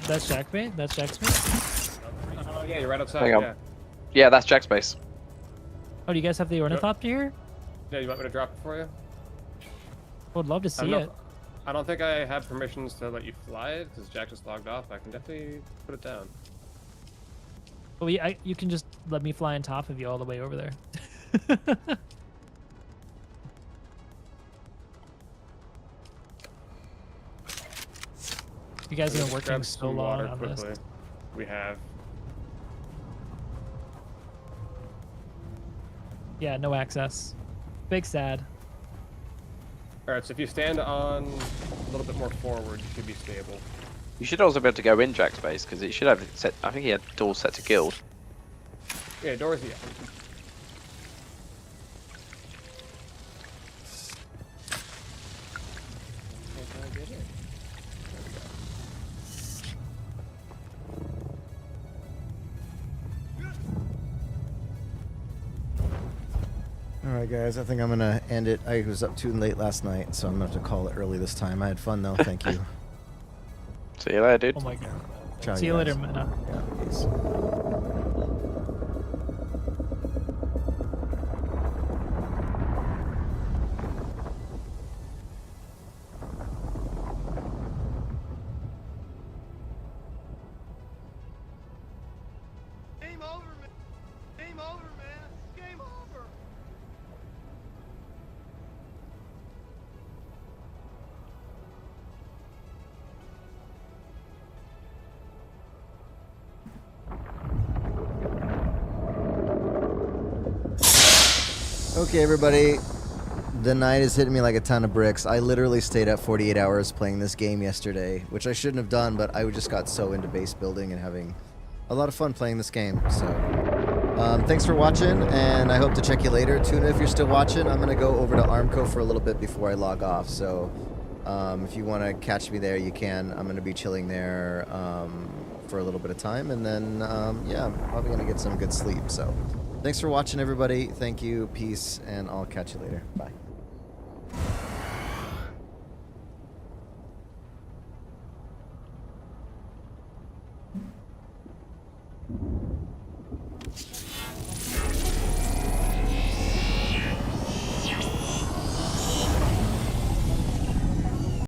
That's Jack Bay? That's Jack's base? Oh yeah, you're right outside. Hang on. Yeah. Yeah, that's Jack's base. Oh, do you guys have the ornithopter here? Yeah, you want me to drop it for you? I would love to see it. I don't think I have permissions to let you fly it because Jack just logged off. I can definitely put it down. Well, you can just let me fly on top of you all the way over there. You guys have been working so long on this. We have. Yeah, no access. Big sad. Alright, so if you stand on a little bit more forward, you should be stable. You should also be able to go in Jack's base because it should have it set. I think he had doors set to guild. Yeah, doors, yeah. Alright guys, I think I'm gonna end it. I was up too late last night, so I'm gonna have to call it early this time. I had fun though, thank you. See you later, dude. Oh my god. Ciao, See you guys. later, Meta. Yeah, peace. Game over, man. Game over, man. Game over. Okay, everybody. The night is hitting me like a ton of bricks. I literally stayed up 48 hours playing this game yesterday, which I shouldn't have done, but I just got so into base building and having a lot of fun playing this game. So, thanks for watching, and I hope to check you later. Tuna, if you're still watching, I'm going to go over to Armco for a little bit before I log off. So, if you want to catch me there, you can. I'm going to be chilling there for a little bit of time, and then, yeah, I'm probably going to get some good sleep. So, thanks for watching, everybody. Thank you. Peace, and I'll catch you later. Bye.